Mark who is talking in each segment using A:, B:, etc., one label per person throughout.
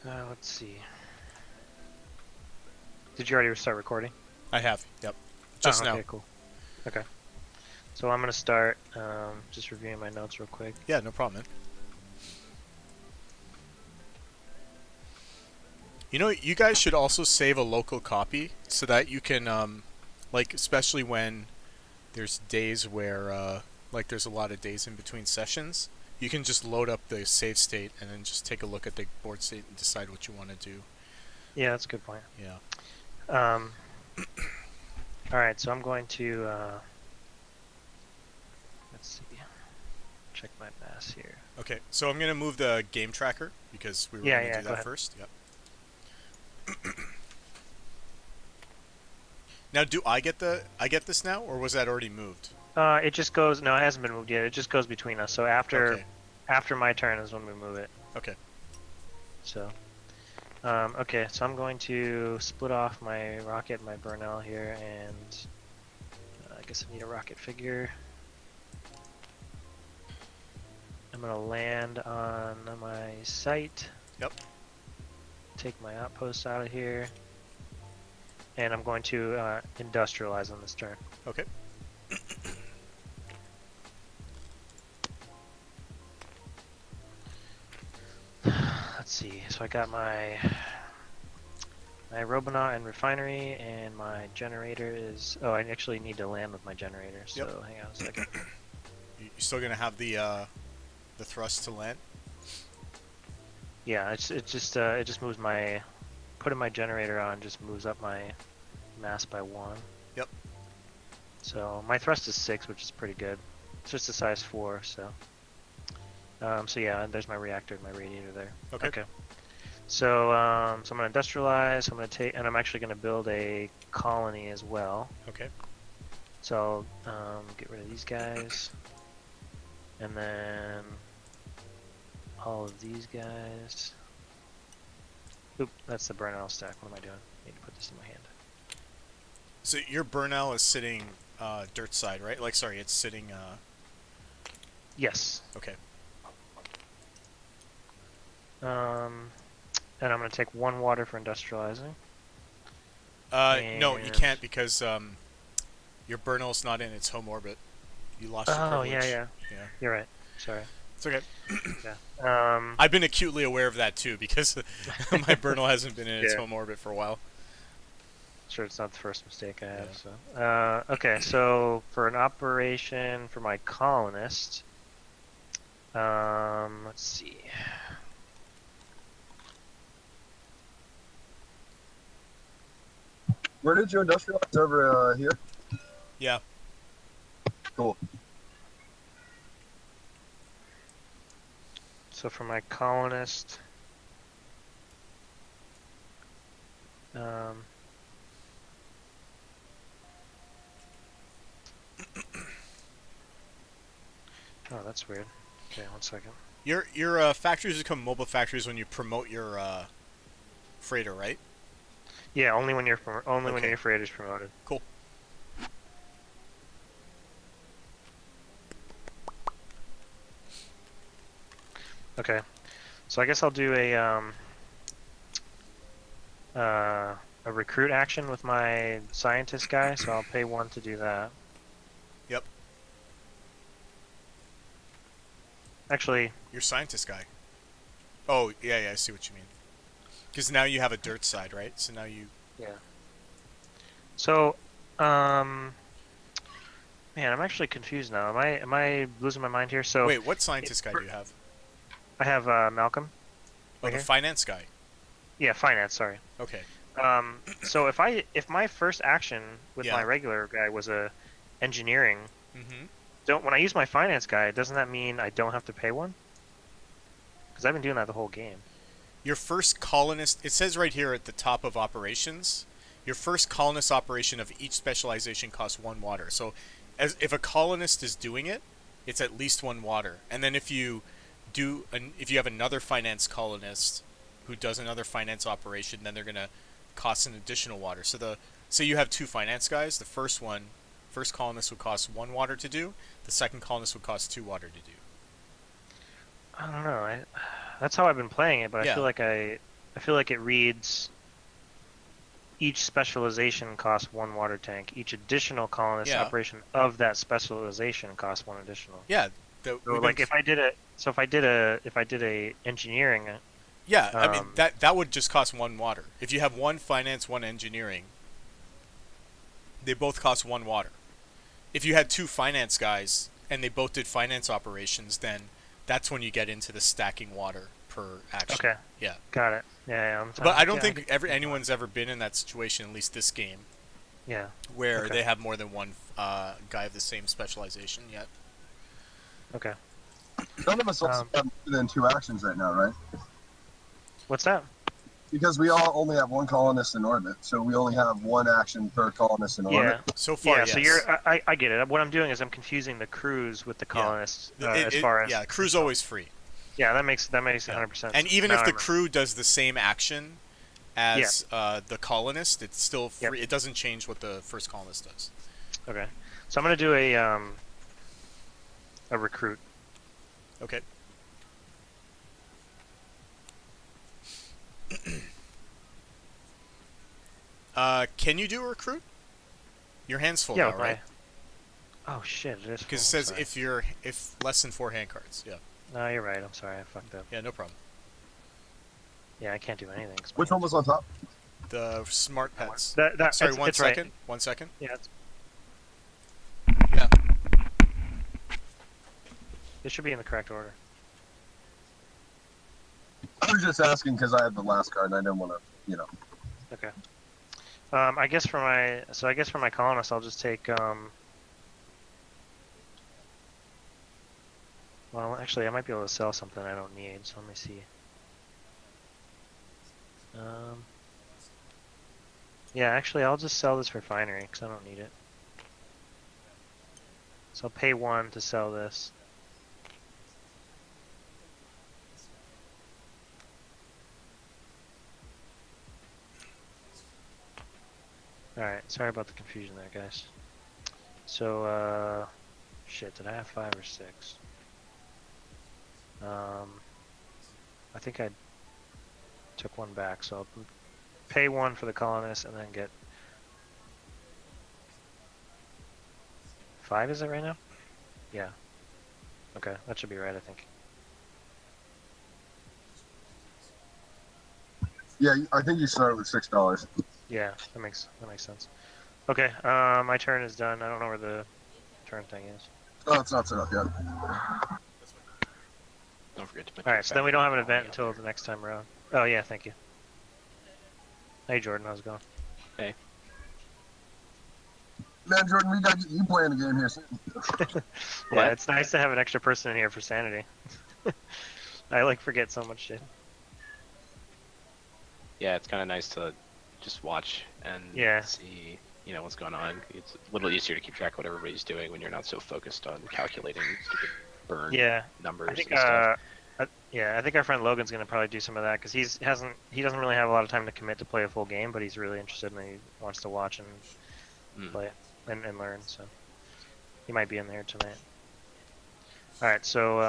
A: Let's see. Did you already start recording?
B: I have. Yep.
A: Oh,
B: Just now.
A: okay, cool. Okay. So I'm going to start just reviewing my notes real quick.
B: Yeah, no problem, man. You know, you guys should also save a local copy so that you can, like, especially when there's days where, like, there's a lot of days in between sessions, you can just load up the save state and then just take a look at the board state and decide what you want to do.
A: Yeah, that's a good point.
B: Yeah.
A: All right, so I'm going to, let's see, check my mass here.
B: Okay, so I'm going to move the game tracker because we were going to do
A: go
B: that
A: ahead.
B: first. Yep. Now, do I get this now, or was that already moved?
A: It just goes, no, it hasn't been moved yet. It just goes between us. So after my turn is when we move it.
B: Okay.
A: So, okay, so I'm going to split off my rocket and my Burnell here, and I guess I need a rocket figure. I'm going to land on my site.
B: Yep.
A: Take my outpost out of here. And I'm going to industrialize on this turn.
B: Okay.
A: Let's see. So I got my Robonaut and refinery, and my generator is. Oh, I actually need to land with my generator. So hang on a second.
B: You still gonna have the thrust to land?
A: Yeah, it just moves my. Putting my generator on just moves up my mass by 1.
B: Yep.
A: So my thrust is 6, which is pretty good. It's just a size 4, so. So yeah, there's my reactor and my radiator there.
B: Okay.
A: So, so I'm gonna industrialize. I'm gonna take, and I'm actually gonna build a colony as well.
B: Okay.
A: So get rid of these guys, and then all of these guys. Oop, that's the burnout stack. What am I doing? I need to put this in my hand.
B: So your Burnell is sitting dirt side, right? Like, sorry, it's sitting.
A: Yes.
B: Okay.
A: And I'm gonna take 1 water for industrializing.
B: No, you can't because your Burnell's not in its home orbit. You lost your privilege.
A: Yeah. You're right. Sorry.
B: It's okay.
A: Yeah.
B: I've been acutely aware of that too because my Burnell hasn't been in its home orbit for a while.
A: Sure, it's not the first mistake I have. So, okay. So for an operation for my colonist, let's see.
C: Where did you industrialize over here?
B: Yeah.
C: Cool.
A: So for my colonist, oh, that's weird. Okay, 1 second.
B: Your factories become mobile factories when you promote your freighter, right?
A: Yeah, only when your freighter is promoted.
B: Cool.
A: Okay, so I guess I'll do a recruit action with my scientist guy. So I'll pay 1 to do that.
B: Yep.
A: Actually,
B: Your scientist guy. Oh, yeah, I see what you mean. Because now you have a dirt side, right? So now you...
A: Yeah. So, man, I'm actually confused now. Am I losing my mind here? So
B: Wait, what scientist guy do you have?
A: I have Malcolm.
B: Oh, the finance guy.
A: Yeah, finance. Sorry.
B: Okay.
A: So if my first action with my regular guy was a engineering, when I use my finance guy, doesn't that mean I don't have to pay 1? Because I've been doing that the whole game.
B: Your first colonist, it says right here at the top of operations, your first colonist operation of each specialization costs 1 water. So if a colonist is doing it, it's at least 1 water. And then if you have another finance colonist who does another finance operation, then they're going to cost an additional water. So you have 2 finance guys. The first colonist would cost 1 water to do. The second colonist would cost 2 water to do.
A: I don't know. That's how I've been playing it, but I feel like I I feel like it reads each specialization costs 1 water tank. Each additional colonist
B: Yeah.
A: operation of that specialization costs 1 additional.
B: Yeah.
A: So like if I did a engineering,
B: Yeah, I mean
A: um,
B: that would just cost 1 water. If you have 1 finance, 1 engineering, they both cost 1 water. If you had 2 finance guys and they both did finance operations, then that's when you get into the stacking water per action.
A: okay,
B: Yeah.
A: got it.
B: But I don't
A: yeah,
B: think anyone's ever been in that situation, at least this game,
A: Yeah.
B: where
A: Okay.
B: they have more than 1 guy of the same specialization yet.
A: Okay.
C: None of us also have more than 2 actions right now, right?
A: What's that?
C: Because we all only have 1 colonist in orbit, so we only have 1 action per colonist in orbit.
A: Yeah.
B: So far,
A: Yeah.
B: yes.
A: So I get it. What I'm doing is I'm confusing the crews with the colonists as far as.
B: Yeah, crew's always free.
A: Yeah, that makes 100%.
B: And even
A: now
B: if the crew does the same action as
A: Yeah.
B: the colonist, it's still free.
A: Yep.
B: It doesn't change what the first colonist does.
A: Okay. So I'm gonna do a recruit.
B: Okay. Can you do a recruit? Your hand's full now, right?
A: Oh shit! It is.
B: Because it says if less than 4 hand cards. Yeah.
A: No, you're right. I'm sorry. I fucked up.
B: Yeah, no problem.
A: Yeah, I can't do anything.
C: Which one was on top?
B: The smart pets.
A: Sorry,
B: one second.
A: Right.
B: 1 second.
A: Yeah.
B: Yeah.
A: It should be in the correct order.
C: I was just asking because I had the last card and I didn't want to, you know.
A: Okay. I guess for my colonist, I'll just take Well, actually, I might be able to sell something I don't need. So let me see. Yeah, actually, I'll just sell this refinery because I don't need it. So I'll pay 1 to sell this. Alright, sorry about the confusion there, guys. So, shit, did I have 5 or 6? I think I took 1 back, so I'll pay 1 for the colonist and then get 5, is it right now? Yeah. Okay, that should be right, I think.
C: Yeah, I think you started with $6.
A: Yeah, that makes sense. Okay, my turn is done. I don't know where the turn thing is.
C: Oh, it's not set up yet.
D: Don't forget to mention.
A: Alright, so then we don't have an event until the next time around. Oh yeah, thank you. Hey Jordan, how's it going?
D: Hey.
C: Man, Jordan, we got you playing the game here soon.
A: Yeah, it's nice to have an extra person in here for sanity. I forget so much shit.
D: Yeah, it's kind of nice to just watch and see, what's going on. It's a little easier to keep track of what everybody's doing when you're not so focused on calculating stupid burn numbers and stuff.
A: I think our friend Logan's gonna probably do some of that because he doesn't really have a lot of time to commit to play a full game, but he's really interested and he wants to watch and play and learn. So he might be in there tonight. All right, so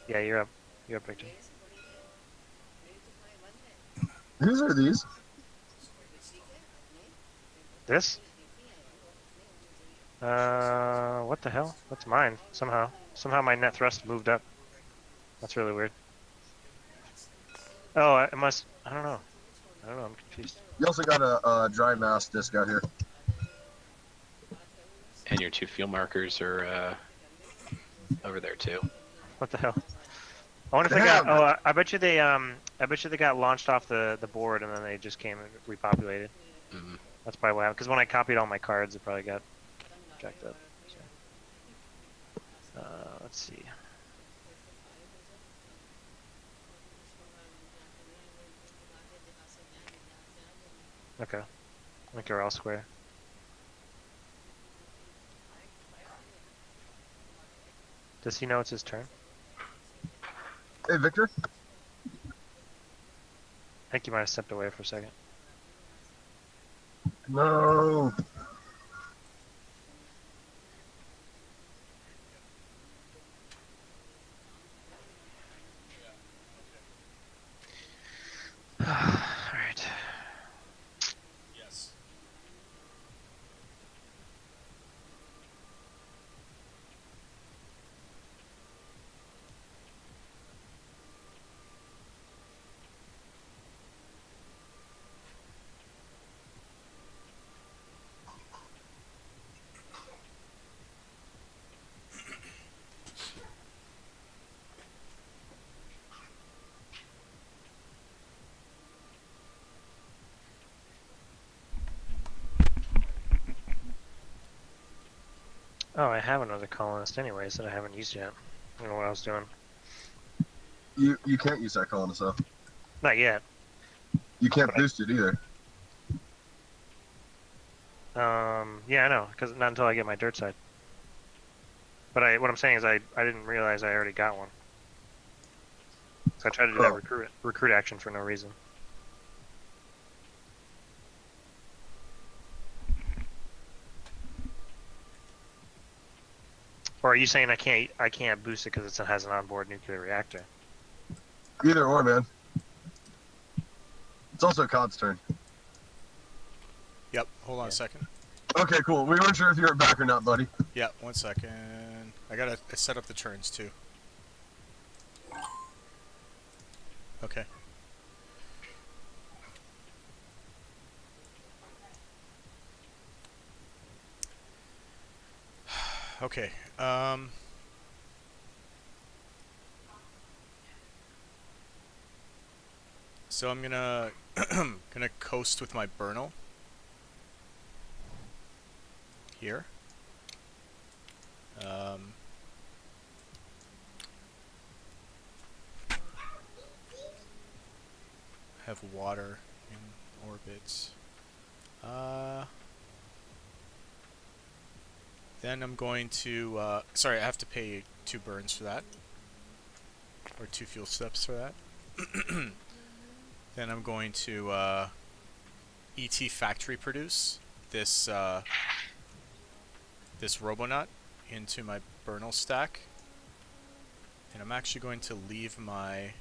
A: yeah, you're up, Victor.
C: Whose are these?
A: This? What the hell? That's mine. Somehow my net thrust moved up. That's really weird. Oh, I don't know. I'm confused.
C: You also got a dry mass disc out here.
D: And your 2 fuel markers are over there too.
A: What the hell? I wonder if they got. Oh, I bet you they got launched off the board and then they just came and repopulated.
D: Mm-hmm.
A: That's probably what happened. Because when I copied all my cards, it probably got jacked up. So. Let's see. Okay. I think they're all square. Does he know it's his turn?
C: Hey, Victor?
A: I think you might have stepped away for a second.
C: No.
A: Oh, I have another colonist anyways that I haven't used yet. I don't know what I was doing.
C: You can't use that colonist though.
A: Not yet.
C: You can't
A: But
C: boost it either.
A: Yeah, I know, because not until I get my dirt side. But what I'm saying is I didn't realize I already got one. So I tried to do that recruit action for no reason. Or are you saying I can't boost it because it has an onboard nuclear reactor?
C: Either or, man. It's also Cod's turn.
B: Yep, hold on a second.
C: Okay, cool. We weren't sure if you were back or not, buddy.
B: Yeah, 1 second. I gotta set up the turns too. Okay. Okay. So I'm gonna gonna coast with my Burnal here. Have water in orbits. Then I'm going to sorry, I have to pay 2 burns for that, or 2 fuel steps for that. Then I'm going to ET factory produce this this Robonaut into my Burnal stack, and I'm actually going to leave my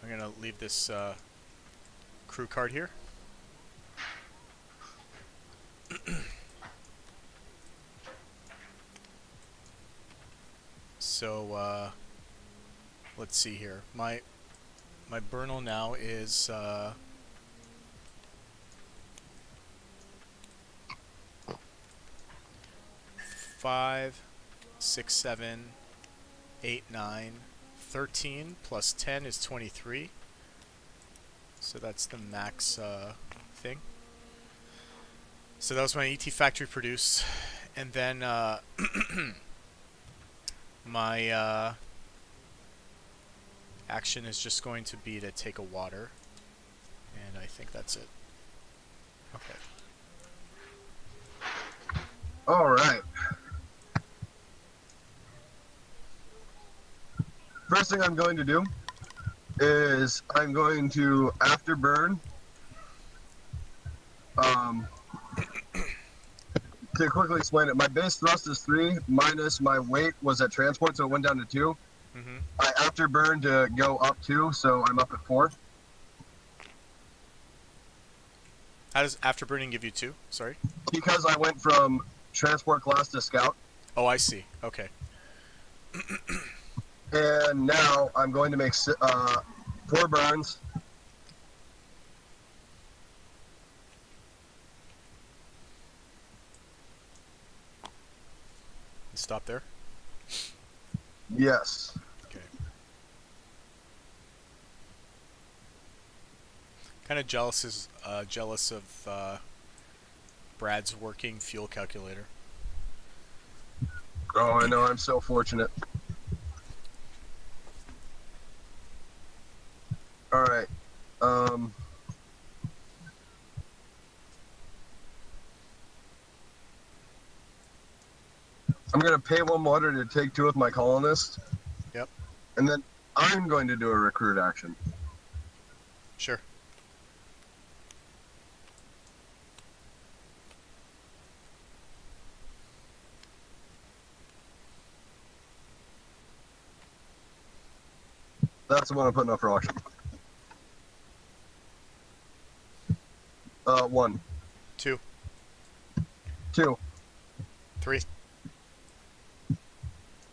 B: I'm gonna leave this crew card here. So let's see here. My Burnal now is 5, 6, 7, 8, 9, 13 plus 10 is 23. So that's the max thing. So that was my ET factory produce, and then my action is just going to be to take a water, and I think that's it. Okay.
C: All right. First thing I'm going to do is I'm going to afterburn. To quickly explain it, my base thrust is 3 minus my weight was at transport, so it went down to 2.
B: Mm-hmm.
C: I afterburned to go up 2, so I'm up at 4.
B: How does afterburning give you 2? Sorry.
C: Because I went from transport class to scout.
B: Oh, I see. Okay.
C: And now I'm going to make 4 burns.
B: Stop there.
C: Yes.
B: Okay. Kind of jealous of Brad's working fuel calculator.
C: Oh, I know. I'm so fortunate. All right. I'm going to pay 1 water to take 2 with my colonist.
B: Yep.
C: And then I'm going to do a recruit action.
B: Sure.
C: That's the one I'm putting up for auction. 1.
B: 2.
C: 2.
B: 3.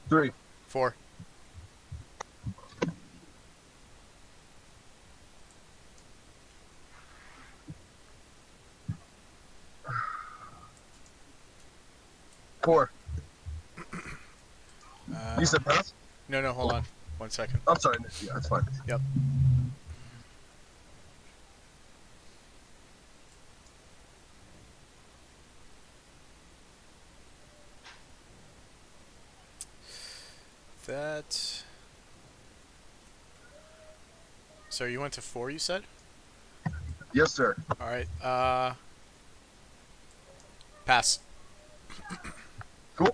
C: 3.
B: 4.
C: 4. You said pass?
B: No, hold on. 1 second.
C: I'm sorry. Yeah, it's fine.
B: Yep. That... So you went to 4, you said?
C: Yes, sir.
B: Alright, pass.
C: Cool.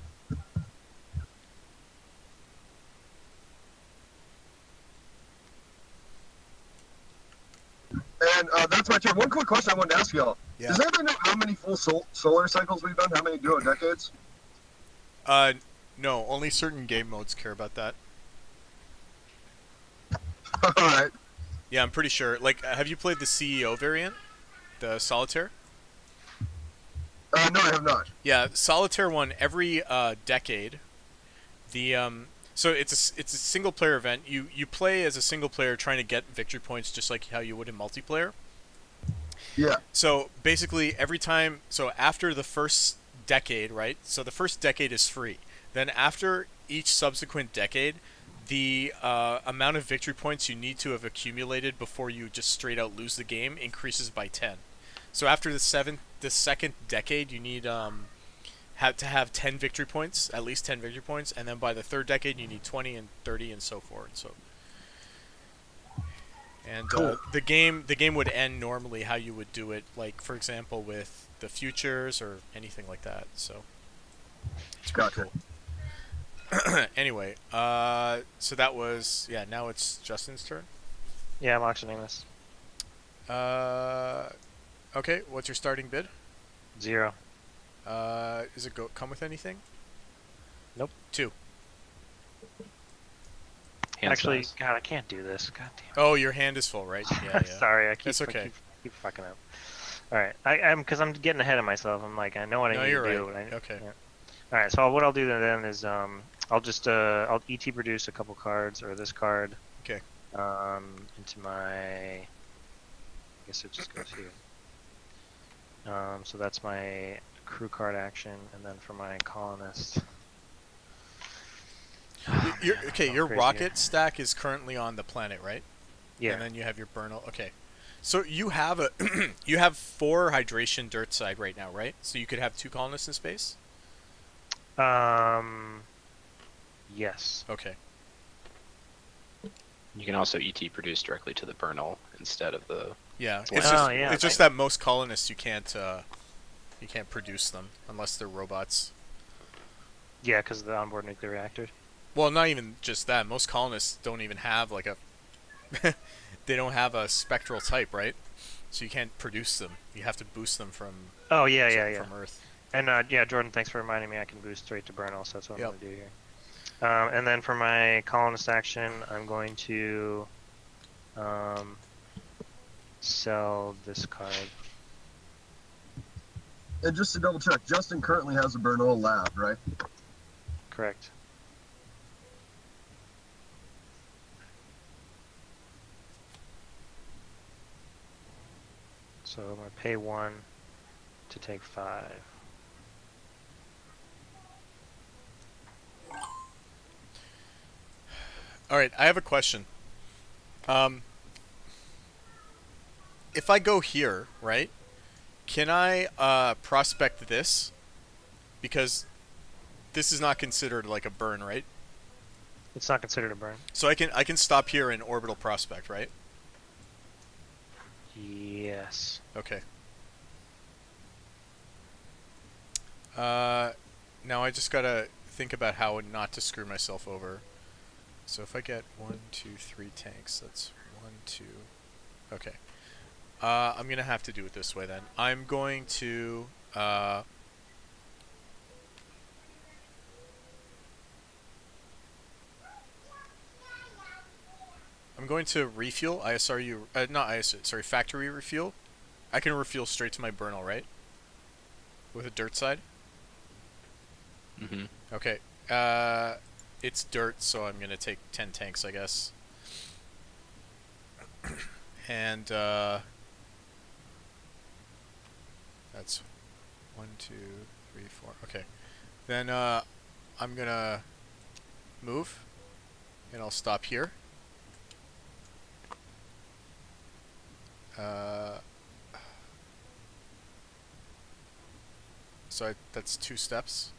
C: And that's my turn. One quick question I wanted to ask y'all.
B: Yeah.
C: Does anybody know how many full solar cycles we've done? How many duo decades?
B: No, only certain game modes care about that.
C: Alright.
B: Yeah, I'm pretty sure. Like, have you played the CEO variant? The Solitaire?
C: No, I have not.
B: Yeah, Solitaire one every decade. The so it's a single player event. You play as a single player trying to get victory points just like how you would in multiplayer.
C: Yeah.
B: So basically every time, so after the first decade, right? So the first decade is free. Then after each subsequent decade, the amount of victory points you need to have accumulated before you just straight out lose the game increases by 10. So after the second decade, you need have to have 10 victory points, at least 10 victory points, and then by the third decade, you need 20 and 30 and so forth. So, and
C: Cool.
B: the game would end normally how you would do it, like for example with the futures or anything like that. So it's pretty
C: Gotcha.
B: cool. Anyway, so that was, yeah. Now it's Justin's turn.
A: Yeah, I'm auctioning this.
B: Okay, what's your starting bid?
A: 0.
B: Does it come with anything?
A: Nope.
B: 2.
D: Hand
A: Actually,
D: size.
A: God, I can't do this. God damn.
B: Oh, your hand is full, right? Yeah, yeah.
A: Sorry, I keep,
B: That's okay.
A: keep fucking up. All right, I'm because I'm getting ahead of myself. I'm like, I know what I need
B: you're
A: to do.
B: right.
A: But
B: Okay.
A: Yeah. All right, so what I'll do then is I'll just I'll ET produce a couple cards or this card.
B: Okay.
A: Into my. I guess it just goes here. So that's my crew card action, and then for my colonist. Oh,
B: Your,
A: man, I'm
B: okay,
A: going
B: your
A: crazy
B: rocket
A: here.
B: stack is currently on the planet, right?
A: Yeah.
B: And then you have your Burnal. Okay. So you have a you have 4 hydration dirt side right now, right? So you could have 2 colonists in space?
A: Yes.
B: Okay.
D: You can also ET produce directly to the Burnal instead of the.
B: Yeah.
D: Wow.
B: It's just
A: yeah,
B: it's just that most colonists you can't produce them unless they're robots.
A: Yeah, because of the onboard nuclear reactor.
B: Well, not even just that. Most colonists don't even have like a they don't have a spectral type, right? So you can't produce them. You have to boost them from
A: Oh yeah.
B: from Earth.
A: And yeah, Jordan, thanks for reminding me. I can boost straight to burn. Also, that's what
B: Yep.
A: I'm gonna do here. And then for my colonist action, I'm going to sell this card.
C: And just to double check, Justin currently has a Bernal lab, right?
A: Correct. So I'm gonna pay 1 to take 5.
B: All right, I have a question. If I go here, right? Can I prospect this? Because this is not considered like a burn, right?
A: It's not considered a burn.
B: So I can stop here in orbital prospect, right?
A: Yes.
B: Okay. Now I just gotta think about how not to screw myself over. So if I get 1, 2, 3 tanks, that's 1, 2. Okay. I'm gonna have to do it this way then. I'm going to refuel ISRU, not ISRU, sorry, factory refuel. I can refuel straight to my Burnal, right? With a dirt side?
D: Mm-hmm.
B: Okay. It's dirt, so I'm gonna take 10 tanks, I guess. And that's 1, 2, 3, 4. Okay. Then I'm gonna move, and I'll stop here. So that's 2 steps.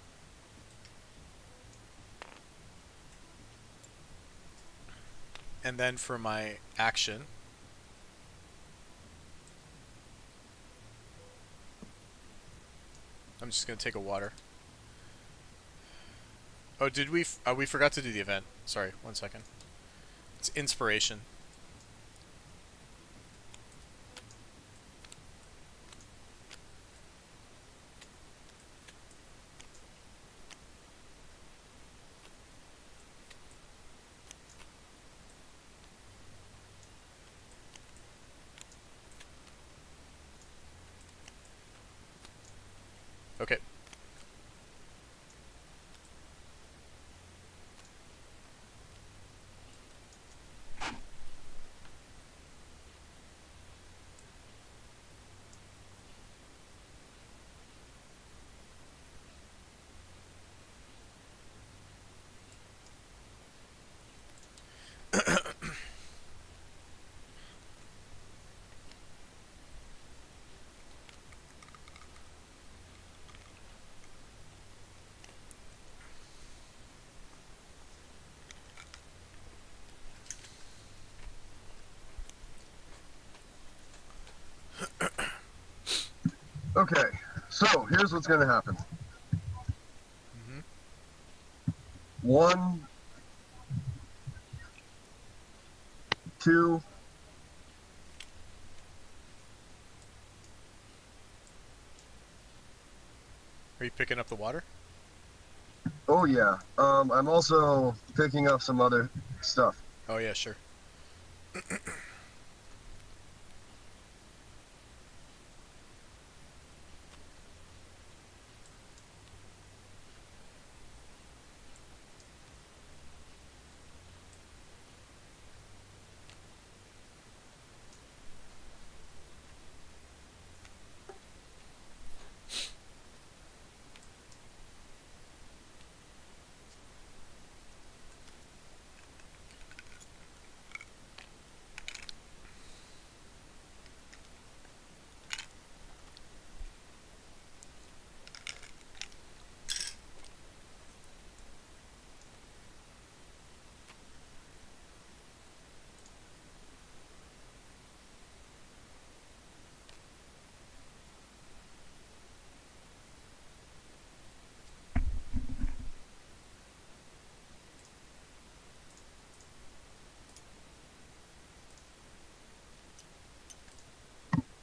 B: And then for my action, I'm just gonna take a water. Oh, did we? We forgot to do the event. Sorry, 1 second. It's inspiration. Okay.
C: Okay, so here's what's going to happen. 1, 2.
B: Are you picking up the water?
C: Oh yeah. I'm also picking up some other stuff.
B: Oh yeah, sure.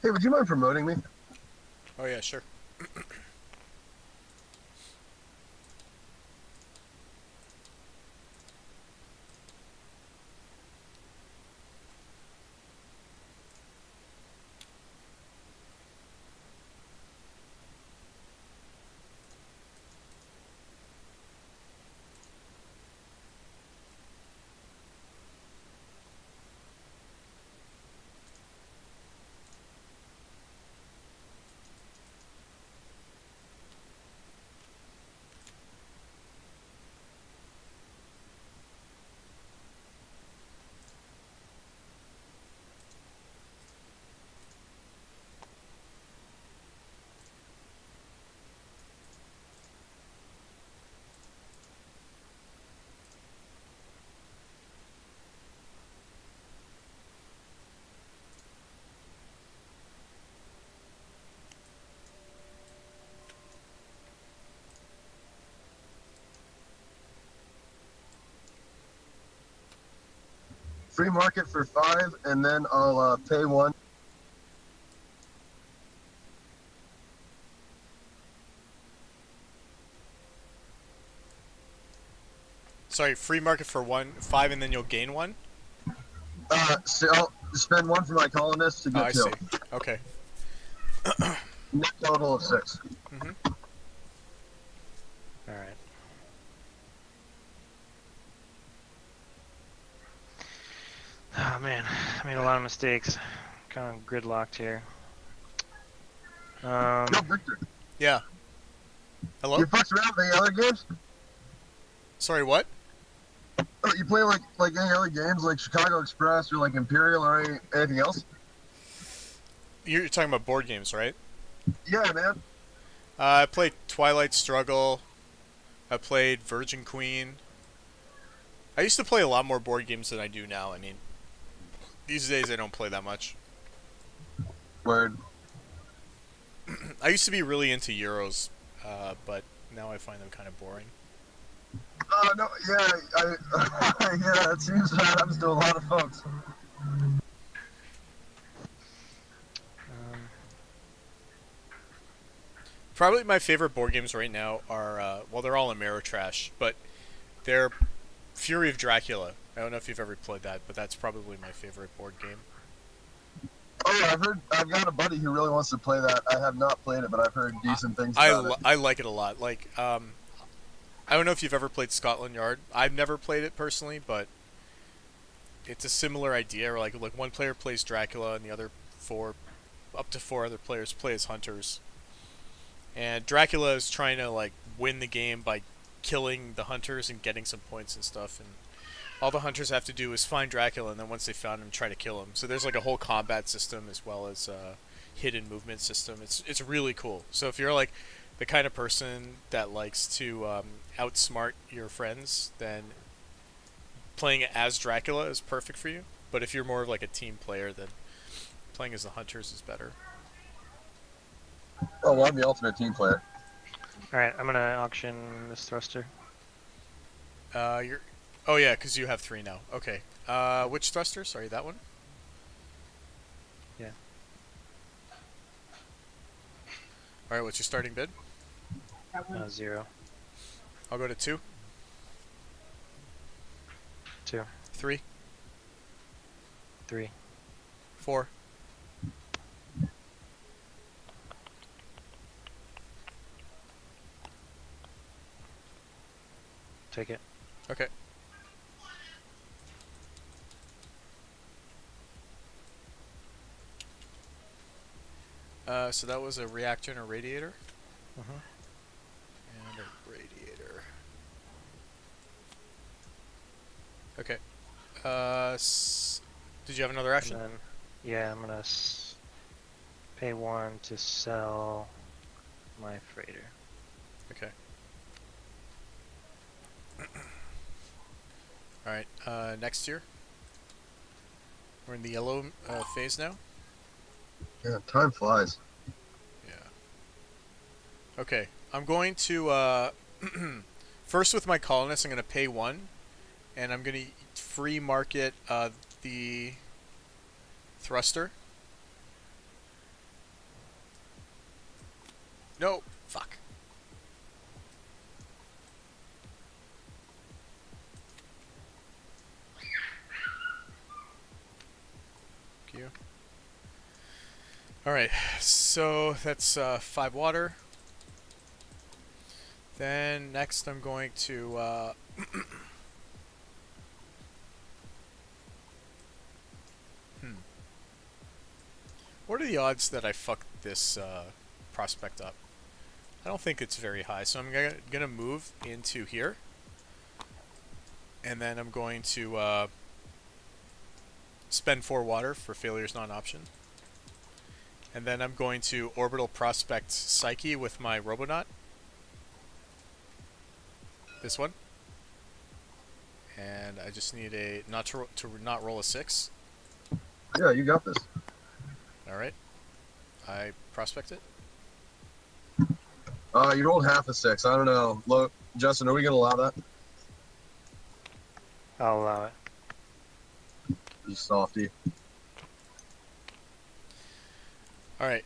C: Hey, would you mind promoting me?
B: Oh yeah, sure.
C: Free market for 5, and then I'll pay 1.
B: Sorry, free market for 5, and then you'll gain 1?
C: So I'll spend 1 for my colonists to
B: Oh,
C: get
B: I
C: 2.
B: see. Okay.
C: Net total of 6.
B: Mm-hmm.
A: All right. Oh man, I made a lot of mistakes. Kind of gridlocked here.
C: Yo, Victor,
B: Yeah. Hello?
C: you fucked around with the other games?
B: Sorry, what?
C: you play like any other games, like Chicago Express or like Imperial or anything else?
B: You're talking about board games, right?
C: Yeah, man.
B: I played Twilight Struggle. I played Virgin Queen. I used to play a lot more board games than I do now. I mean, these days I don't play that much.
C: Word.
B: I used to be really into Euros, but now I find them kind of boring.
C: No, yeah, yeah, it seems that happens to a lot of folks.
B: Probably my favorite board games right now are, well, they're all Ameritrash, but they're Fury of Dracula. I don't know if you've ever played that, but that's probably my favorite board game.
C: Oh, yeah, I've got a buddy who really wants to play that. I have not played it, but I've heard decent things about it.
B: I like it a lot. Like, I don't know if you've ever played Scotland Yard. I've never played it personally, but it's a similar idea. Where like one player plays Dracula and the other up to four other players play as hunters. And Dracula is trying to like win the game by killing the hunters and getting some points and stuff. And all the hunters have to do is find Dracula, and then once they found him, try to kill him. So there's like a whole combat system as well as a hidden movement system. It's really cool. So if you're like the kind of person that likes to outsmart your friends, then playing as Dracula is perfect for you. But if you're more of like a team player, then playing as the hunters is better.
C: Oh, well, I'm the ultimate team player.
A: Alright, I'm gonna auction this thruster.
B: Oh yeah, because you have 3 now. Okay. Which thruster? Sorry, that one?
A: Yeah.
B: Alright, what's your starting bid?
A: 0.
B: I'll go to 2.
A: 2.
B: 3.
A: 3.
B: 4.
A: Take it.
B: Okay. So that was a reactor and a radiator? And a radiator. Okay. Did you have another action?
A: Then, yeah, I'm gonna pay 1 to sell my freighter.
B: Okay. Alright, next year. We're in the yellow phase now.
C: Yeah, time flies.
B: Yeah. Okay, I'm going to, first with my colonists, I'm going to pay 1, and I'm going to free market the thruster. No, fuck. Thank you. Alright, so that's 5 water. Then next I'm going to what are the odds that I fuck this prospect up? I don't think it's very high, so I'm gonna move into here. And then I'm going to spend 4 water for failure's not an option. And then I'm going to orbital prospect Psyche with my Robonaut. This one. And I just need a not roll a 6.
C: Yeah, you got this.
B: Alright. I prospect it.
C: You rolled half a 6. I don't know. Justin, are we gonna allow that?
A: I'll allow it.
C: You softy.
B: Alright.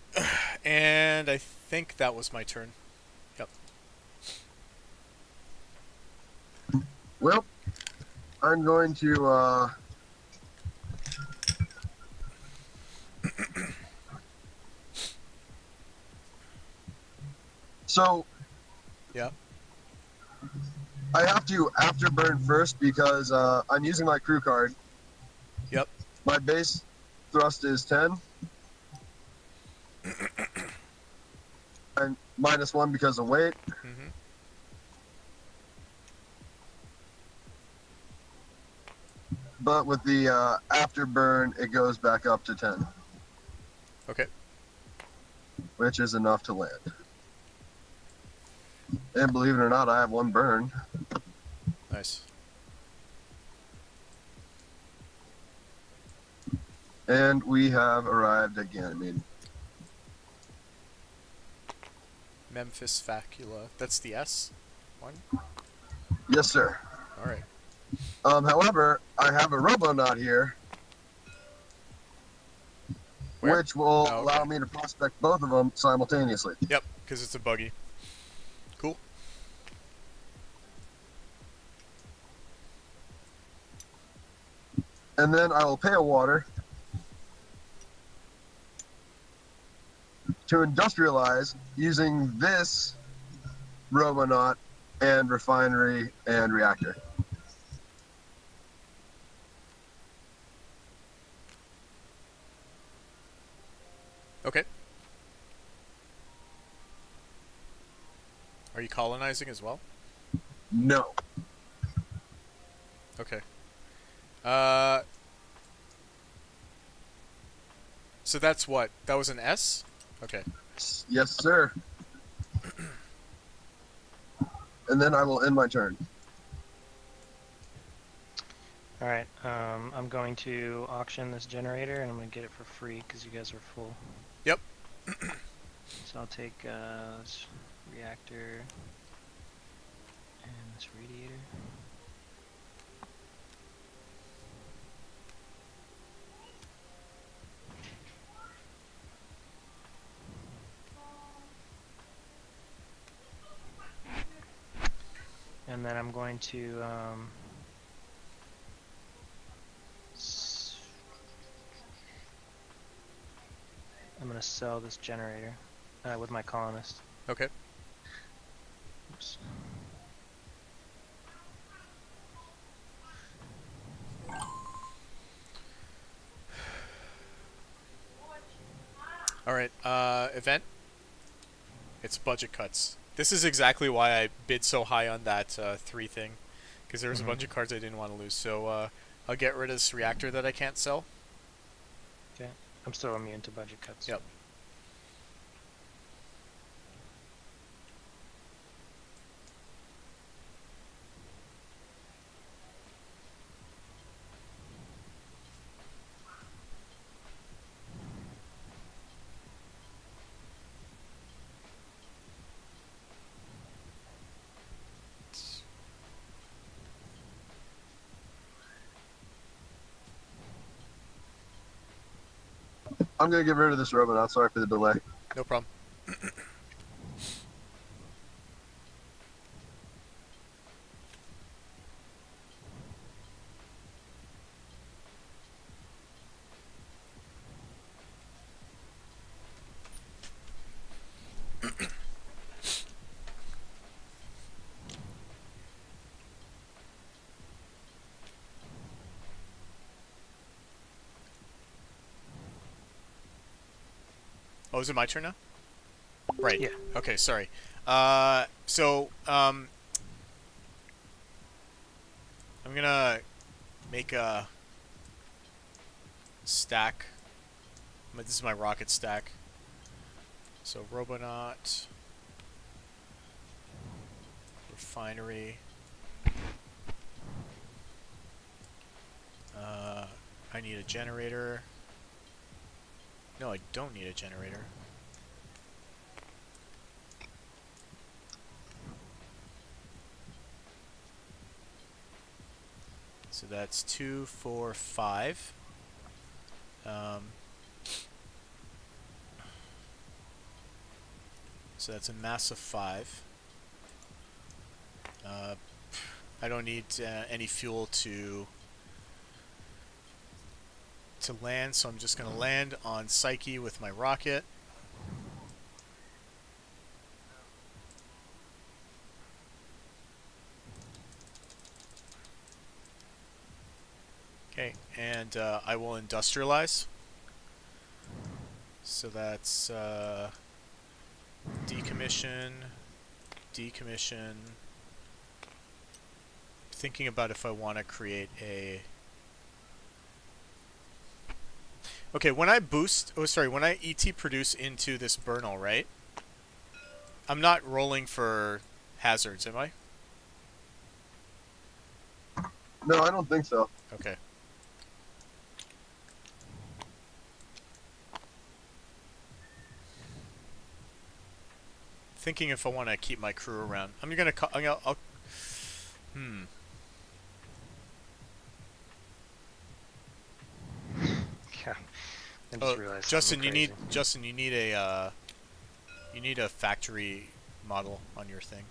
B: And I think that was my turn. Yep.
C: Well, I'm going to, So,
B: yeah.
C: I have to afterburn first because I'm using my crew card.
B: Yep.
C: My base thrust is 10. And -1 because of weight. but with the afterburn, it goes back up to 10.
B: Okay.
C: Which is enough to land. And believe it or not, I have 1 burn.
B: Nice.
C: And we have arrived at Ganymede.
B: Memphis Facula. That's the S one?
C: Yes, sir.
B: Alright.
C: However, I have a Robonaut here,
B: Where?
C: which will allow me to prospect both of them simultaneously.
B: Yep, because it's a buggy. Cool.
C: And then I will pay a water to industrialize using this Robonaut and refinery and reactor.
B: Okay. Are you colonizing as well?
C: No.
B: Okay. So that's what? That was an S? Okay.
C: Yes, sir. And then I will end my turn.
A: Alright, I'm going to auction this generator and I'm going to get it for free because you guys are full.
B: Yep.
A: So I'll take this reactor and this radiator. And then I'm going to I'm going to sell this generator with my colonist.
B: Okay.
A: Oops.
B: Alright, event. It's budget cuts. This is exactly why I bid so high on that 3 thing. Because there was a bunch of cards I didn't want to lose. So I'll get rid of this reactor that I can't sell.
A: Okay. I'm still immune to budget cuts.
B: Yep.
C: I'm going to get rid of this Robonaut. Sorry for the delay.
B: No problem. Oh, is it my turn now? Right.
A: Yeah.
B: Okay, sorry. I'm gonna make a stack. This is my rocket stack. So Robonaut, refinery. I need a generator. No, I don't need a generator. So that's 2, 4, 5. So that's a mass of 5. I don't need any fuel to land, so I'm just going to land on Psyche with my rocket. Okay, and I will industrialize. So that's decommission, thinking about if I want to create a Okay, when I boost... Oh, sorry, when I ET produce into this Burnal, right? I'm not rolling for hazards, am I?
C: No, I don't think so.
B: Okay. Thinking if I want to keep my crew around. I'm gonna... I'll
A: Yeah. I just realized
B: Justin, you need a factory model on your thing.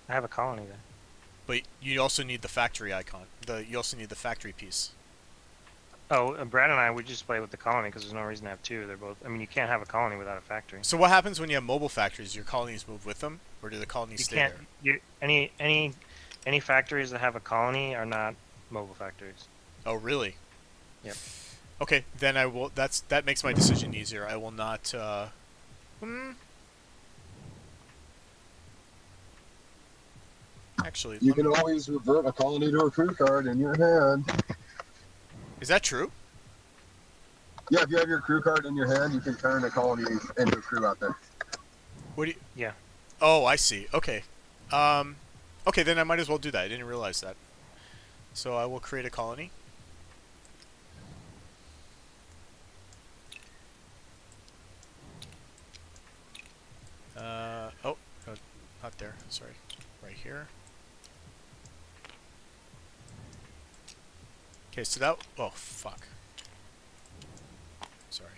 A: I have a colony there.
B: But you also need the factory icon. You also need the factory piece.
A: Oh, Brad and I, we just play with the colony because there's no reason to have two. They're both. I mean, you can't have a colony without a factory.
B: So what happens when you have mobile factories? Your colonies move with them, or do the colonies stay there?
A: Any factories that have a colony are not mobile factories.
B: Oh, really?
A: Yep.
B: Okay, then I will. That makes my decision easier. I will not. Actually,
C: you can always revert a colony to a crew card in your hand.
B: Is that true?
C: Yeah, if you have your crew card in your hand, you can turn a colony into a crew out there.
B: What do you?
A: Yeah.
B: Oh, I see. Okay. Okay, then I might as well do that. I didn't realize that. So I will create a colony. Oh, no, not there. Sorry. Right here. Okay, so that... Oh, fuck. Sorry.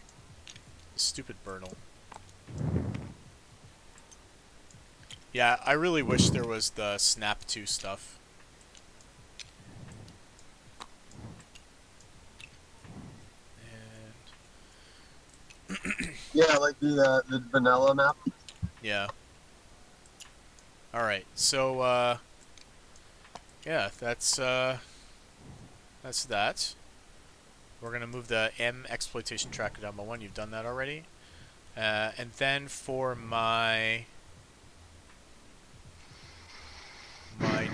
B: Stupid Burnal. Yeah, I really wish there was the Snap 2 stuff. And...
C: yeah, like the vanilla map.
B: Yeah. Alright, so, yeah, that's that. We're gonna move the M exploitation tracker down by 1. You've done that already. And then for my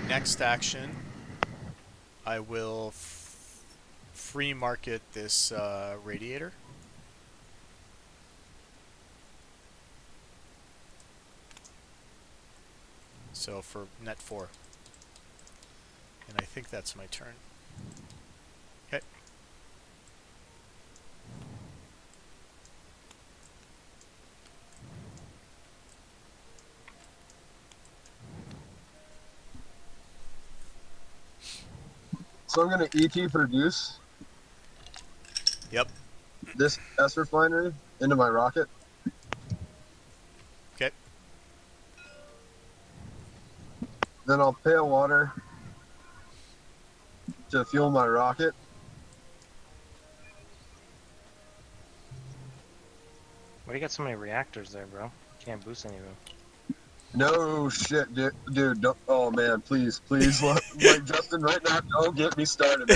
B: next action, I will free market this radiator. So for net 4. And I think that's my turn. Okay.
C: So I'm going to ET produce.
B: Yep.
C: This S refinery into my rocket.
B: Okay.
C: Then I'll pale water to fuel my rocket.
A: Why do you got so many reactors there, bro? Can't boost any of them.
C: No shit, dude. Don't, oh man, please, like Justin, right now, don't get me started.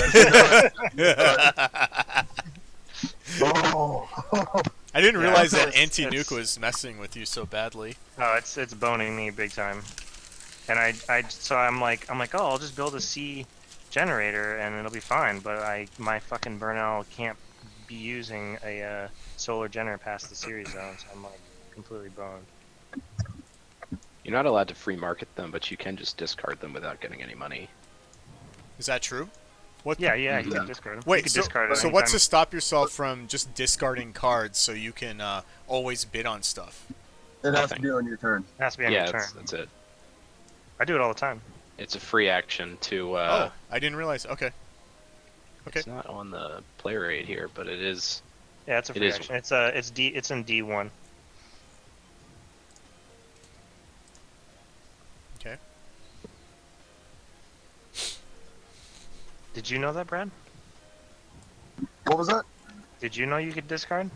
C: Oh.
B: I didn't realize that anti-nuke was messing with you so badly.
A: Oh, it's boning me big time. And I'm like, oh, I'll just build a C generator and it'll be fine. But my fucking Burnal can't be using a solar generator past the series zone, so I'm like completely boned.
D: You're not allowed to free market them, but you can just discard them without getting any money.
B: Is that true? What?
A: Yeah, you can discard them.
B: Wait,
A: discard
B: so what's to stop yourself from just discarding cards so you can always bid on stuff?
C: It has to be on your turn.
A: It has to be on your turn.
D: That's it.
A: I do it all the time.
D: It's a free action to...
B: oh, I didn't realize. Okay. Okay.
D: It's not on the player aid here, but it is...
A: Yeah, it's a free action. It's in D1.
B: Okay.
A: Did you know that, Brad?
C: What was that?
A: Did you know you could discard?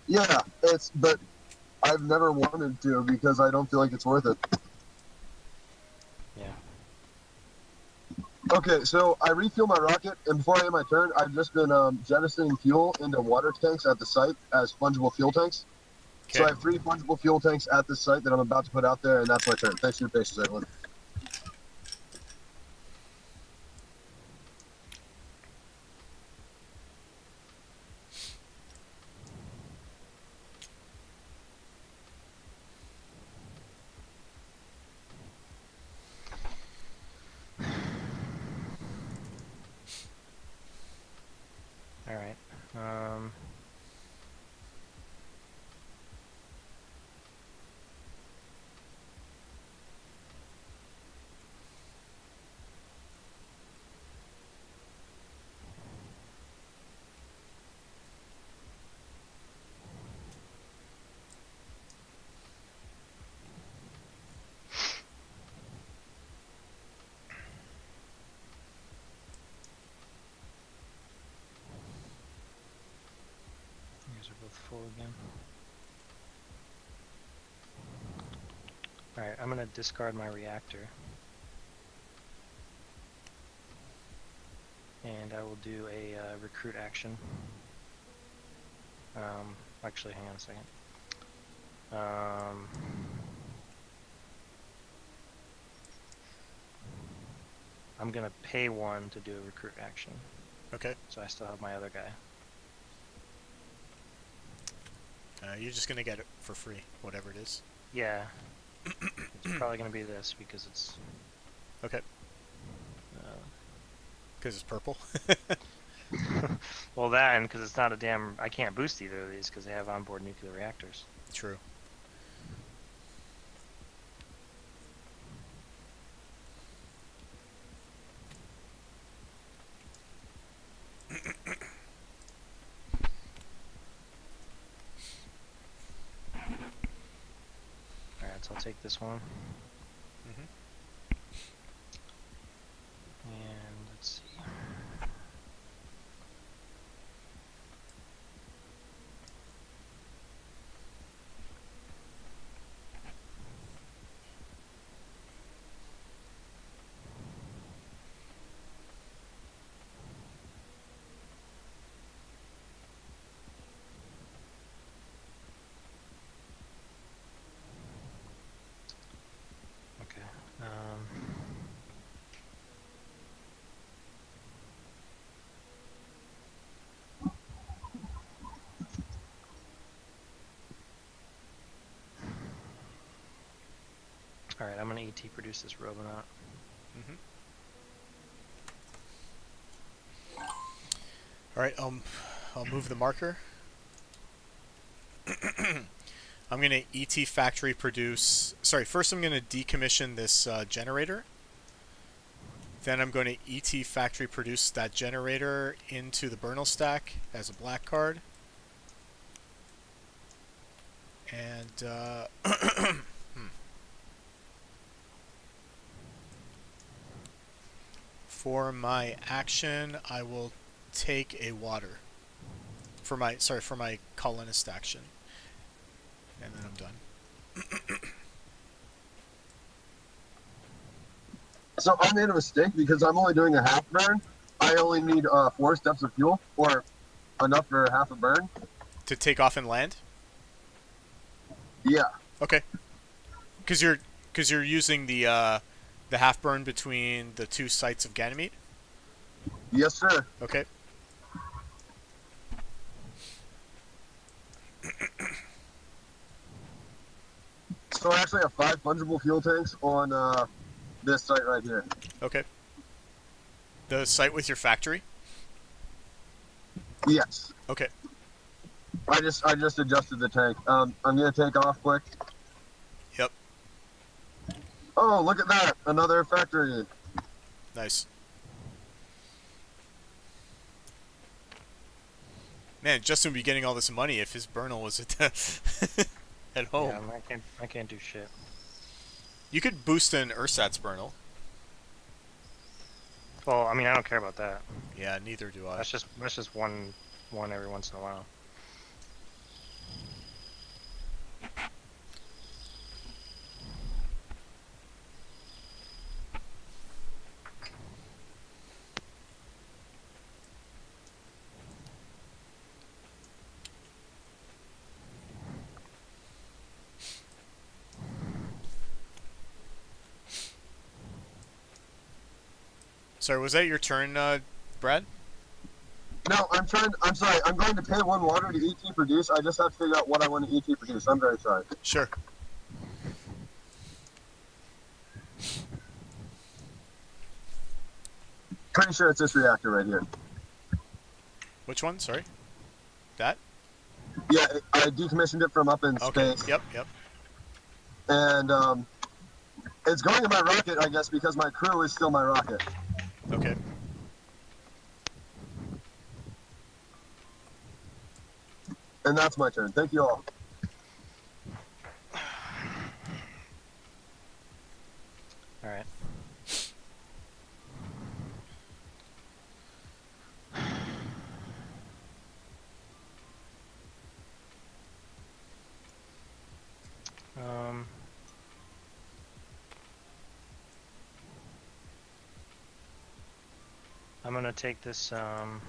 C: Yeah, but I've never wanted to because I don't feel like it's worth it.
A: Yeah.
C: Okay, so I refuel my rocket, and before I end my turn, I've just been jettisoning fuel into water tanks at the site as fungible fuel tanks. Okay. So I have 3 fungible fuel tanks at the site that I'm about to put out there, and that's my turn. Thanks for your patience, everyone.
A: All right. These are both full again. All right, I'm gonna discard my reactor. And I will do a recruit action. Actually, hang on a second. I'm gonna pay 1 to do a recruit action.
B: Okay.
A: So I still have my other guy.
B: You're just gonna get it for free, whatever it is.
A: Yeah. It's probably gonna be this because it's...
B: Okay. Because it's purple?
A: Well, that, and because it's not a damn... I can't boost either of these because they have onboard nuclear reactors.
B: True.
A: Alright, so I'll take this one.
B: Mm-hmm.
A: And let's see. Okay. Alright, I'm gonna ET produce this Robonaut.
B: Mm-hmm. Alright, I'll move the marker. I'm going to ET factory produce... Sorry, first I'm going to decommission this generator. Then I'm going to ET factory produce that generator into the Bernal stack as a black card. And... For my action, I will take a water. For my colonist action. And then I'm done.
C: So I made a mistake because I'm only doing a half burn. I only need 4 steps of fuel, or enough for half a burn.
B: To take off and land?
C: Yeah.
B: Okay. Because you're using the half burn between the 2 sites of Ganymede?
C: Yes, sir.
B: Okay.
C: So I actually have 5 fungible fuel tanks on this site right here.
B: Okay. The site with your factory?
C: Yes.
B: Okay.
C: I just adjusted the tank. I'm gonna take off quick.
B: Yep.
C: Oh, look at that! Another factory.
B: Nice. Man, Justin would be getting all this money if his Bernal was at at home.
A: Yeah, I can't do shit.
B: You could boost an Ursat's Bernal.
A: Well, I mean, I don't care about that.
B: Yeah, neither do I.
A: That's just one every once in a while.
B: Sorry, was that your turn, Brad?
C: No, I'm sorry. I'm going to pay 1 water to ET produce. I just have to figure out what I want to ET produce. I'm very sorry.
B: Sure.
C: Pretty sure it's this reactor right here.
B: Which one? Sorry. That?
C: Yeah, I decommissioned it from up in
B: Okay.
C: space.
B: Yep. Yep.
C: And it's going in my rocket, I guess, because my crew is still my rocket.
B: Okay.
C: And that's my turn. Thank you all.
A: All right. I'm gonna take this. I'm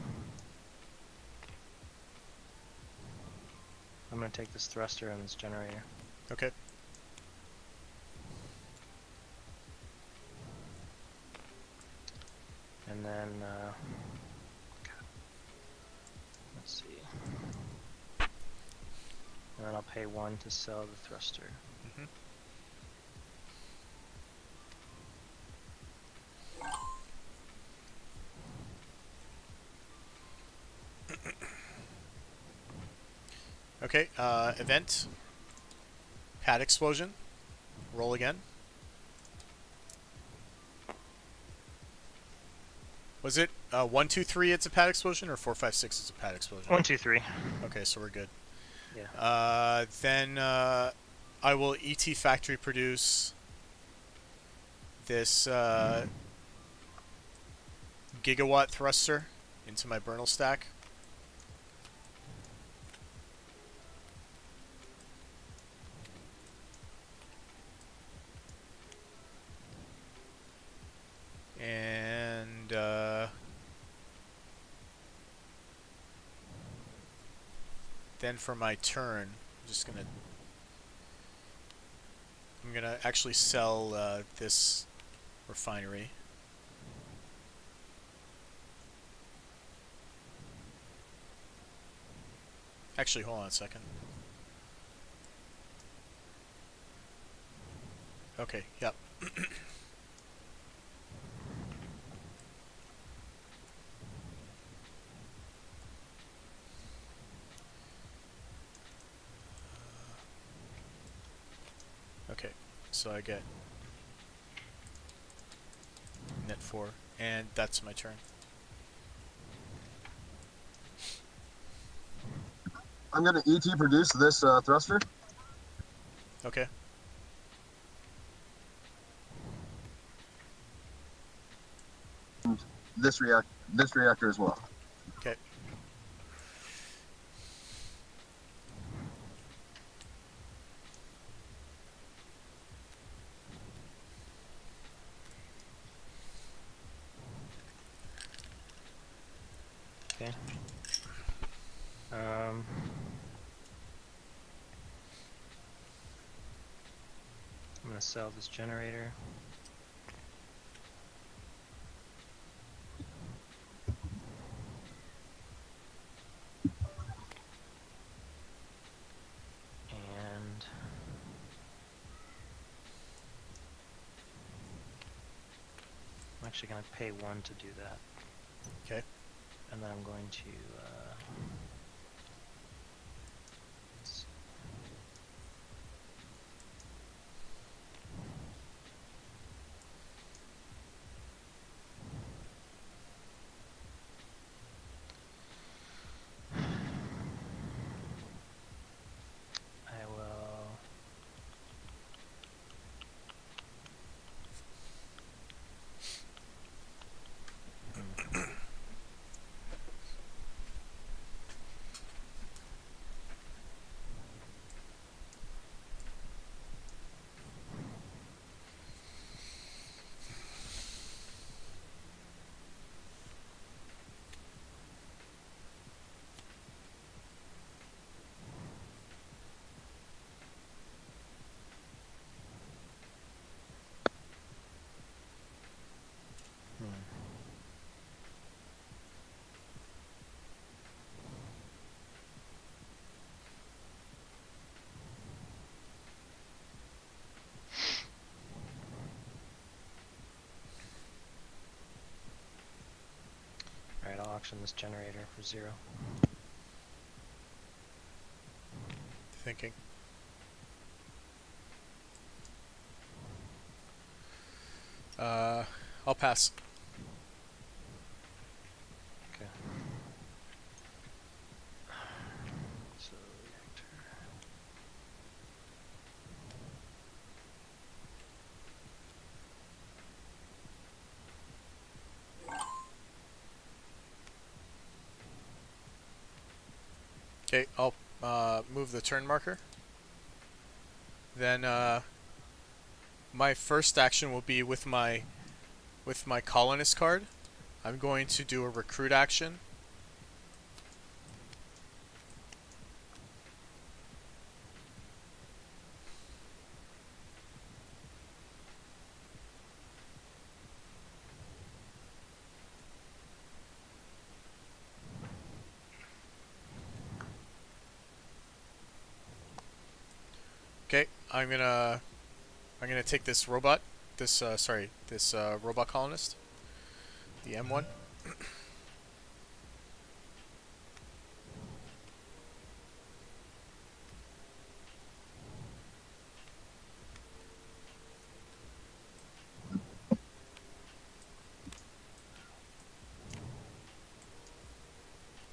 A: gonna take this thruster and this generator.
B: Okay.
A: And then let's see. And then I'll pay 1 to sell the thruster.
B: Mm-hmm. Okay, event. Pad explosion. Roll again. Was it 1, 2, 3 it's a pad explosion, or 4, 5, 6 it's a pad explosion?
A: 1, 2, 3.
B: Okay, so we're good.
A: Yeah.
B: Then I will ET factory produce this gigawatt thruster into my Bernal stack. And then for my turn, I'm gonna actually sell this refinery. Actually, hold on a second. Okay, yep. Okay, so I get net 4, and that's my turn.
C: I'm going to ET produce this thruster.
B: Okay.
C: And this reactor as well.
B: Okay.
A: Okay. I'm gonna sell this generator. And I'm actually gonna pay 1 to do that.
B: Okay.
A: And then I'm going to I will action this generator for 0.
B: Thinking. I'll pass.
A: Okay. So reactor.
B: Okay, I'll move the turn marker. Then my first action will be with my colonist card. I'm going to do a recruit action. Okay, I'm gonna take this robot, this robot colonist, the M1.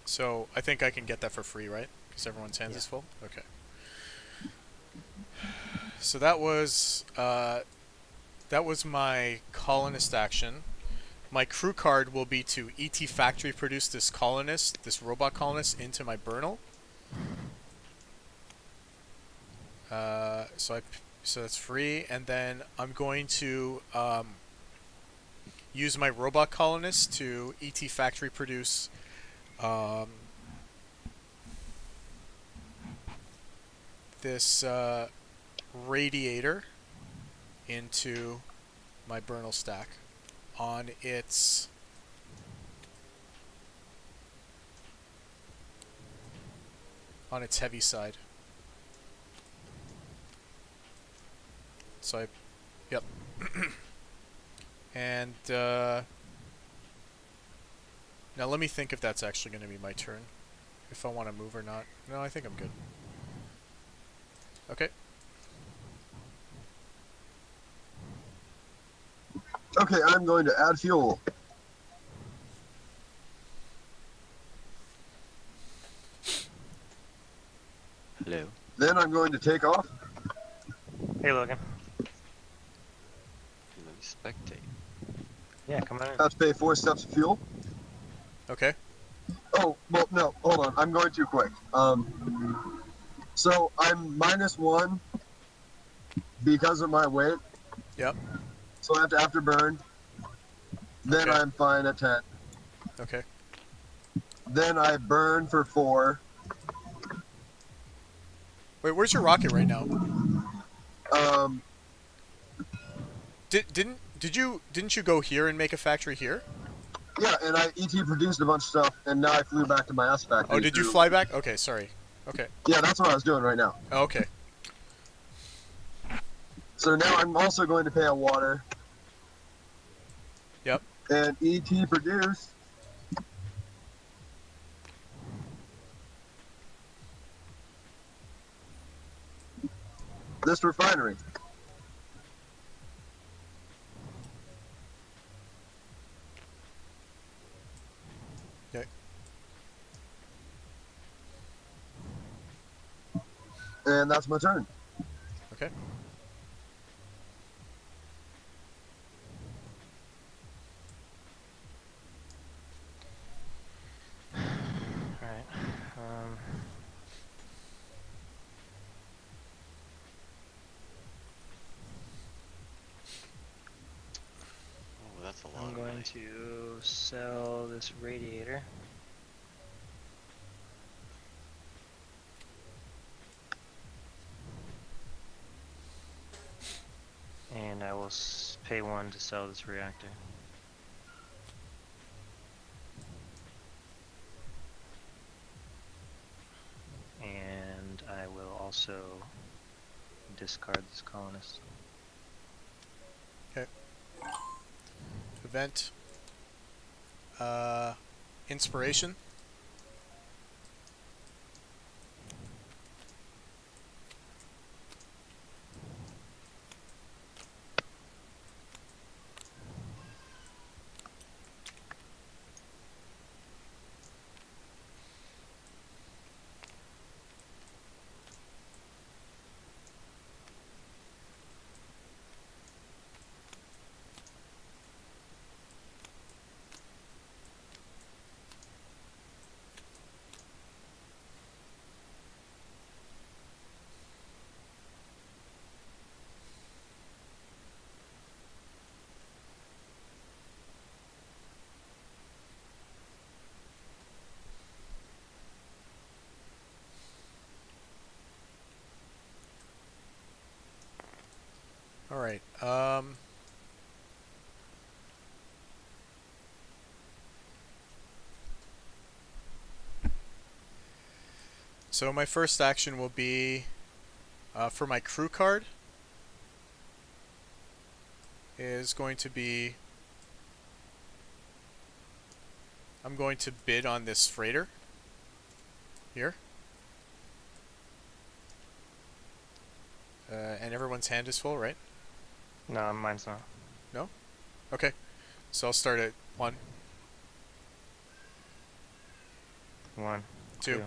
B: So I think I can get that for free, right? Because everyone's hands is full. Okay. So that was my colonist action. My crew card will be to ET factory produce this colonist, this robot colonist, into my Burnal. So that's free, and then I'm going to use my robot colonist to ET factory produce this radiator into my Burnal stack on its heavy side. So yep. And now let me think if that's actually going to be my turn, if I want to move or not. No, I think I'm good. Okay.
C: Okay, I'm going to add fuel.
D: Hello.
C: Then I'm going to take off.
A: Hey, Logan.
D: Let me spectate.
A: Yeah, come on in.
C: Have to pay 4 steps of fuel.
B: Okay.
C: Oh, well, no, hold on. I'm going too quick. So I'm -1 because of my weight.
B: Yep.
C: So I have to afterburn. Then
B: Okay.
C: I'm fine at 10.
B: Okay.
C: Then I burn for 4.
B: Wait, where's your rocket right now? Didn't you go here and make a factory here?
C: Yeah, and I ET produced a bunch of stuff, and now I flew back to my S factory.
B: Oh, did you fly back? Okay, sorry. Okay.
C: Yeah, that's what I was doing right now.
B: Oh, okay.
C: So now I'm also going to pay a water.
B: Yep.
C: And ET produce this refinery.
B: Okay.
C: And that's my turn.
B: Okay.
A: Alright.
D: Oh, that's a lot.
A: I'm going to sell this radiator. And I will pay 1 to sell this reactor. And I will also discard this colonist.
B: Okay. Event. inspiration. All right. So my first action will be for my crew card is going to be I'm going to bid on this freighter here. And everyone's hand is full, right?
A: No, mine's not.
B: No? Okay. So I'll start at 1,
A: 1,
B: 2,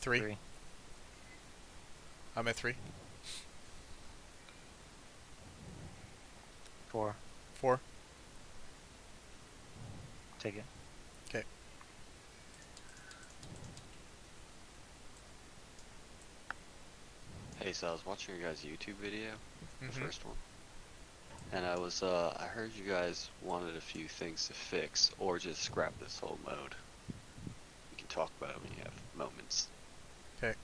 B: 3.
A: 3.
B: I'm at 3.
A: 4.
B: 4.
A: Take it.
B: Okay.
E: Hey, so I was watching your guys' YouTube video, the
B: Mhm.
E: first one, and I heard you guys wanted a few things to fix, or just scrap this whole mode. You can talk about it when you have moments.
B: Okay.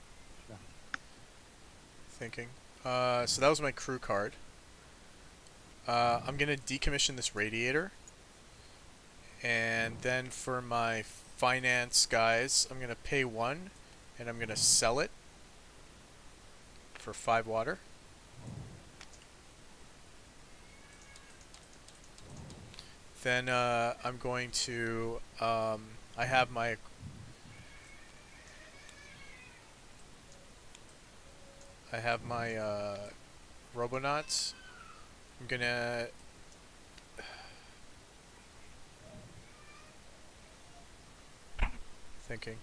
B: Thinking. So that was my crew card. I'm gonna decommission this radiator, and then for my finance guys, I'm gonna pay 1, and I'm gonna sell it for 5 water. Then I'm going to I have my Robonauts. I'm gonna thinking.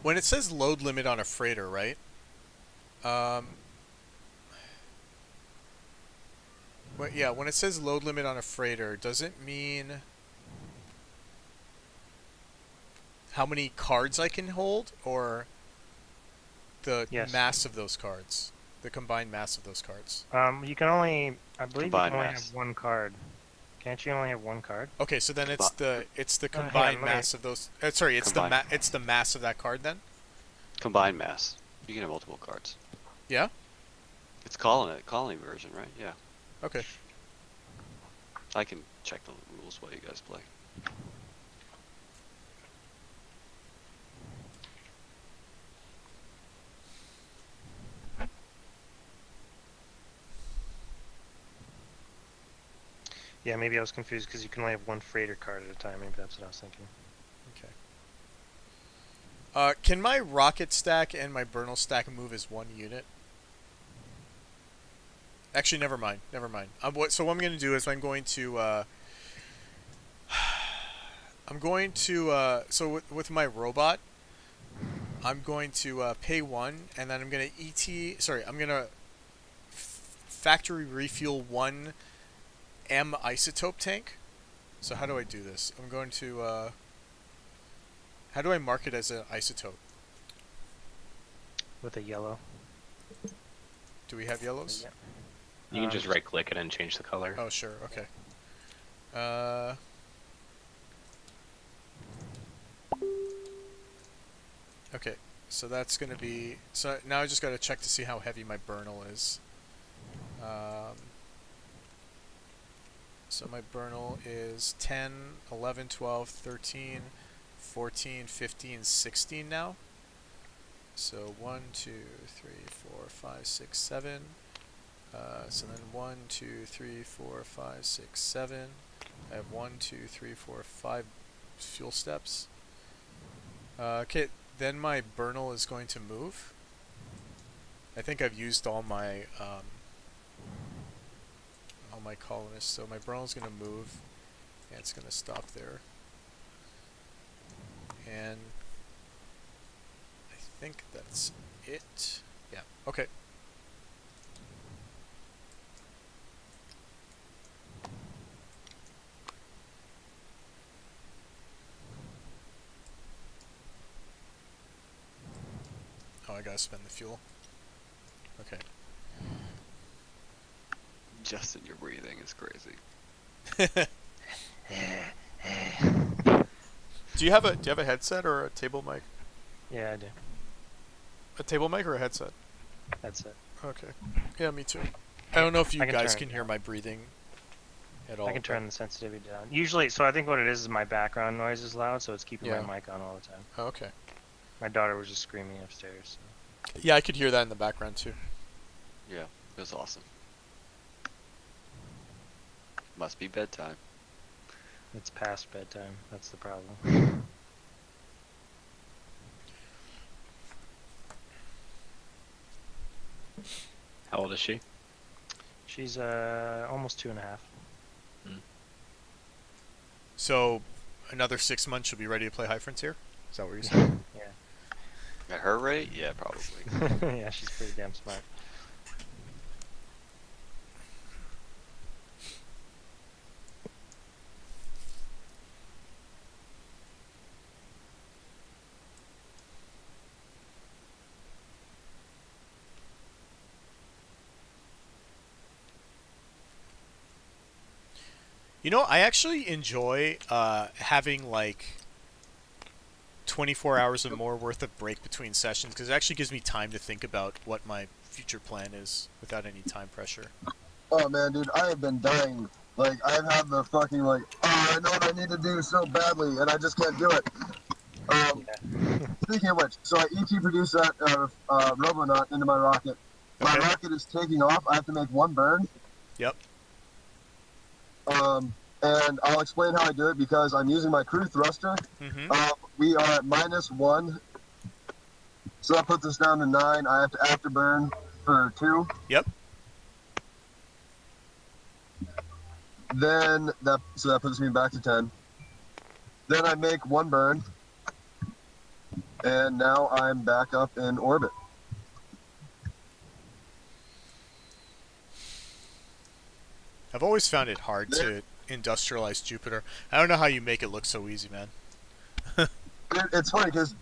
B: When it says load limit on a freighter, right? Yeah, when it says load limit on a freighter, does it mean how many cards I can hold, or the
A: Yes.
B: mass of those cards? The combined mass of those cards.
A: You can only, I believe
E: Combined
A: you can only
E: mass.
A: have 1 card. Can't you only have 1 card?
B: Okay, so then it's the
A: hang on,
B: combined
A: let me-
B: mass of those. Sorry, it's
E: Combined.
B: it's the mass of that card then.
E: Combined mass. You can have multiple cards.
B: Yeah.
E: It's colony version, right? Yeah.
B: Okay.
E: I can check the rules while you guys play.
A: Yeah, maybe I was confused because you can only have 1 freighter card at a time. Maybe that's what I was thinking.
B: Okay. Can my rocket stack and my Bernal stack move as 1 unit? Actually, never mind. Never mind. So what I'm going to do is I'm going to so with my robot, I'm going to pay 1, and then I'm going to I'm going to factory refuel 1 M isotope tank. So how do I do this? I'm going to how do I mark it as an isotope?
A: With a yellow.
B: Do we have yellows?
A: Yeah.
D: You can just right click it and change the color.
B: Oh, sure. Okay. Okay, so that's going to be... So now I just got to check to see how heavy my Bernal is. So my Bernal is 10, 11, 12, 13, 14, 15, 16 now. So 1, 2, 3, 4, 5, 6, 7. So then 1, 2, 3, 4, 5, 6, 7. I have 1, 2, 3, 4, 5 fuel steps. Okay, then my Bernal is going to move. I think I've used all my colonists, so my Bernal is going to move, and it's going to stop there. And I think that's it. Yeah. Okay. Oh, I gotta spend the fuel. Okay.
E: Justin, your breathing is crazy.
B: Do you have a headset or a table mic?
A: Yeah, I do.
B: A table mic or a headset?
A: That's it.
B: Okay. Yeah, me too. I don't know if you guys
A: turn
B: can
A: it
B: hear
A: down.
B: my breathing at all.
A: I can turn the sensitivity down. Usually, so I think what it is my background noise is loud, so it's keeping
B: Yeah.
A: my mic on all the time.
B: Oh, okay.
A: My daughter was just screaming upstairs. So.
B: Yeah, I could hear that in the background too.
E: Yeah, it was awesome. Must be bedtime.
A: It's past bedtime. That's the problem.
D: How old is she?
A: She's almost 2.5.
B: So, another 6 months she'll be ready to play High Frontier? Is that what you're saying?
A: Yeah.
E: At her rate, yeah, probably.
A: Yeah, she's pretty damn smart.
B: You know, I actually enjoy having like 24 hours or more worth of break between sessions, because it actually gives me time to think about what my future plan is without any time pressure.
C: Oh man, dude, I have been dying. Like, I've had the fucking, like, oh, I know what I need to do so badly, and I just can't do it. Speaking of which, so I ET produced that Robonaut into my rocket. My
B: Okay.
C: rocket is taking off. I have to make one burn.
B: Yep.
C: And I'll explain how I do it because I'm using my crew thruster.
B: Mm-hmm.
C: We are at -1, so that puts us down to 9. I have to afterburn for 2.
B: Yep.
C: Then that puts me back to 10. Then I make one burn, and now I'm back up in orbit.
B: I've always found it hard to industrialize Jupiter. I don't know how you make it look so easy, man.
C: It's funny because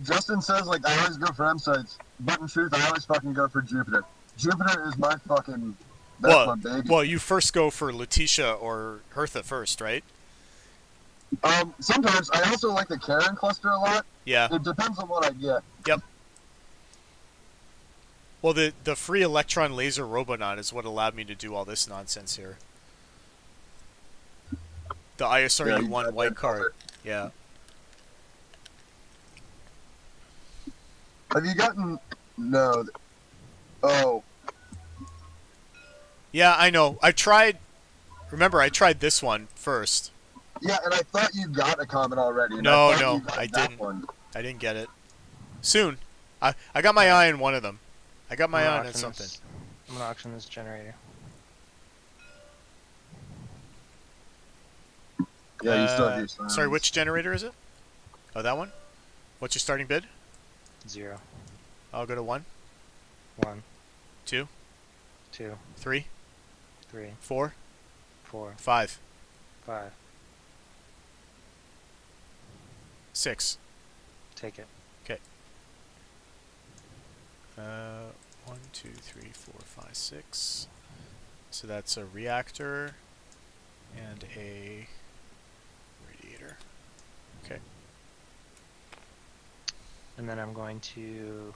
C: Justin says, like, I always go for M sites, but in truth, I always fucking go for Jupiter. Jupiter is my fucking... That's my baby.
B: Well, you first go for Letitia or Hertha first, right?
C: Sometimes I also like the Karen cluster a lot.
B: Yeah.
C: It depends on what I get.
B: Yep. Well, the free electron laser Robonaut is what allowed me to do all this nonsense here. The ISRU-1 white card. Yeah.
C: Have you gotten... No. Oh.
B: Yeah, I know. I tried... Remember, I tried this one first.
C: Yeah, and I thought you got a comment already.
B: No, I didn't.
C: One.
B: I didn't get it. Soon. I got my eye on one of them. I got my eye on something.
A: I'm gonna auction this generator.
C: Yeah, you still have your signs.
B: Sorry, which generator is it? Oh, that one? What's your starting bid?
A: 0.
B: I'll go to 1.
A: 1.
B: 2.
A: 2.
B: 3.
A: 3.
B: 4.
A: 4.
B: 5.
A: 5.
B: 6.
A: Take it.
B: Okay. 1, 2, 3, 4, 5, 6. So that's a reactor and a radiator. Okay.
A: And then I'm going to...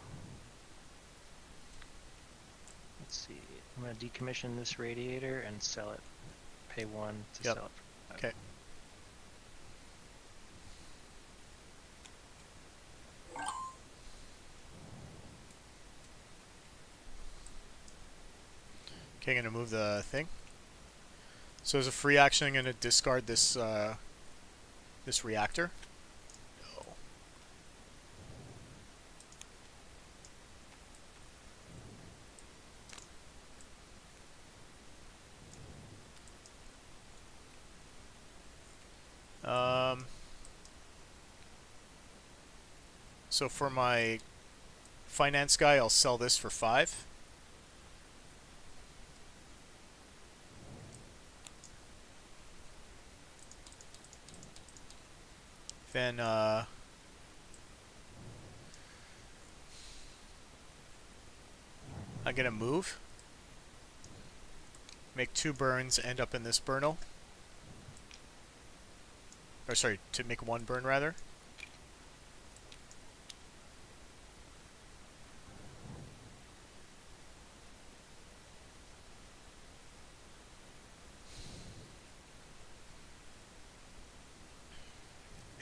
A: Let's see. I'm going to decommission this radiator and sell it. Pay 1 to
B: Yep.
A: sell it.
B: Okay. Okay, I'm gonna move the thing. So as a free action, I'm gonna discard this this reactor. So for my finance guy, I'll sell this for 5. Then I'm gonna move. Make 2 burns, end up in this burnal. Or sorry, to make 1 burn rather.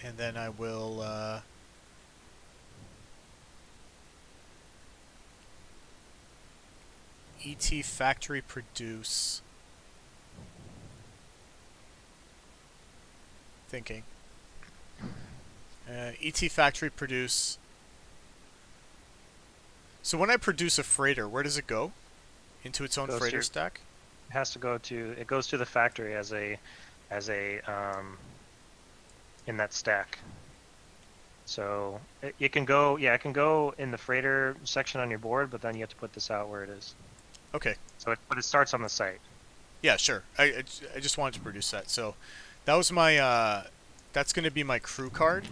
B: And then I will ET factory produce. Thinking. ET factory produce. So when I produce a freighter, where does it go? Into its own freighter stack?
A: It has to go to, it goes to the factory as a in that stack. So it can go, yeah, it can go in the freighter section on your board, but then you have to put this out where it is.
B: Okay.
A: So but it starts on the site.
B: Yeah, sure. I just wanted to produce that. So that was my that's going to be my crew card.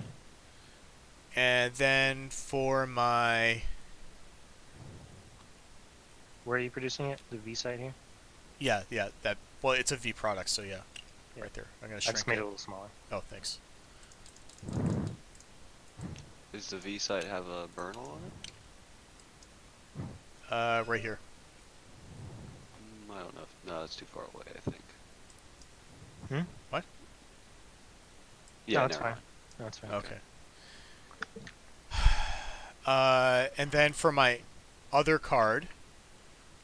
B: And then for my...
A: Where are you producing it? The V site here?
B: Yeah, that. Well, it's a V product, so yeah. Right there. I'm going to shrink
A: I just made it a little smaller.
B: Oh, thanks.
E: Does the V site have a burnal on it?
B: Right here.
E: I don't know. No, it's too far away, I think.
B: What?
E: Yeah,
A: no, it's fine. No, it's fine.
B: Okay. And then for my other card,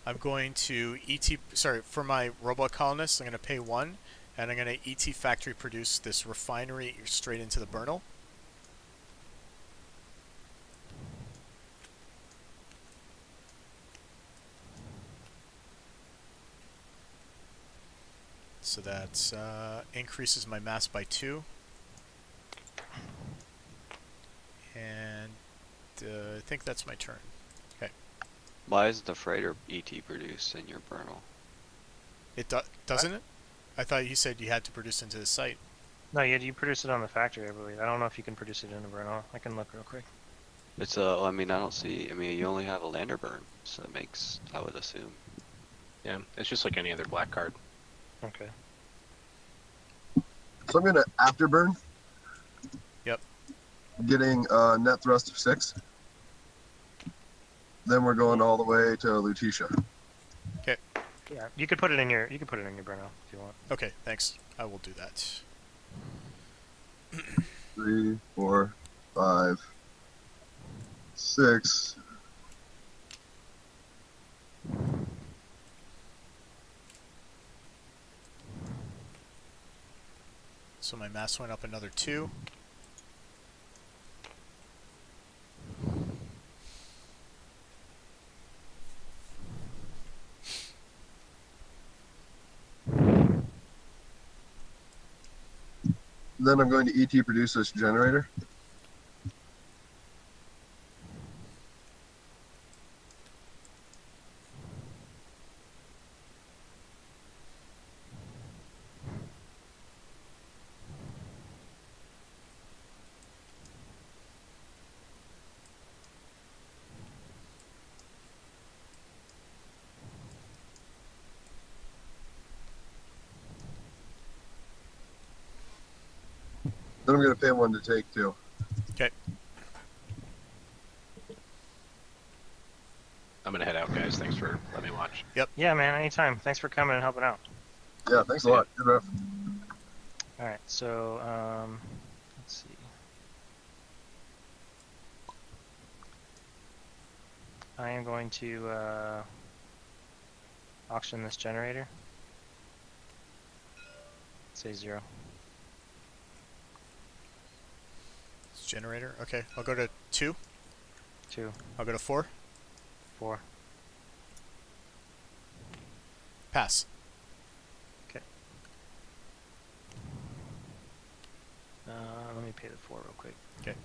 B: I'm going to for my robot colonists, I'm going to pay 1, and I'm going to ET factory produce this refinery straight into the burnal. So that increases my mass by 2. And I think that's my turn. Okay.
E: Why is the freighter ET produced in your burnal?
B: It doesn't it? I thought you said you had to produce into the site.
A: No, you produce it on the factory, I believe. I don't know if you can produce it in a burnal. I can look real quick.
E: It's a. I mean, I don't see. I mean, you only have a lander burn, so it makes. I would assume.
D: Yeah, it's just like any other black card.
A: Okay.
C: So I'm gonna afterburn.
B: Yep.
C: Getting net thrust of 6. Then we're going all the way to Lutetia.
B: Okay.
A: Yeah, you could put it in your burnal if you want.
B: Okay, thanks. I will do that.
C: 3, 4, 5, 6.
B: So my mass went up another 2.
C: Then I'm going to ET produce this generator. Then I'm going to pay 1 to take 2.
B: Okay.
D: I'm gonna head out, guys. Thanks for letting me watch.
B: Yep.
A: Yeah, man, anytime. Thanks for coming and helping out.
C: Yeah, thanks a lot. Good ref.
A: Alright, so, let's see. I am going to, auction this generator. Say 0.
B: It's generator. Okay, I'll go to 2.
A: 2.
B: I'll go to 4.
A: 4.
B: Pass.
A: Okay. Let me pay the 4 real quick.
B: Okay.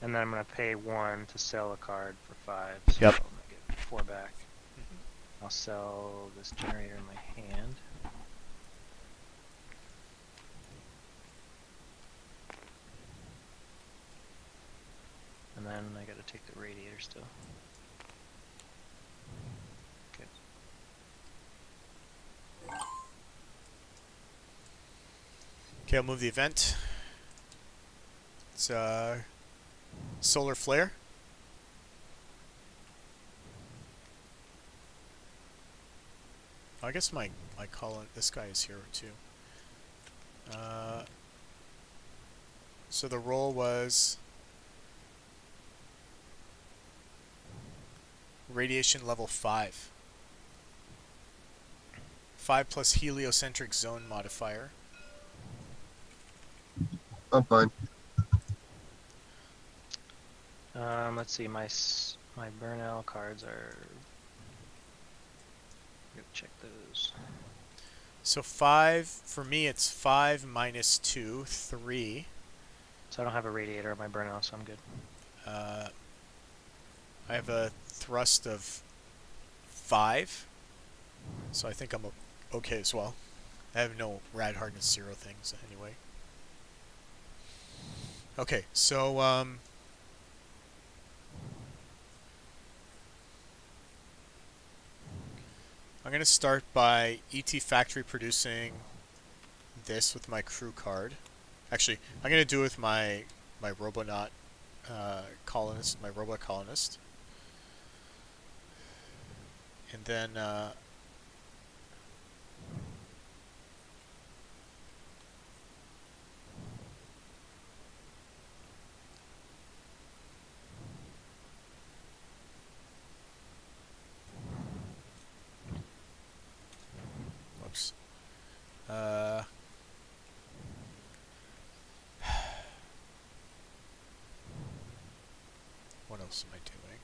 A: And then I'm gonna pay 1 to sell a card for 5. So
B: Yep.
A: I'm gonna get 4 back. I'll sell this generator in my hand. And then I gotta take the radiator still. Okay.
B: Okay, I'll move the event. It's solar flare. I guess my this guy is here too. So the roll was radiation level 5. 5 plus heliocentric zone modifier.
C: I'm fine.
A: Let's see, my Burnell cards are. Gonna check those.
B: So 5 for me. It's 5 minus 2, 3.
A: So I don't have a radiator on my Burnell, so I'm good.
B: I have a thrust of 5, so I think I'm okay as well. I have no rad hardness 0 things anyway. Okay, so I'm going to start by ET Factory producing this with my crew card. Actually, I'm going to do it with my Robonaut colonist, my robot colonist. And then whoops. What else am I doing?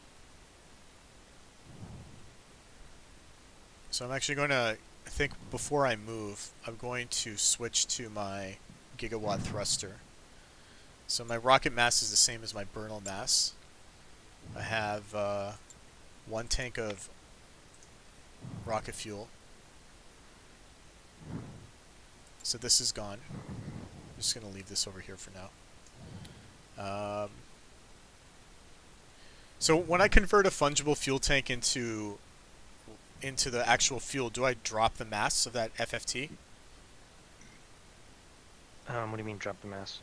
B: So I'm actually going to, I think before I move, I'm going to switch to my gigawatt thruster. So my rocket mass is the same as my Burnell mass. I have 1 tank of rocket fuel. So this is gone. I'm just going to leave this over here for now. So when I convert a fungible fuel tank into the actual fuel, do I drop the mass of that FFT?
A: What do you mean drop the mass?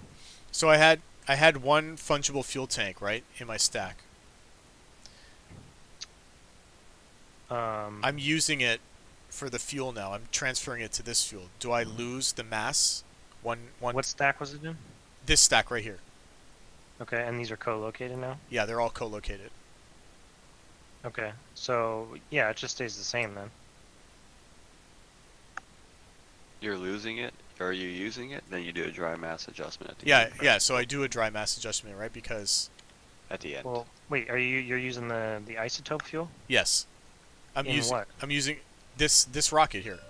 B: So I had 1 fungible fuel tank, right, in my stack. I'm using it for the fuel now. I'm transferring it to this fuel. Do I lose the mass? One.
A: What stack was it in?
B: This stack right here.
A: Okay, and these are co-located now?
B: Yeah, they're all co-located.
A: Okay, so yeah, it just stays the same then.
E: You're losing it, or are you using it? Then you do a dry mass adjustment at the
B: Yeah,
E: end. Right?
B: yeah. So I do a dry mass adjustment, right? Because
E: At the end.
A: Well, wait, you're using the isotope fuel?
B: yes, I'm
A: In
B: using
A: what?
B: I'm using this rocket here.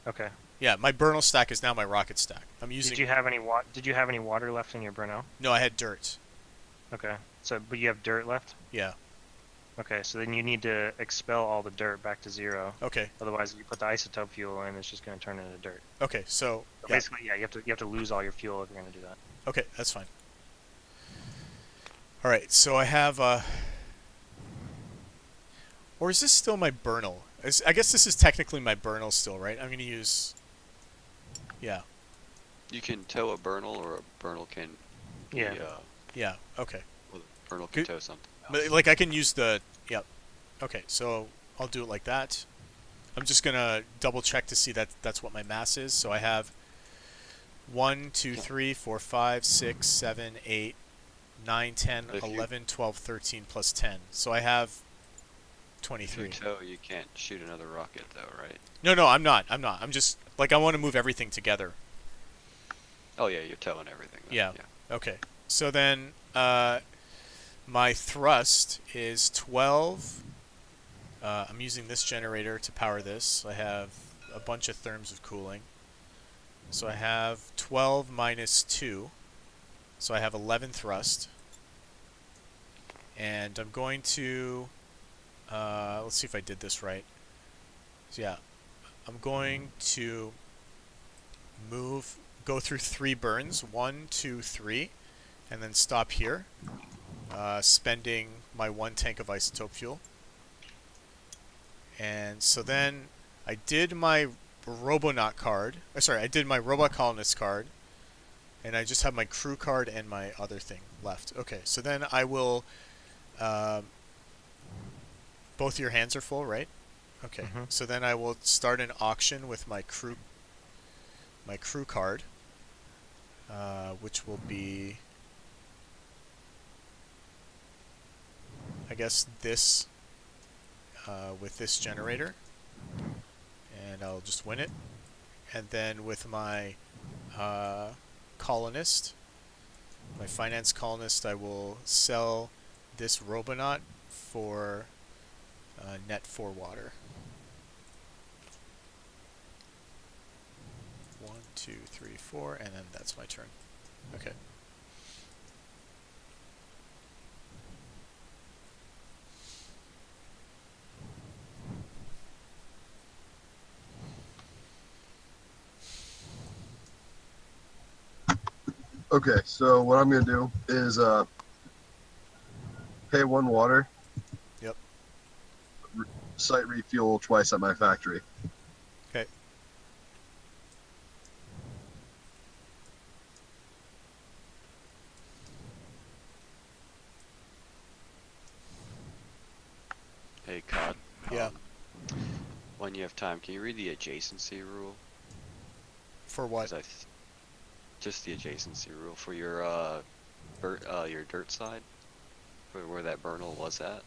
A: Okay.
B: Yeah, my Burnell stack is now my rocket stack. I'm using.
A: Did you have any water left in your Burnell?
B: No, I had dirt.
A: Okay. So, but you have dirt left?
B: Yeah.
A: Okay, so then you need to expel all the dirt back to 0.
B: Okay.
A: Otherwise, if you put the isotope fuel in, it's just going to turn into dirt.
B: Okay. So
A: So
B: yeah.
A: basically, yeah, you have to lose all your fuel if you're going to do that.
B: Okay, that's fine. All right. So I have. Or is this still my Burnell? I guess this is technically my Burnell still, right? I'm going to use. Yeah.
E: You can tow a Burnell, or a Burnell can.
A: Yeah.
B: Yeah. Okay.
E: Well, a Burnell can
B: Good.
E: tow something else.
B: But like I can use the. Yep. Okay. So I'll do it like that. I'm just gonna double check to see that that's what my mass is. So I have 1, 2, 3, 4, 5, 6, 7, 8, 9, 10,
E: If you-
B: 11, 12, 13 plus 10. So I have 23.
E: If you tow, you can't shoot another rocket though, right?
B: No, I'm not. I'm just like I want to move everything together.
E: Oh yeah, you're towing everything. Then.
B: Yeah. Okay. So then my thrust is 12. I'm using this generator to power this. I have a bunch of therms of cooling. So I have 12 minus 2. So I have 11 thrust. And I'm going to... let's see if I did this right. So yeah. I'm going to go through 3 burns. 1, 2, 3. And then stop here. Spending my 1 tank of isotope fuel. And so then I did my Robonaut card. I did my Robot Colonist card. And I just have my crew card and my other thing left. Okay, so then I will... both your hands are full, right? Okay, so then I will start an auction with my crew card. Which will be... I guess this... with this generator. And I'll just win it. And then with my colonist, my finance colonist, I will sell this Robonaut for net 4 water. 1, 2, 3, 4, and then that's my turn. Okay.
C: Okay, so what I'm gonna do is pay 1 water.
B: Yep.
C: Site refuel twice at my factory.
B: Okay.
E: Hey, Cod.
B: Yeah.
E: When you have time, can you read the adjacency rule?
B: For what?
E: 'Cause just the adjacency rule for your dirt side, where that burnel was at.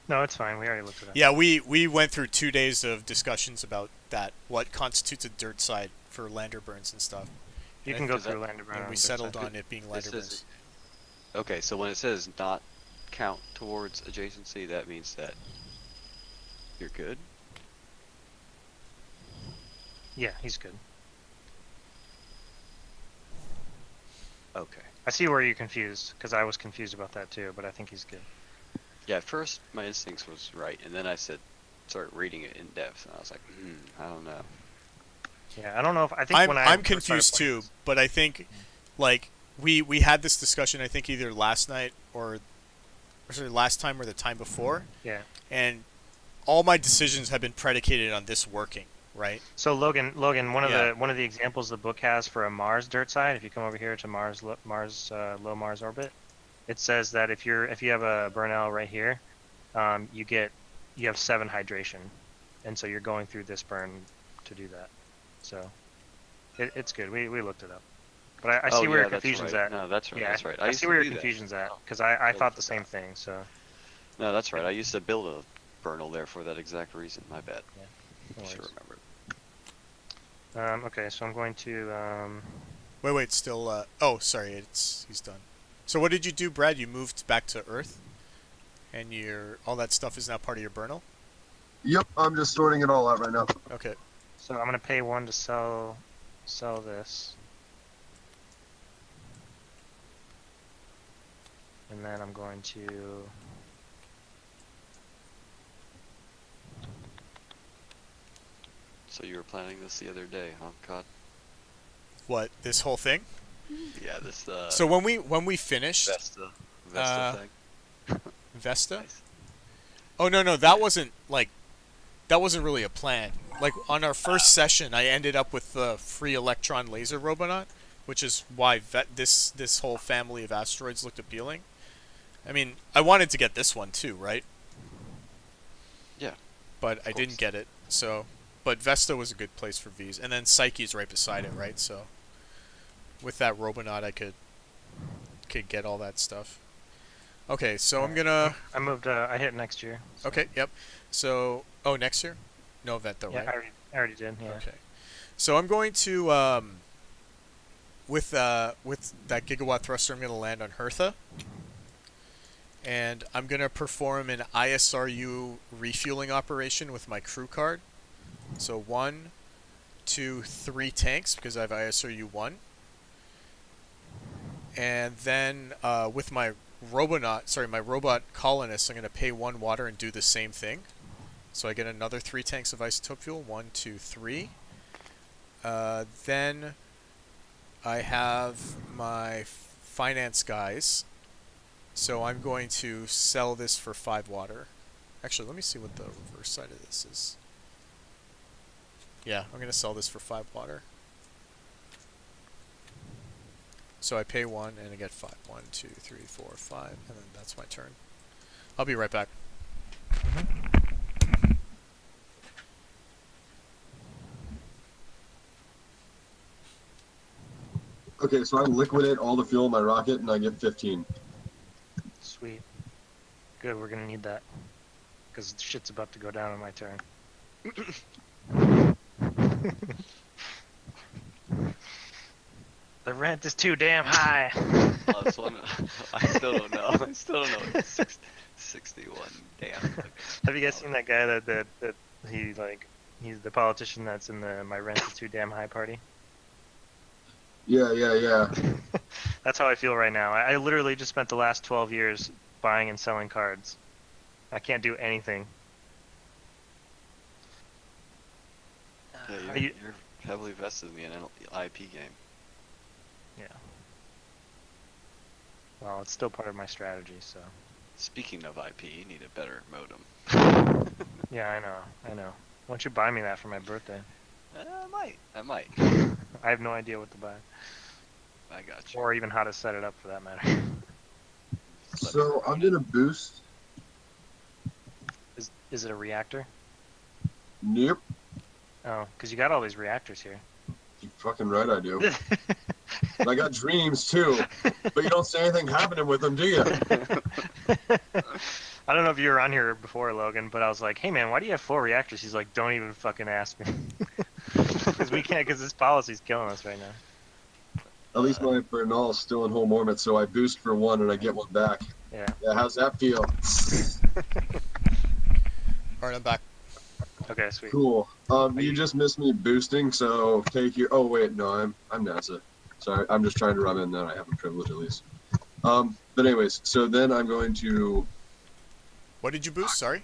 A: No, it's fine. We already looked at it.
B: Yeah, we went through 2 days of discussions about that. What constitutes a dirt side for lander burns and stuff.
A: You can go through lander burn.
B: And we settled on it being lander burns.
E: Okay, so when it says not count towards adjacency, that means that you're good?
A: Yeah, he's good.
E: Okay.
A: I see where you're confused, because I was confused about that too, but I think he's good.
E: Yeah, at first my instincts was right, and then I started reading it in depth, and I was like, I don't know.
A: Yeah, I don't know if I think
B: I'm confused too, but I think like we had this discussion I think either last night or last time or the time before.
A: Yeah.
B: And all my decisions have been predicated on this working, right?
A: So Logan, one of the examples the book has for a Mars dirt side, if you come over here to low Mars orbit, it says that if you have a Burnell right here, you have 7 hydration, and so you're going through this burn to do that. So it's good. We looked it up, but I see where your confusion's at.
E: No, that's right.
A: Yeah,
E: that's right.
A: I see where your confusion's at, because I thought the same thing. So.
E: No, that's right. I used to build a Burnell there for that exact reason. My bad.
A: Yeah.
E: I should remember.
A: Okay, so I'm going to.
B: Wait. Still. Oh, sorry. He's done. So what did you do, Brad? You moved back to Earth, and all that stuff is now part of your Burnell?
C: Yep, I'm just sorting it all out right now.
B: Okay.
A: So I'm gonna pay 1 to sell this, and then I'm going to.
E: So you were planning this the other day, huh, Cod?
B: What, this whole thing?
E: Yeah, this.
B: So when we finished.
E: Vesta thing.
B: Vesta?
E: Nice.
B: Oh no, that wasn't really a plan. Like on our first session, I ended up with the free electron laser Robonaut, which is why this whole family of asteroids looked appealing. I mean, I wanted to get this one too, right?
E: Yeah.
B: But I didn't get it. So, but Vesta was a good place for V's, and then Psyche's right beside it, right? So, with that Robonaut, I could get all that stuff. Okay, so I'm gonna...
A: I moved, I hit next year. So.
B: Okay, yep. So, oh, next year? No event though,
A: yeah,
B: right?
A: I already did, yeah.
B: Okay. So I'm going to, with that gigawatt thruster, I'm gonna land on Hertha. And I'm gonna perform an ISRU refueling operation with my crew card. So 1, 2, 3 tanks, because I have ISRU 1. And then with my robot colonists, I'm going to pay 1 water and do the same thing. So I get another 3 tanks of isotope fuel. 1, 2, 3. Then I have my finance guys. So I'm going to sell this for 5 water. Actually, let me see what the reverse side of this is. Yeah, I'm going to sell this for 5 water. So I pay 1 and I get 5. 1, 2, 3, 4, 5, and then that's my turn. I'll be right back.
C: Okay, so I liquidate all the fuel in my rocket and I get 15.
A: Sweet. Good, we're gonna need that. Because shit's about to go down on my turn. The rent is too damn high.
E: Oh, this one, I still don't know. I still don't know. It's 61. Damn.
A: Have you guys seen that guy that he's the politician that's in the my rent is too damn high party?
C: Yeah.
A: That's how I feel right now. I literally just spent the last 12 years buying and selling cards. I can't do anything.
E: Yeah, you're heavily vested in the IP game.
A: Yeah. Well, it's still part of my strategy, so.
E: Speaking of IP, you need a better modem.
A: Yeah, I know. Why don't you buy me that for my birthday?
E: I might.
A: I have no idea what to buy.
E: I got you.
A: Or even how to set it up, for that matter.
C: So I'm gonna boost.
A: Is it a reactor?
C: Nope.
A: Oh, because you got all these reactors here.
C: You're fucking right, I do. And I got dreams too, but you don't see anything happening with them, do you?
A: I don't know if you were on here before, Logan, but I was like, hey man, why do you have 4 reactors? He's like, don't even fucking ask me. Because we can't, because this policy's killing us right now.
C: At least my Bernal is still in home orbit, so I boost for 1 and I get 1 back.
A: Yeah.
C: Yeah, how's that feel?
B: Alright, I'm back.
A: Okay, sweet.
C: Cool. You just missed me boosting, so take your... Oh, wait, no, I'm NASA. Sorry, I'm just trying to rub in that I have a privilege at least. But anyways, so then I'm going to...
B: What did you boost? Sorry?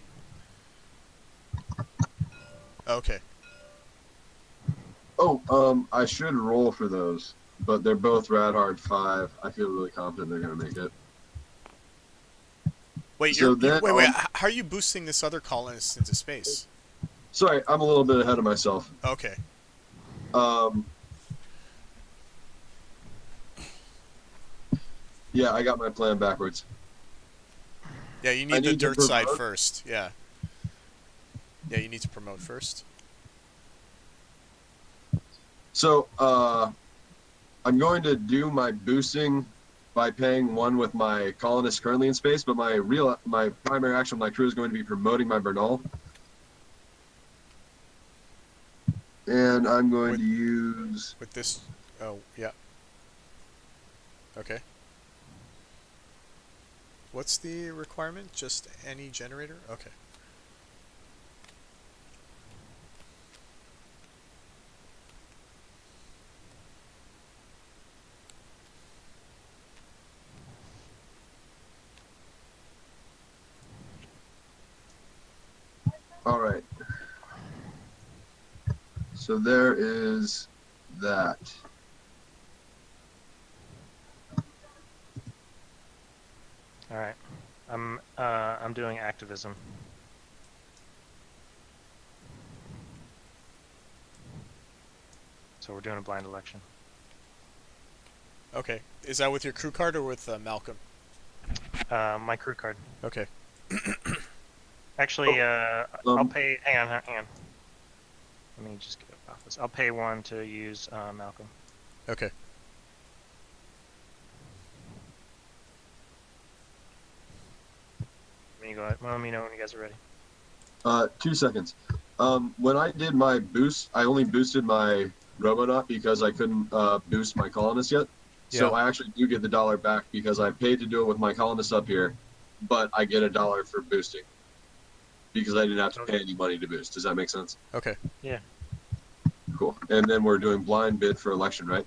B: Okay.
C: Oh, I should roll for those, but they're both rad hard 5. I feel really confident they're going to make it.
B: Wait,
C: So
B: wait, how are you boosting this other colonist into space?
C: Sorry, I'm a little bit ahead of myself.
B: Okay.
C: Yeah, I got my plan backwards.
B: Yeah, you need the dirt side first. Yeah. Yeah, you need to promote first.
C: So, I'm going to do my boosting by paying 1 with my colonists currently in space, but my primary action with my crew is going to be promoting my Bernal. And I'm going to use...
B: With this... Oh, yeah. Okay. What's the requirement? Just any generator? Okay.
C: All right. So there is that.
A: All right. I'm doing activism. So we're doing a blind election.
B: Okay. Is that with your crew card or with Malcolm?
A: My crew card.
B: Okay.
A: Actually, I'll pay. Hang on. Let me just get off this. I'll pay 1 to use Malcolm.
B: Okay.
A: you go ahead. Let me know when you guys are ready.
C: 2 seconds. When I did my boost, I only boosted my Robonaut because I couldn't boost my colonist yet. So
B: Yeah.
C: I actually do get the dollar back because I paid to do it with my colonist up here, but I get $1 for boosting because I didn't have to pay any money to boost. Does that make sense?
B: Okay.
A: Yeah.
C: Cool. And then we're doing blind bid for election, right?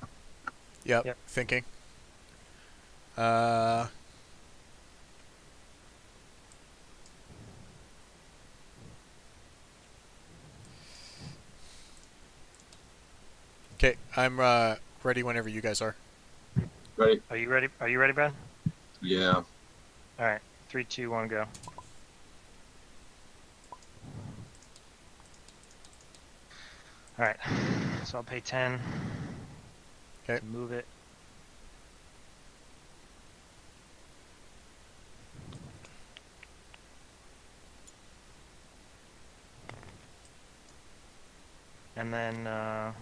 B: Yep. Thinking. Okay, I'm ready whenever you guys are.
C: Ready?
A: Are you ready? Are you ready, Brad?
C: Yeah.
A: All right. 3, 2, 1, go. All right. So I'll pay 10
B: Okay.
A: to move it. And then I'm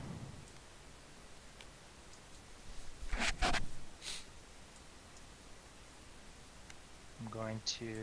A: going to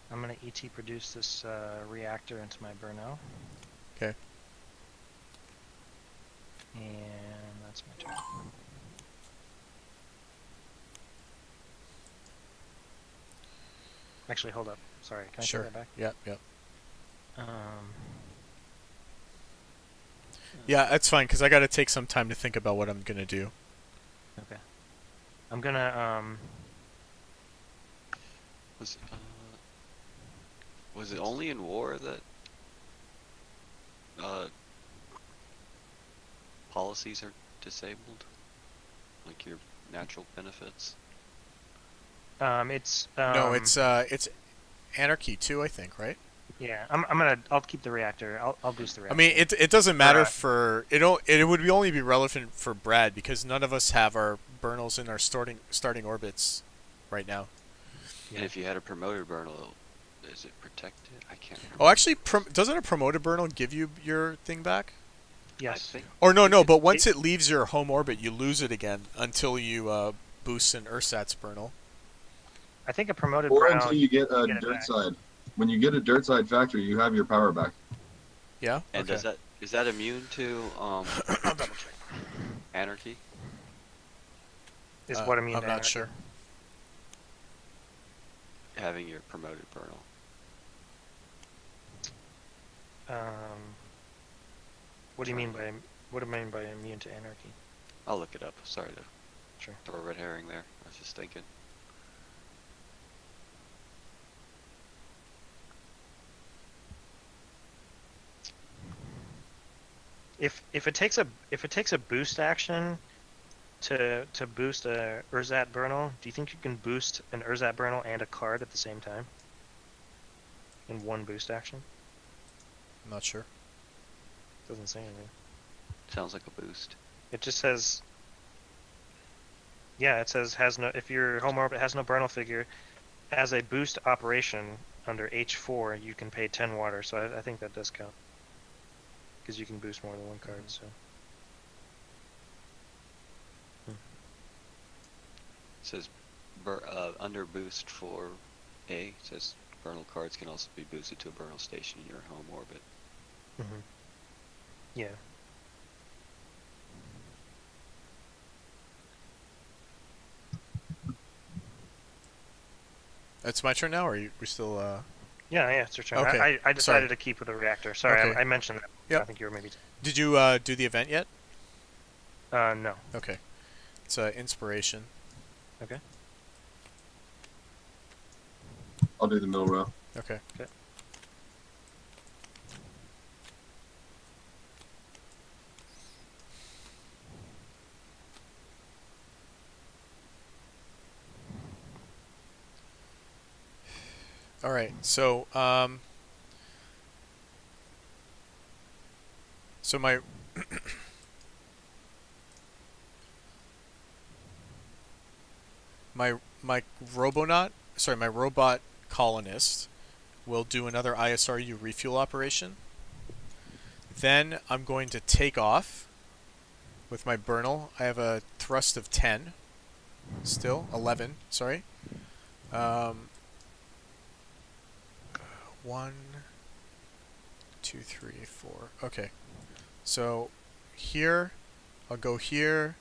A: I'm going to ET produce this reactor into my Burno.
B: Okay.
A: And that's my turn. Actually, hold up. Sorry, can I take that back?
B: Yep. Yeah, that's fine, because I got to take some time to think about what I'm going to do.
A: Okay. I'm going to...
E: Was it only in war that policies are disabled? Like your natural benefits?
A: it's...
B: No, it's anarchy too, I think, right?
A: Yeah, I'll keep the reactor. I'll boost the reactor.
B: I mean, it doesn't matter for it would only be relevant for Brad because none of us have our Burnals in our starting orbits right now.
E: Yeah. And if you had a promoted Burnal, is it protected? I can't remember.
B: Oh, actually, doesn't a promoted Burnal give you your thing back?
A: Yes.
B: Or no, but once it leaves your home orbit, you lose it again until you boost an Ursat's Burnal.
A: I think a promoted
C: Or
A: Burnal,
C: until you get a dirt side. When you get a dirt side factory, you have your power back.
B: Yeah.
E: And
B: okay.
E: is that immune to
A: I'll double check.
E: anarchy?
A: Is what immune to
B: I'm not
A: anarchy?
B: sure.
E: Having your promoted Burnal.
A: What do you mean by immune to anarchy?
E: I'll look it up. Sorry to throw a red herring there. I was just thinking.
A: If it takes a boost action to boost a Urzat Burnal, do you think you can boost an Urzat Burnal and a card at the same time? In one boost action?
B: I'm not sure.
A: Doesn't say anything.
E: Sounds like a boost.
A: It just says, yeah, it says if your home orbit has no Burnal figure, as a boost operation under H4, you can pay 10 water. So I think that does count. Because you can boost more than one card, so.
E: It says under boost for A, it says Burnal cards can also be boosted to a Burnal station in your home orbit.
A: Mm-hmm. Yeah.
B: It's my turn now, or we still?
A: Yeah, it's your turn.
B: Okay.
A: I decided to keep with the reactor. Sorry,
B: Okay.
A: I mentioned that.
B: Yep.
A: I think you were maybe.
B: Did you do the event yet?
A: No.
B: Okay. It's inspiration.
A: Okay.
C: I'll do the middle row.
B: Okay.
A: Okay.
B: All right. So so my my robot colonist will do another ISRU refuel operation. Then I'm going to take off with my Bernal. I have a thrust of 10. Still 11. Sorry. 1, 2, 3, 4. Okay. So here, I'll go here,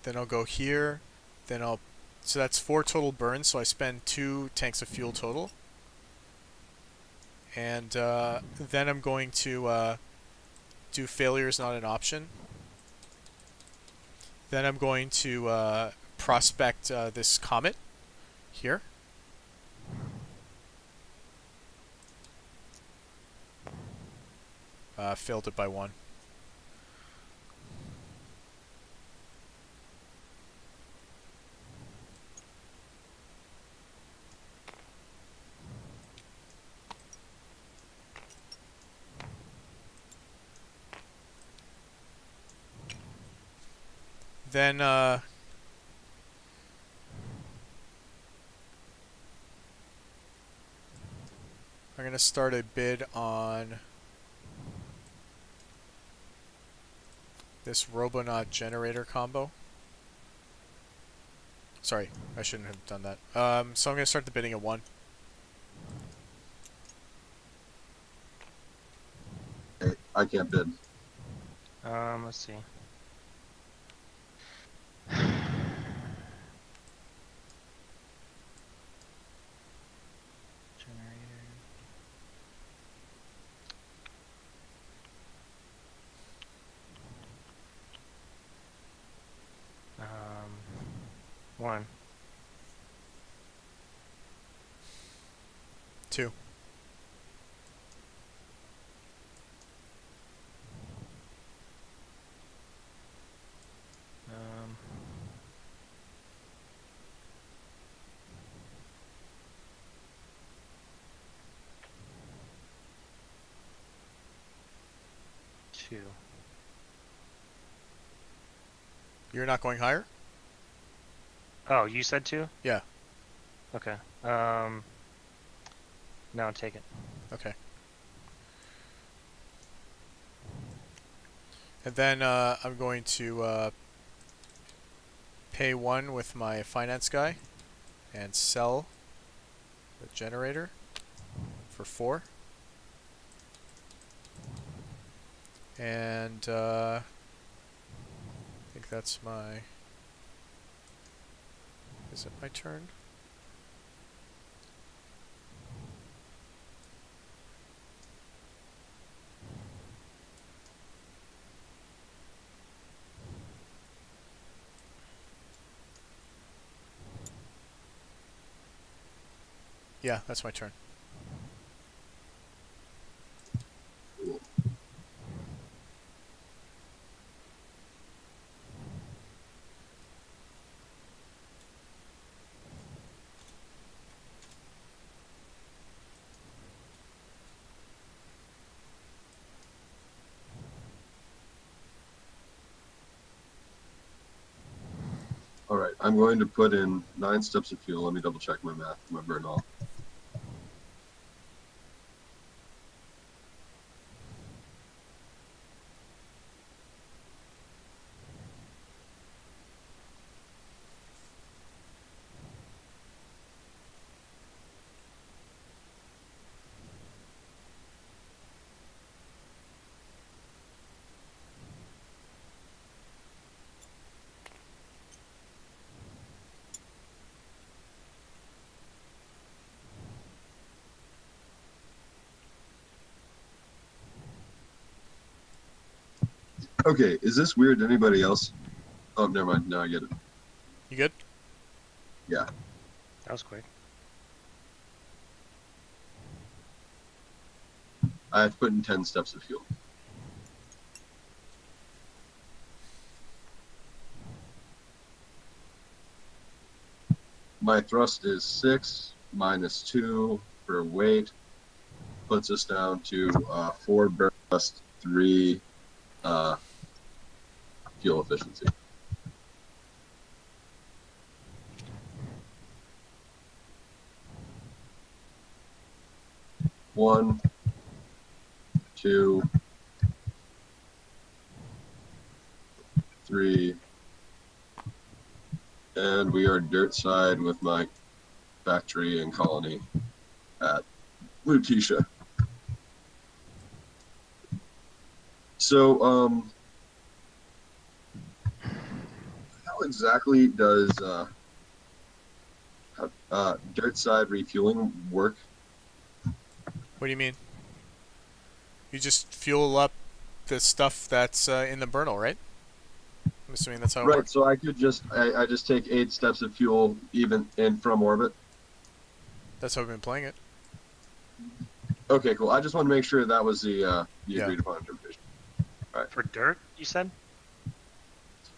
B: then I'll go here, then I'll. So that's 4 total burns. So I spend 2 tanks of fuel total. And then I'm going to do failure is not an option. Then I'm going to prospect this comet here. Failed it by 1. Then I'm going to start a bid on this Robonaut generator combo. Sorry, I shouldn't have done that. So I'm going to start the bidding at 1.
C: Hey, I can't bid.
A: Let's see. Generator. 1.
B: 2.
A: 2.
B: You're not going higher?
A: Oh, you said 2?
B: Yeah.
A: Okay. No, take it.
B: Okay. And then I'm going to pay 1 with my finance guy and sell the generator for 4. And I think that's my... Is it my turn? Yeah, that's my turn.
C: All right, I'm going to put in 9 steps of fuel. Let me double check my math, my burn all. Okay, is this weird to anybody else? Oh, never mind. Now I get it.
B: You good?
C: Yeah.
A: That was quick.
C: I have put in 10 steps of fuel. My thrust is 6 minus 2 for weight. Puts us down to 4 burst, 3 fuel efficiency. One, two, three, and we are dirt side with my factory and colony at Lutetia. So, how exactly does dirt side refueling work?
B: What do you mean? You just fuel up the stuff that's in the burnel, right? I'm assuming that's how it
C: Right.
B: works.
C: So I could I just take 8 steps of fuel even in from orbit.
B: That's how we've been playing it.
C: Okay, cool. I just want to make sure that was the
B: Yeah.
C: agreed upon interpretation. All right.
A: For dirt, you said?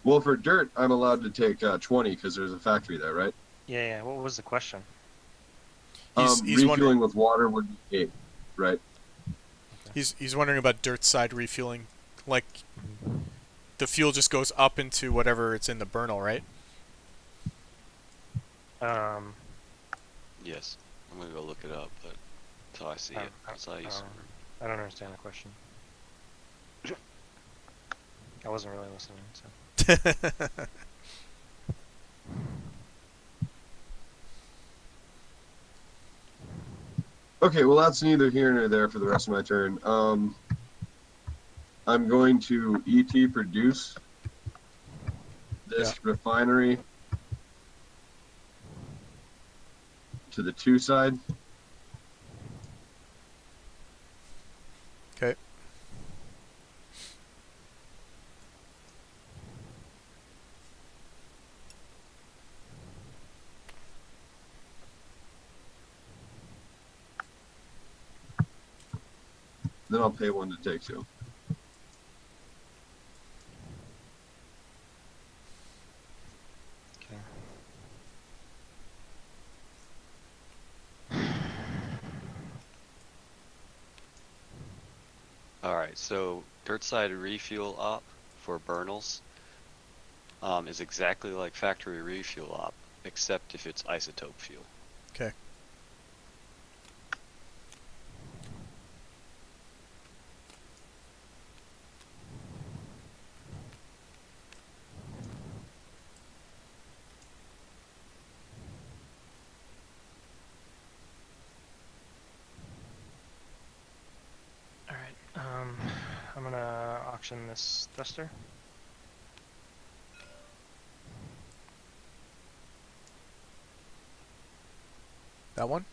C: Well, for dirt, I'm allowed to take 20 because there's a factory there, right?
A: Yeah, yeah. What was the question?
B: He's
C: Refueling
B: wondering.
C: with water would be 8, right?
B: He's wondering about dirt side refueling, like the fuel just goes up into whatever it's in the burnel, right?
E: Yes. I'm gonna go look it up, but until I see it, that's how you sort
A: I don't understand the question. I wasn't really listening, so.
C: Okay, well, that's neither here nor there for the rest of my turn. I'm going to ET produce this refinery to the 2 side.
B: Okay.
C: Then I'll pay 1 to take 2.
A: Okay.
E: Alright, so dirt side refuel op for burnals is exactly like factory refuel op, except if it's isotope fuel.
B: Okay.
A: Alright, I'm gonna auction this thruster.
B: That one?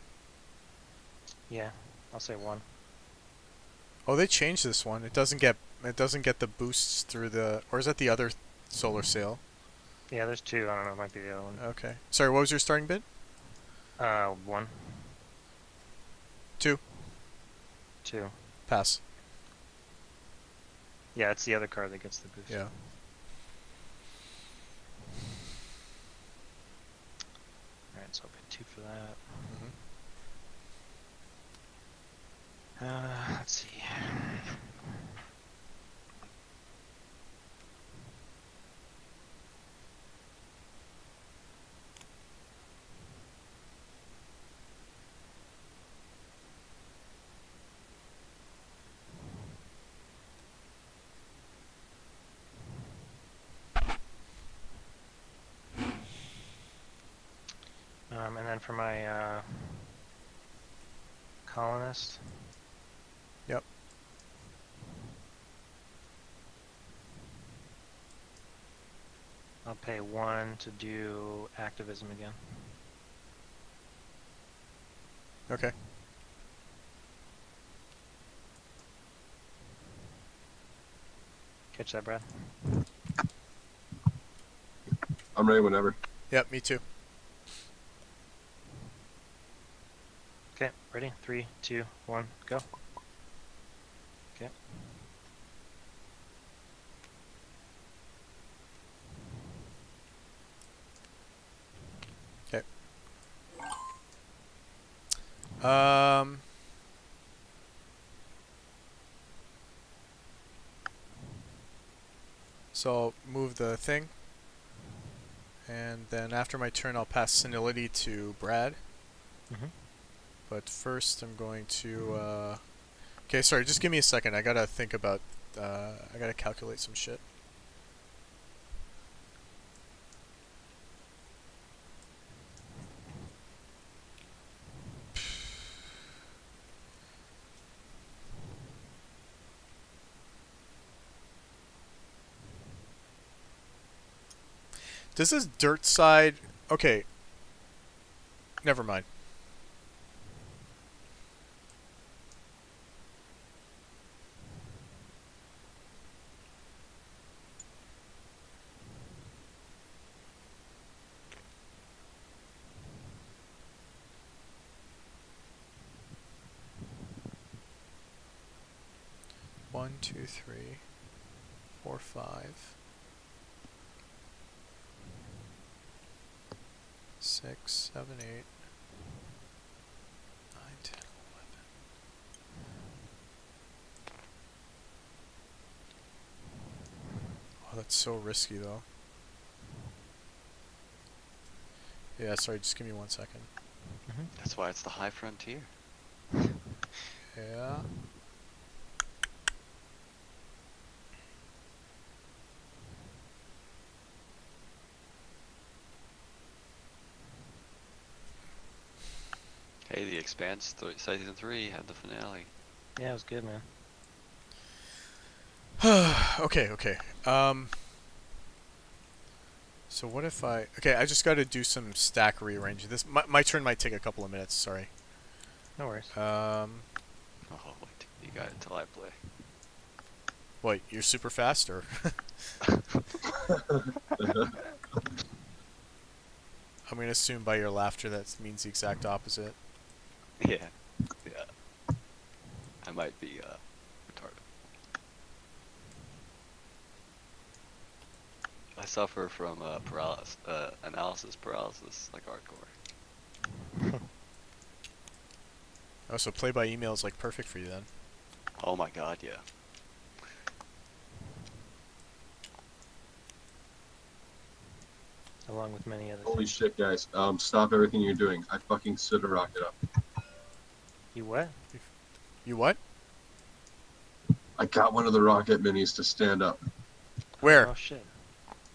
A: Yeah, I'll say 1.
B: Oh, they changed this one. It doesn't get the boosts through the, or is that the other solar sail?
A: Yeah, there's 2. I don't know, it might be the other one.
B: Okay. Sorry, what was your starting bid?
A: 1.
B: 2.
A: 2.
B: Pass.
A: Yeah, it's the other card that gets the boost.
B: Yeah.
A: Alright, so I'll pay 2 for that.
B: Mm-hmm.
A: Let's see. And then for my colonist.
B: Yep.
A: I'll pay 1 to do activism again.
B: Okay.
A: Catch that, Brad?
C: I'm ready whenever.
B: Yep, me too.
A: Okay, ready? 3, 2, 1, go. Okay.
B: Okay. So I'll move the thing. And then after my turn, I'll pass senility to Brad. But first, I'm going to... Okay, sorry, just give me a second. I gotta think about... I gotta calculate some shit. Does this dirt side... Okay. Never mind. One, two, three, 4, 5, 6, 7, 8, 9, 10, 11. Oh, that's so risky though. Yeah, sorry, just give me 1 second.
E: That's why it's the high frontier.
B: Yeah.
E: Hey, The Expanse Season 3 had the finale.
A: Yeah, it was good, man.
B: Okay. So what if I... Okay, I just gotta do some stack rearranging. This my turn might take a couple of minutes, sorry.
A: No worries.
E: Oh, wait, you got it till I play.
B: What, you're super fast, or...? I'm gonna assume by your laughter that means the exact opposite.
E: Yeah. I might be, retarded. I suffer from, analysis paralysis, like hardcore.
B: Oh, so play by email is like perfect for you then.
E: Oh my god, yeah.
A: Along with many other
C: Holy
A: things.
C: shit, guys. Stop everything you're doing. I fucking stood a rocket up.
A: You what?
B: You what?
C: I got one of the rocket minis to stand up.
B: Where?
A: Oh shit.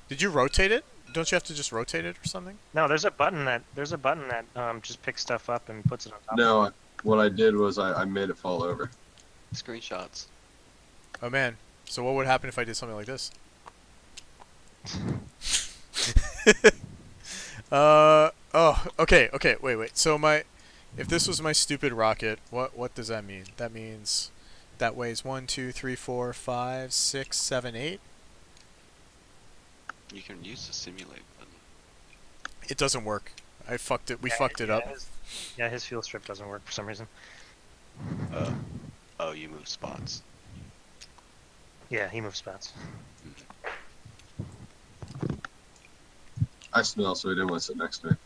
B: Did you rotate it? Don't you have to just rotate it or something?
A: No, there's a button that just picks stuff up and puts it on top.
C: No, what I did was I made it fall over.
E: Screenshots.
B: Oh man. So what would happen if I did something like this? Oh, okay, wait. So if this was my stupid rocket, what does that mean? That means that weighs 1, 2, 3, 4, 5, 6, 7, 8.
E: You can use the simulate button.
B: It doesn't work. I fucked it. We fucked it up.
A: His fuel strip doesn't work for some reason.
E: Oh, you move spots.
A: Yeah, he moves spots.
C: I smell, so he didn't want to sit next to me.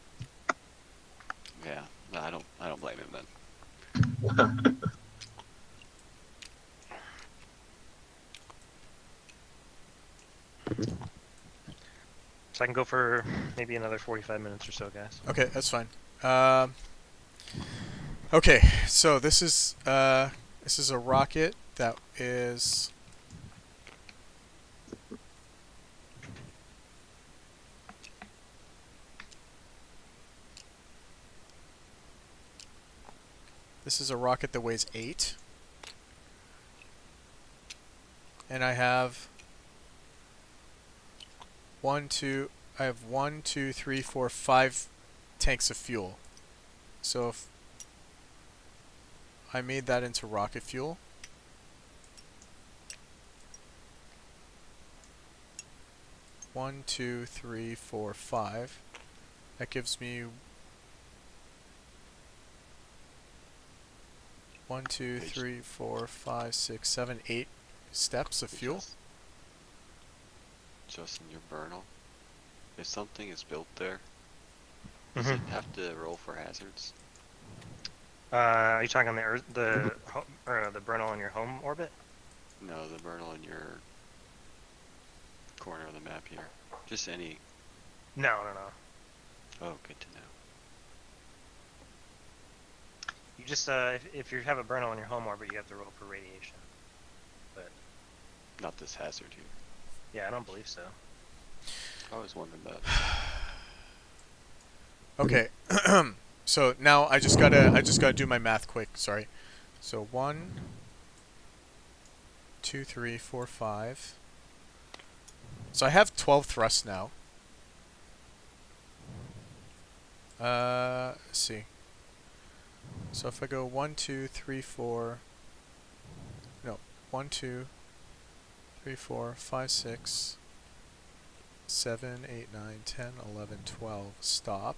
E: Yeah, no, I don't blame him then.
A: So I can go for maybe another 45 minutes or so, guys.
B: Okay, that's fine. Okay, so this is a rocket that is... This is a rocket that weighs 8. And I have I have 1, 2, 3, 4, 5 tanks of fuel. So if I made that into rocket fuel, one, 2, 3, 4, 5. That gives me 1, 2, 3, 4, 5, 6, 7, 8 steps of fuel.
E: Just in your burnal. If something is built there, does it have to roll for hazards?
A: Are you talking the burnal in your home orbit?
E: No, the burnal in your corner of the map here? Just any.
A: No.
E: Oh, good to know.
A: You just if you have a burn on your home orbit, you have to roll for radiation. But
E: Not this hazard here.
A: yeah, I don't believe so.
E: I was wondering about.
B: Okay. So now I just gotta do my math quick. Sorry. So 1, 2, 3, 4, 5. So I have 12 thrusts now. Let's see. So if I go 1, 2, 3, 4. No, 1, 2, 3, 4, 5, 6, 7, 8, 9, 10, 11, 12. Stop.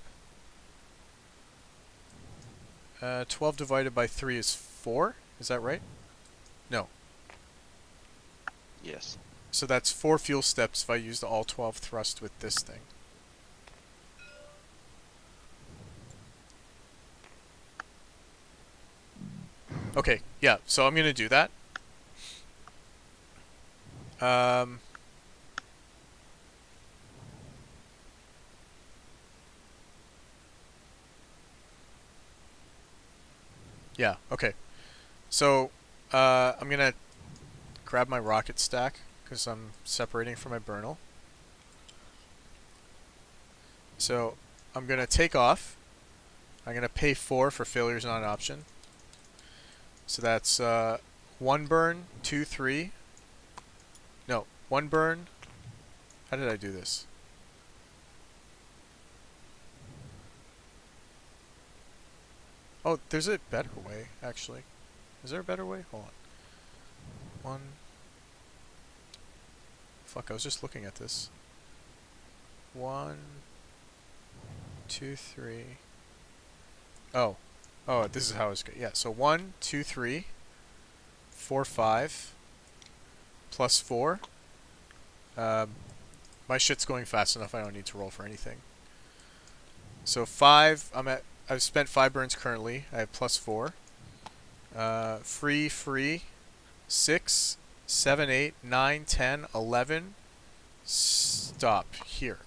B: 12 divided by 3 is 4. Is that right? No.
E: Yes.
B: So that's 4 fuel steps if I used all 12 thrust with this thing. Okay, yeah, so I'm going to do that. Yeah, okay. So, I'm going to grab my rocket stack because I'm separating from my burnal. So, I'm going to take off. I'm going to pay 4 for failure is not an option. So that's 1 burn, 2, 3. No, 1 burn. How did I do this? Oh, there's a better way, actually. Is there a better way? Hold on. 1. Fuck, I was just looking at this. 1, 2, 3. Oh. Oh, this is how it's good. Yeah, so 1, 2, 3, 4, 5, plus 4. My shit's going fast enough, I don't need to roll for anything. So 5, I've spent 5 burns currently. I have plus 4. Free. 6, 7, 8, 9, 10, 11. Stop here.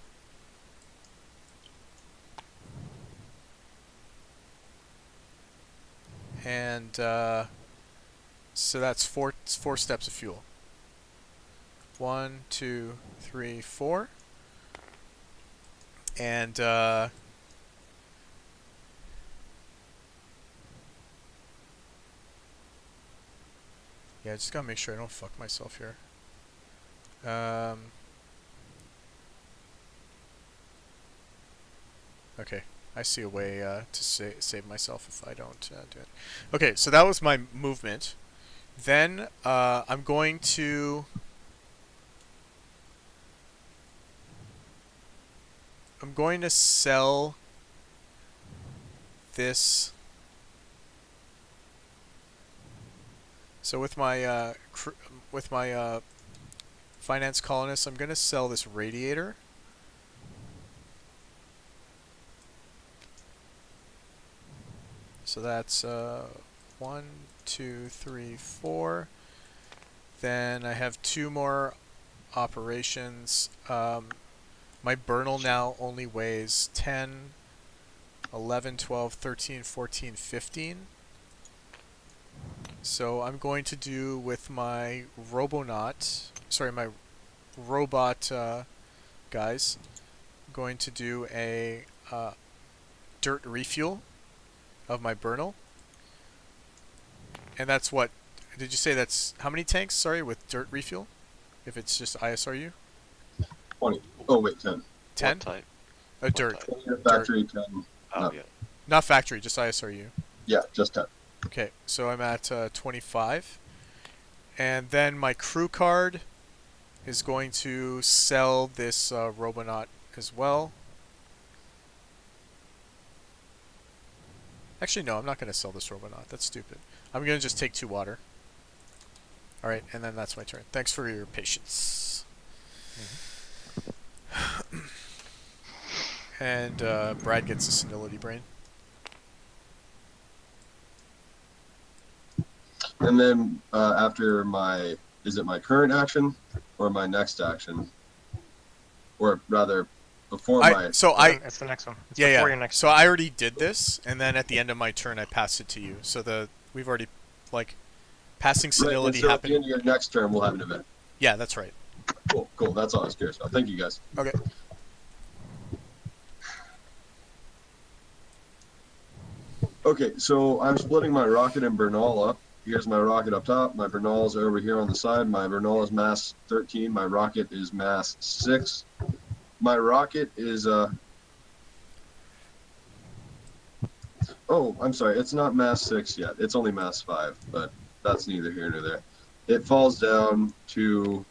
B: And so that's 4 steps of fuel. 1, 2, 3, 4. And yeah, I just gotta make sure I don't fuck myself here. Okay, I see a way to save myself if I don't do it. Okay, so that was my movement. Then I'm going to sell this. So with my finance colonists, I'm going to sell this radiator. So that's 1, 2, 3, 4. Then I have 2 more operations. My burnal now only weighs 10, 11, 12, 13, 14, 15. So I'm going to do with my robot guys, I'm going to do a dirt refuel of my burnal. And that's what, did you say that's, how many tanks, sorry, with dirt refuel? If it's just ISRU?
C: 20. Oh, wait, 10.
B: 10?
E: What type?
B: Dirt.
E: What type?
C: Factory,
B: Dirt.
C: 10.
E: Oh,
C: No.
E: yeah.
B: Not factory, just ISRU.
C: Yeah, just 10.
B: Okay, so I'm at 25. And then my crew card is going to sell this Robonaut as well. Actually, no, I'm not going to sell this Robonaut. That's stupid. I'm going to just take 2 water. Alright, and then that's my turn. Thanks for your patience. And Brad gets a senility brain.
C: And then after is it my current action or my next action? or rather, before my.
B: It's
A: the next one. It's before your next.
B: So I already did this, and then at the end of my turn, I passed it to you. So we've already passing senility
C: so
B: happened.
C: At the end of your next turn, we'll have an event.
B: Yeah, that's right.
C: Cool. That's all I was curious about. Thank you, guys.
B: Okay.
C: Okay, so I'm splitting my rocket and Bernal up. Here's my rocket up top. My Bernal's over here on the side. My Bernal is mass 13. My rocket is mass 6. My rocket is oh, I'm sorry. It's not mass 6 yet. It's only mass 5, but that's neither here nor there. It falls down to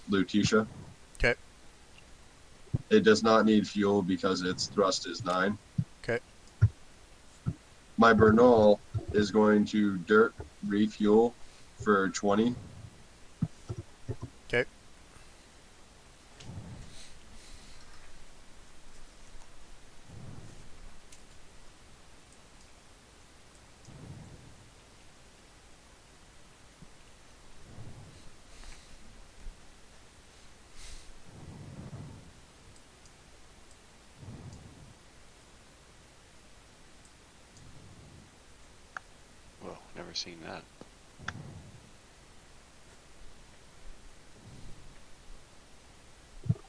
C: Lutetia.
B: Okay.
C: It does not need fuel because its thrust is 9.
B: Okay.
C: My Bernal is going to dirt refuel for 20.
B: Okay.
E: Whoa, never seen that.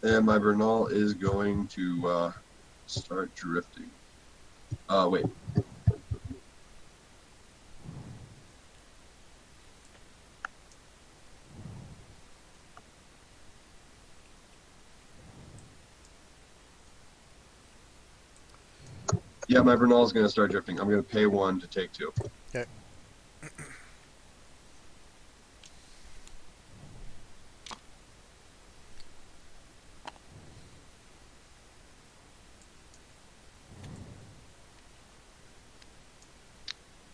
C: And my Bernal is going to start drifting. Wait. Yeah, my Bernal is going to start drifting. I'm going to pay 1 to take 2.
B: Okay.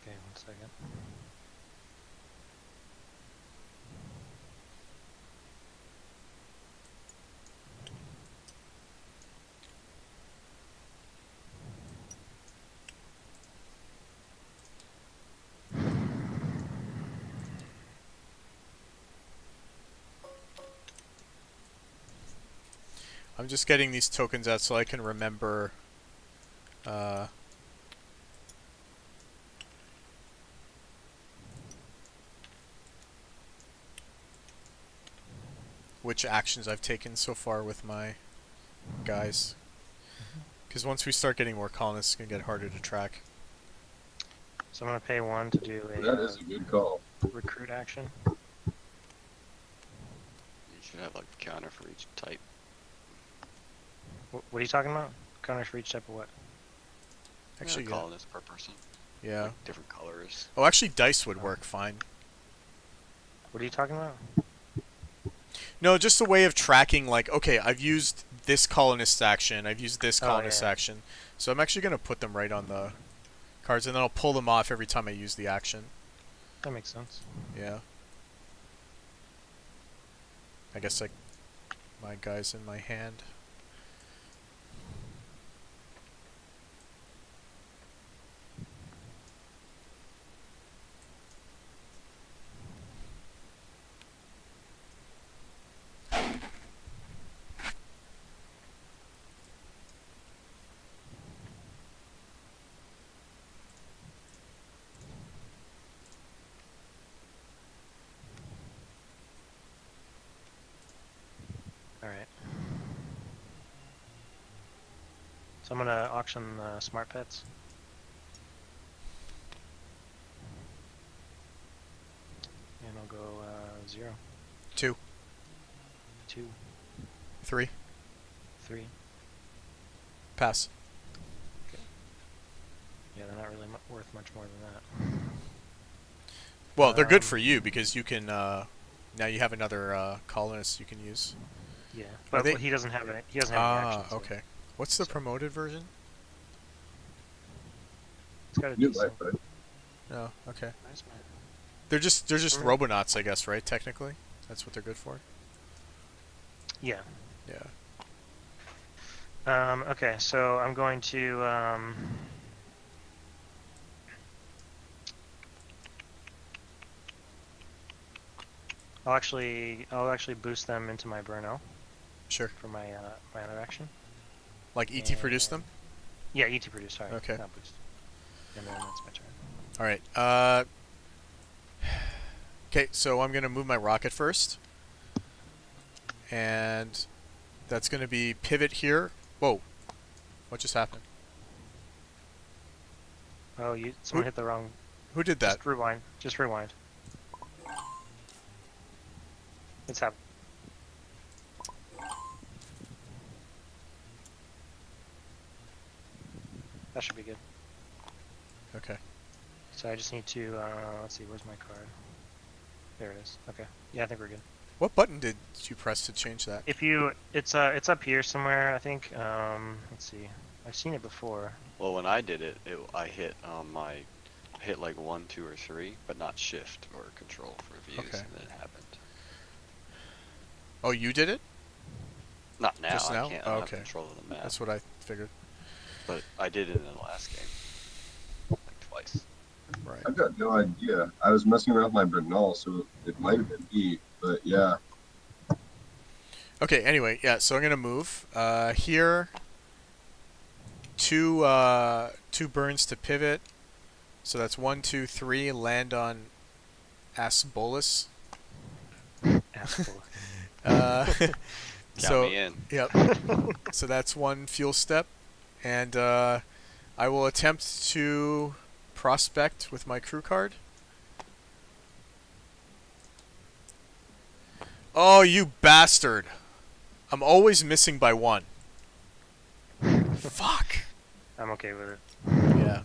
A: Okay, 1 second.
B: I'm just getting these tokens out so I can remember which actions I've taken so far with my guys. Because once we start getting more colonists, it's going to get harder to track.
A: So I'm going to pay 1 to do
C: That is a good call.
A: recruit action.
E: You should have like a counter for each type.
A: What are you talking about? Counter for each type of what?
B: Actually,
E: yeah, colonists per person.
B: Yeah.
E: Like different colors.
B: Oh, actually, dice would work fine.
A: What are you talking about?
B: No, just a way of tracking, like, okay, I've used this colonist action, I've used this colonist action, so I'm actually going to put them right on the cards, and then I'll pull them off every time I use the action.
A: That makes sense.
B: Yeah. I guess, like, my guy's in my hand.
A: Alright. So I'm going to auction smart pets. And I'll go 0.
B: 2.
A: 2.
B: 3.
A: 3.
B: Pass.
A: Okay. Yeah, they're not really worth much more than that.
B: Well, they're good for you because you can, now you have another colonist you can use.
A: Yeah, but he doesn't have it. He doesn't have any actions.
B: Okay. What's the promoted version?
A: It's got a
C: New
A: decent.
C: life, right?
B: Oh, okay.
A: Nice man.
B: They're just robonauts, I guess, right? Technically, that's what they're good for.
A: Yeah.
B: Yeah.
A: Okay, so I'm going to I'll actually boost them into my Burno.
B: Sure.
A: For my my other action.
B: Like ET produce them?
A: Yeah, ET produce. Sorry.
B: Okay.
A: Not boost. And then that's my turn.
B: All right. Okay, so I'm gonna move my rocket first, and that's gonna be pivot here. Whoa! What just happened?
A: Oh, someone hit the wrong.
B: Who did that?
A: Just rewind. Just rewind. It's happening. That should be good.
B: Okay.
A: So I just need to, let's see, where's my card? There it is. Okay. Yeah, I think we're good.
B: What button did you press to change that?
A: If you, it's up here somewhere, I think. Let's see. I've seen it before.
E: Well, when I did it, I hit hit like 1, 2, or 3, but not shift or control for views,
B: Okay.
E: and then it happened.
B: Oh, you did it?
E: Not now.
B: Just now?
E: I can't.
B: Oh,
E: I don't have
B: okay.
E: control of the map.
B: That's what I figured.
E: But I did it in the last game, like twice.
B: Right.
C: I've got no idea. I was messing around with my Bernal, so it might have been E, but yeah.
B: Okay, anyway, yeah, so I'm going to move. Here, two burns to pivot. So that's 1, 2, 3, land on Asbolus.
A: Asshole.
E: Count me in.
B: Yep. So that's 1 fuel step. And I will attempt to prospect with my crew card. Oh, you bastard. I'm always missing by 1. Fuck.
A: I'm okay with it.
B: Yeah.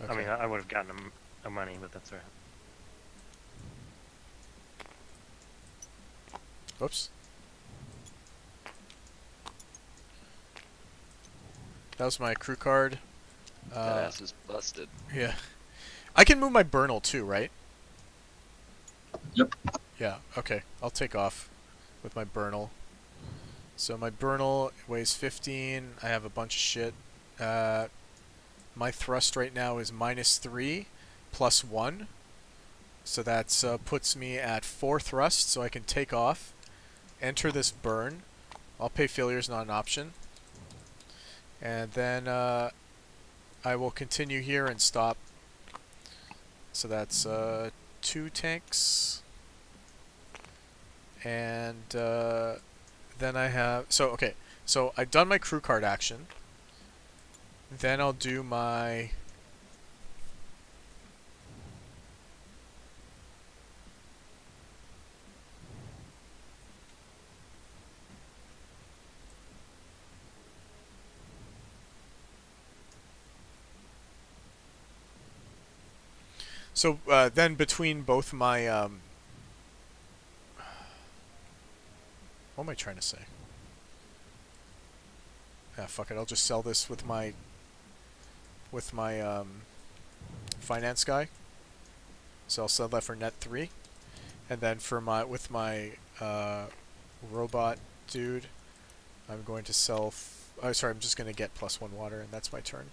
B: Okay.
A: I mean, I would have gotten a money, but that's alright.
B: Oops. That was my crew card.
E: That ass is busted.
B: Yeah. I can move my Bernal too, right?
C: Yep.
B: Yeah, okay. I'll take off with my Bernal. So my Bernal weighs 15. I have a bunch of shit. My thrust right now is -3 plus 1. So that puts me at 4 thrust, so I can take off, enter this burn. I'll pay failure is not an option. And then I will continue here and stop. So that's 2 tanks. And then I have... So, okay. So I've done my crew card action. Then I'll do my... So then between both my... what am I trying to say? Ah, fuck it. I'll just sell this with my finance guy. So I'll sell that for net 3. And then for with my robot dude, I'm going to sell... oh, sorry, I'm just going to get +1 water, and that's my turn.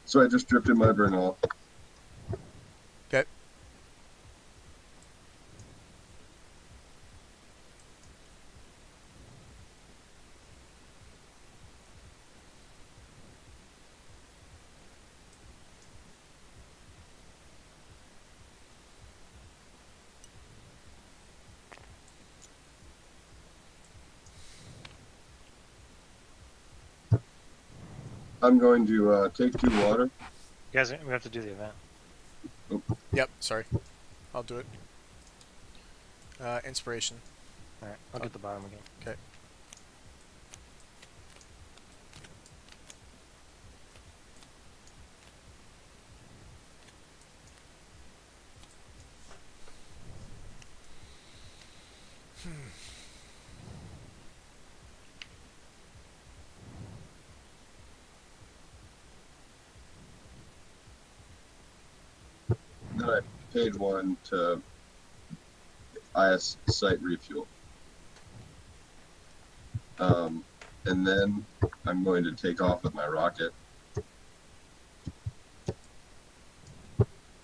C: So I just drifted my Bernal.
B: Okay.
C: I'm going to take 2 water.
A: You guys, we have to do the event.
B: Yep, sorry. I'll do it. Inspiration.
A: Alright, I'll get the bottom again.
B: Okay.
C: then I paid one to IS site refuel. And then I'm going to take off with my rocket,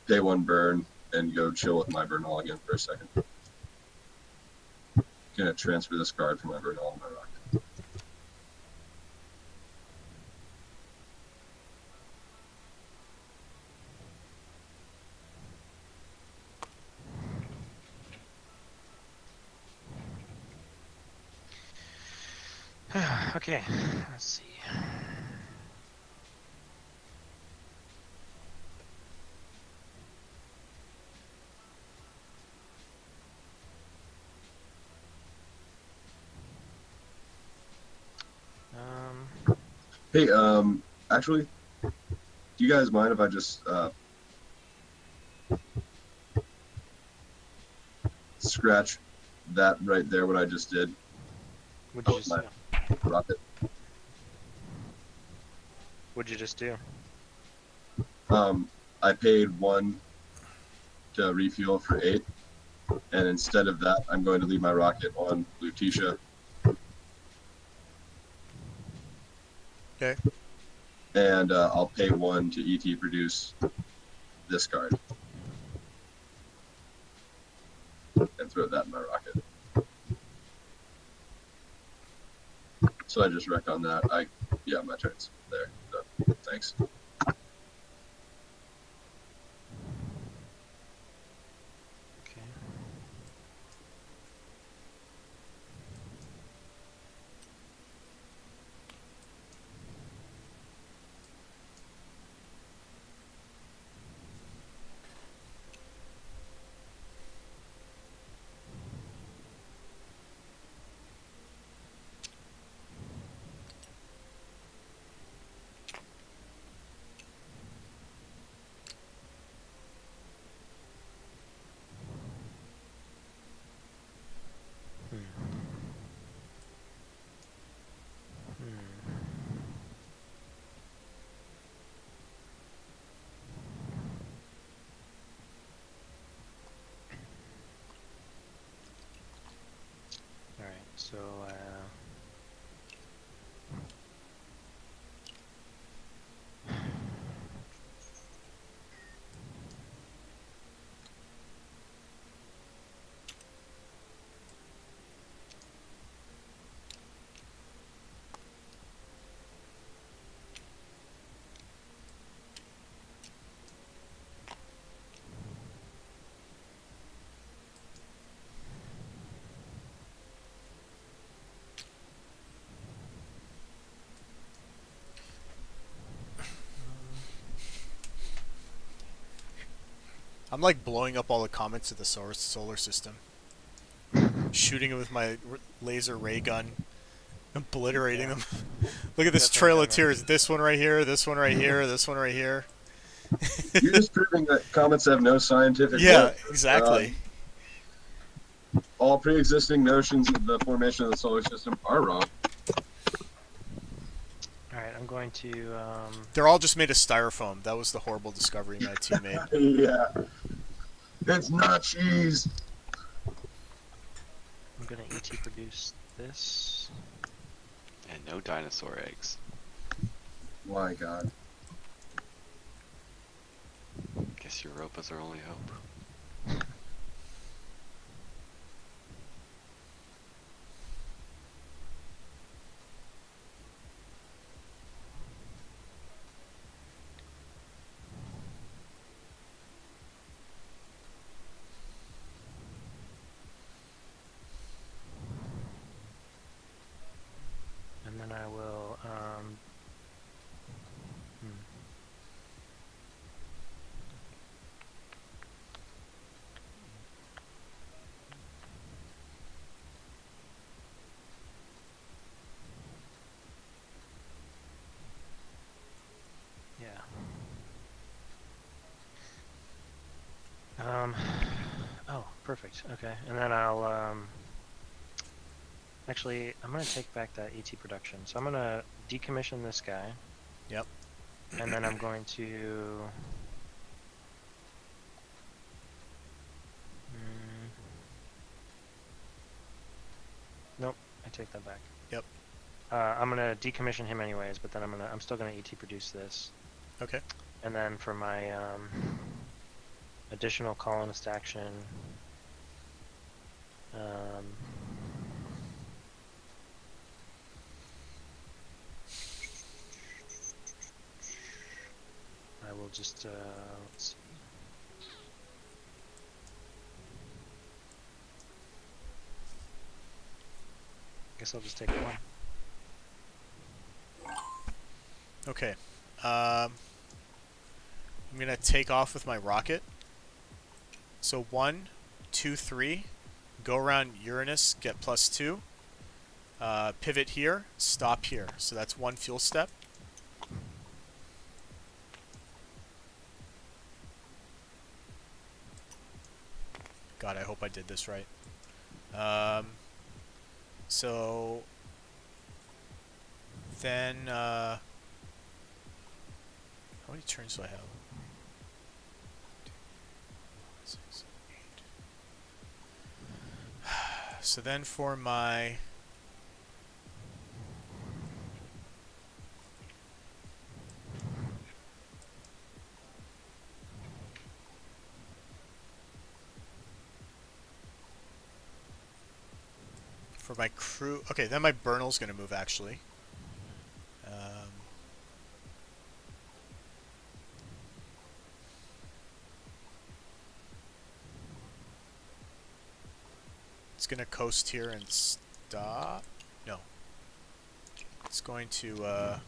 C: pay one burn, and go chill with my Bernal again for a second. Gonna transfer this card from my Bernal to my rocket.
A: Okay, let's see.
C: Hey, actually, do you guys mind if I just scratch that right there, what I just did?
A: What'd you just do?
C: Rocket.
A: What'd you just do?
C: I paid one to refuel for 8, and instead of that, I'm going to leave my rocket on Lutetia.
B: Okay.
C: And I'll pay one to ET produce this card. And throw that in my rocket. So I just wreck on that. Yeah, my turn's there. So, thanks.
A: Okay. Alright, so
B: I'm like blowing up all the comets of the solar system. Shooting them with my laser ray gun. Obliterating them. Look at this trail of tears. This one right here, this one right here, this one right here.
C: You're just proving that comets have no scientific
B: depth. Exactly.
C: All pre-existing notions of the formation of the solar system are wrong.
A: alright, I'm going to
B: They're all just made of styrofoam. That was the horrible discovery my team made.
C: Yeah. It's not cheese.
A: I'm gonna ET produce this.
E: And no dinosaur eggs.
C: My God.
E: Guess Europa's our only hope.
A: And then I will oh, perfect. Okay, and then I'll actually, I'm gonna take back that ET production. So I'm gonna decommission this guy.
B: Yep.
A: And then I'm going to I take that back.
B: Yep.
A: I'm gonna decommission him anyways, but then I'm still gonna ET produce this.
B: Okay.
A: And then for my additional colonist action, I will just let's see. Guess I'll just take one.
B: Okay. I'm gonna take off with my rocket. So 1, 2, 3. Go around Uranus, get +2. Pivot here, stop here. So that's 1 fuel step. God, I hope I did this right. So then, how many turns do I have? 6, 8. So then for my crew, okay, then my Bernal's gonna move actually. It's gonna coast here and stop. No. It's going to where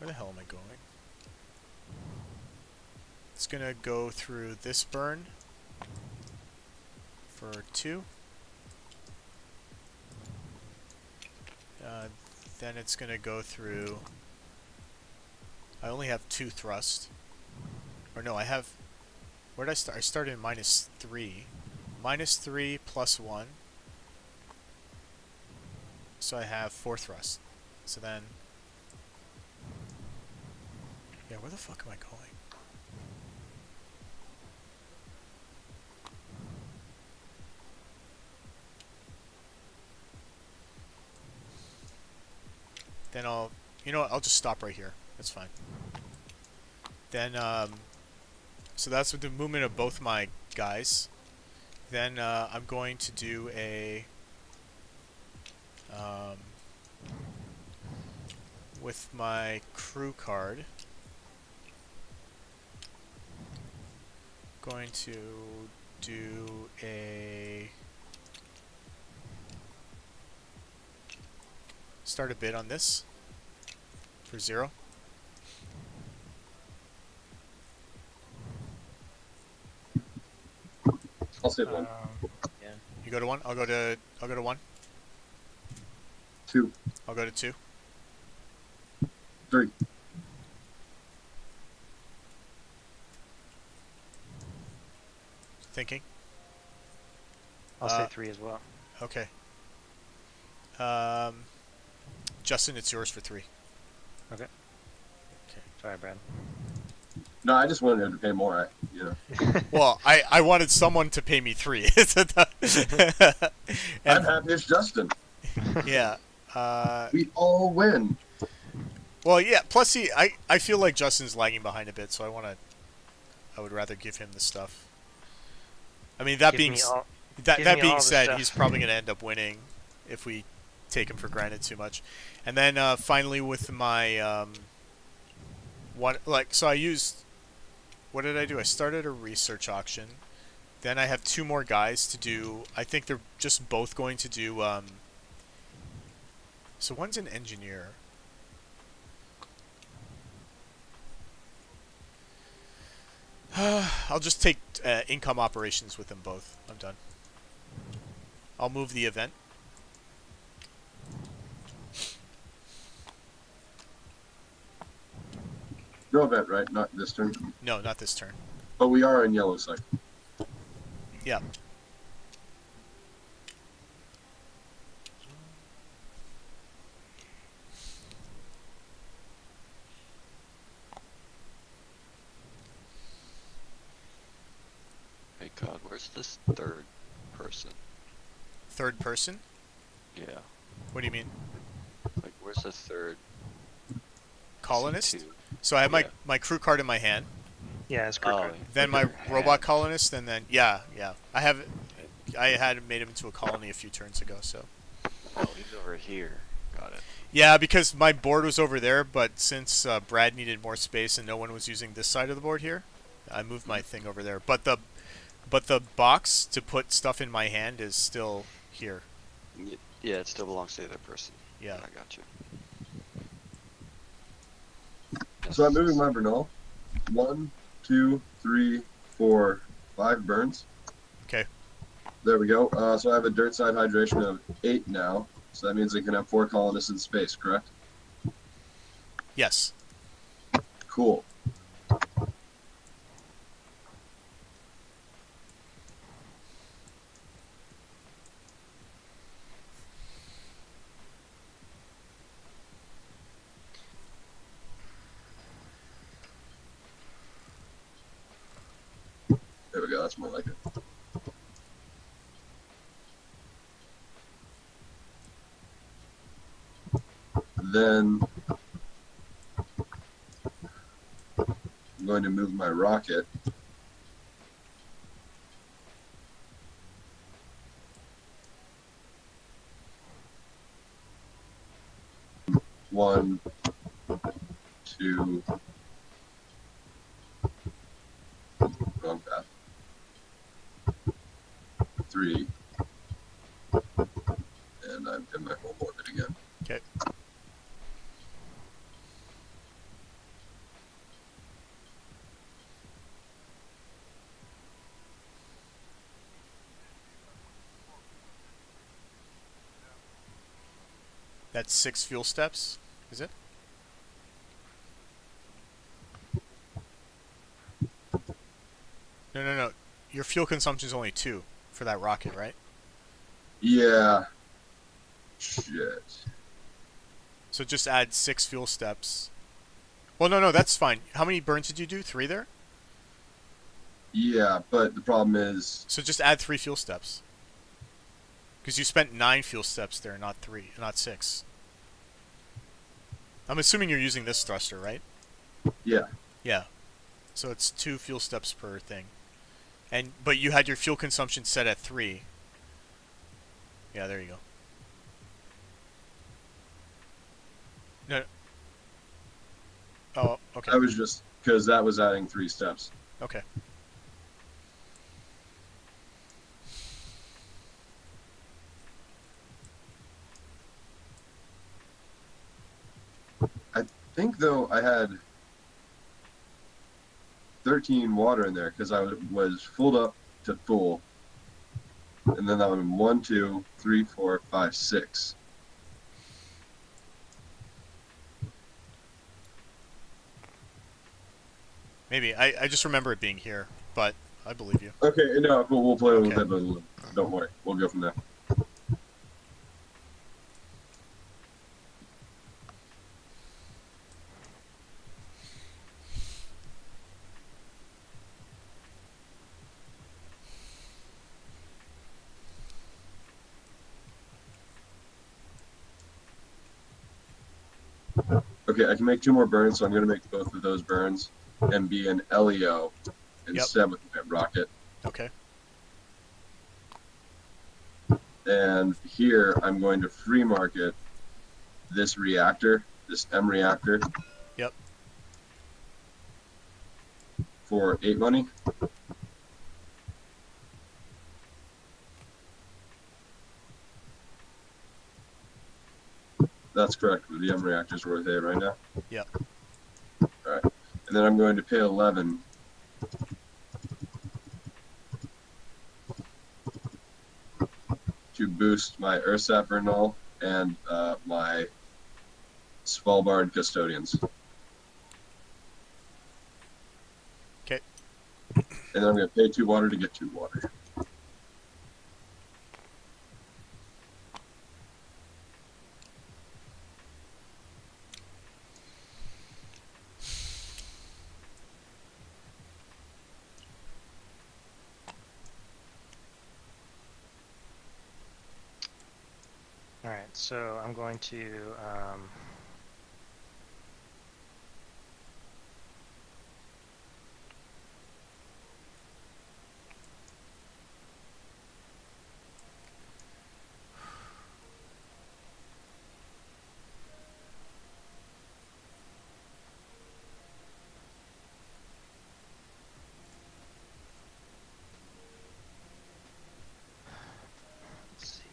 B: the hell am I going? It's gonna go through this burn for 2. Then it's gonna go through. I only have 2 thrust. Or no, I have. Where did I start? I started in -3. -3 plus 1. So I have 4 thrust. So then. Yeah, where the fuck am I going? Then I'll. You know what? I'll just stop right here. That's fine. Then, so that's with the movement of both my guys. Then I'm going to do a with my crew card. Going to do a start a bid on this for 0.
C: I'll say 1.
A: Yeah.
B: You go to 1. I'll go to 1.
C: 2.
B: I'll go to 2.
C: 3.
B: Thinking.
A: I'll say 3 as well.
B: Okay. Justin, it's yours for 3.
A: Okay.
B: Okay.
A: Sorry, Brad.
C: No, I just wanted to pay more. You know.
B: Well, I wanted someone to pay me 3.
C: I'm happy it's Justin.
B: Yeah.
C: We all win.
B: Well, yeah. Plus, I feel like Justin's lagging behind a bit, so I would rather give him the stuff. I mean, that being said, he's probably going to end up winning if we take him for granted too much. And then finally with my so I used. What did I do? I started a research auction. Then I have 2 more guys to do. I think they're just both going to do. So one's an engineer. I'll just take income operations with them both. I'm done. I'll move the event.
C: No event, right? Not this turn.
B: No, not this turn.
C: But we are in yellow side.
B: Yeah.
E: where's this third person?
B: Third person?
E: Yeah.
B: What do you mean?
E: Like, where's the third?
B: Colonist?
E: C2.
B: So I have
E: Yeah.
B: my crew card in my hand.
A: Yeah, it's crew
E: Oh,
A: card.
B: Then
E: like
B: my
E: your
B: robot
E: hand.
B: colonist, and then I had made him into a colony a few turns ago. So
E: Oh, he's over here. Got it.
B: yeah, because my board was over there, but since Brad needed more space and no one was using this side of the board here, I moved my thing over there. But the box to put stuff in my hand is still here.
E: Yeah, it still belongs to the other person.
B: Yeah.
E: I got you.
C: So I'm moving my Bernal. 1, 2, 3, 4, 5 burns.
B: Okay.
C: There we go. So I have a dirt side hydration of 8 now. So that means I can have 4 colonists in space, correct?
B: Yes.
C: Cool. There we go. That's more like it. Then I'm going to move my rocket. One, two, wrong path. 3, and I'm in my home orbit again.
B: Okay. That's 6 fuel steps, is it? No. Your fuel consumption is only 2 for that rocket, right?
C: Yeah. Shit.
B: So just add 6 fuel steps. Well, no, that's fine. How many burns did you do? 3 there?
C: Yeah, but the problem is...
B: So just add 3 fuel steps. Because you spent 9 fuel steps there, not 6. I'm assuming you're using this thruster, right?
C: Yeah.
B: Yeah. So it's 2 fuel steps per thing. But you had your fuel consumption set at 3. Yeah, there you go. No. Oh, okay.
C: I was just... Because that was adding 3 steps.
B: Okay.
C: I think, though, I had 13 water in there because I was filled up to full. And then that would have been 1, 2, 3, 4, 5, 6.
B: Maybe. I just remember it being here, but I believe you.
C: Okay, no, we'll play with
B: Okay.
C: it, but don't worry. We'll go from there. Okay, I can make 2 more burns, so I'm going to make both of those burns and be an LEO instead with my rocket.
B: Okay.
C: And here I'm going to free market this reactor, this M reactor.
B: Yep.
C: For 8 money. That's correct. The M reactor's worth 8 right now.
B: Yep.
C: Alright. And then I'm going to pay 11 to boost my Ursat Vernal and my Svalbard custodians.
B: Okay.
C: And then I'm going to pay 2 water to get 2 water.
A: Alright, so I'm going to let's see.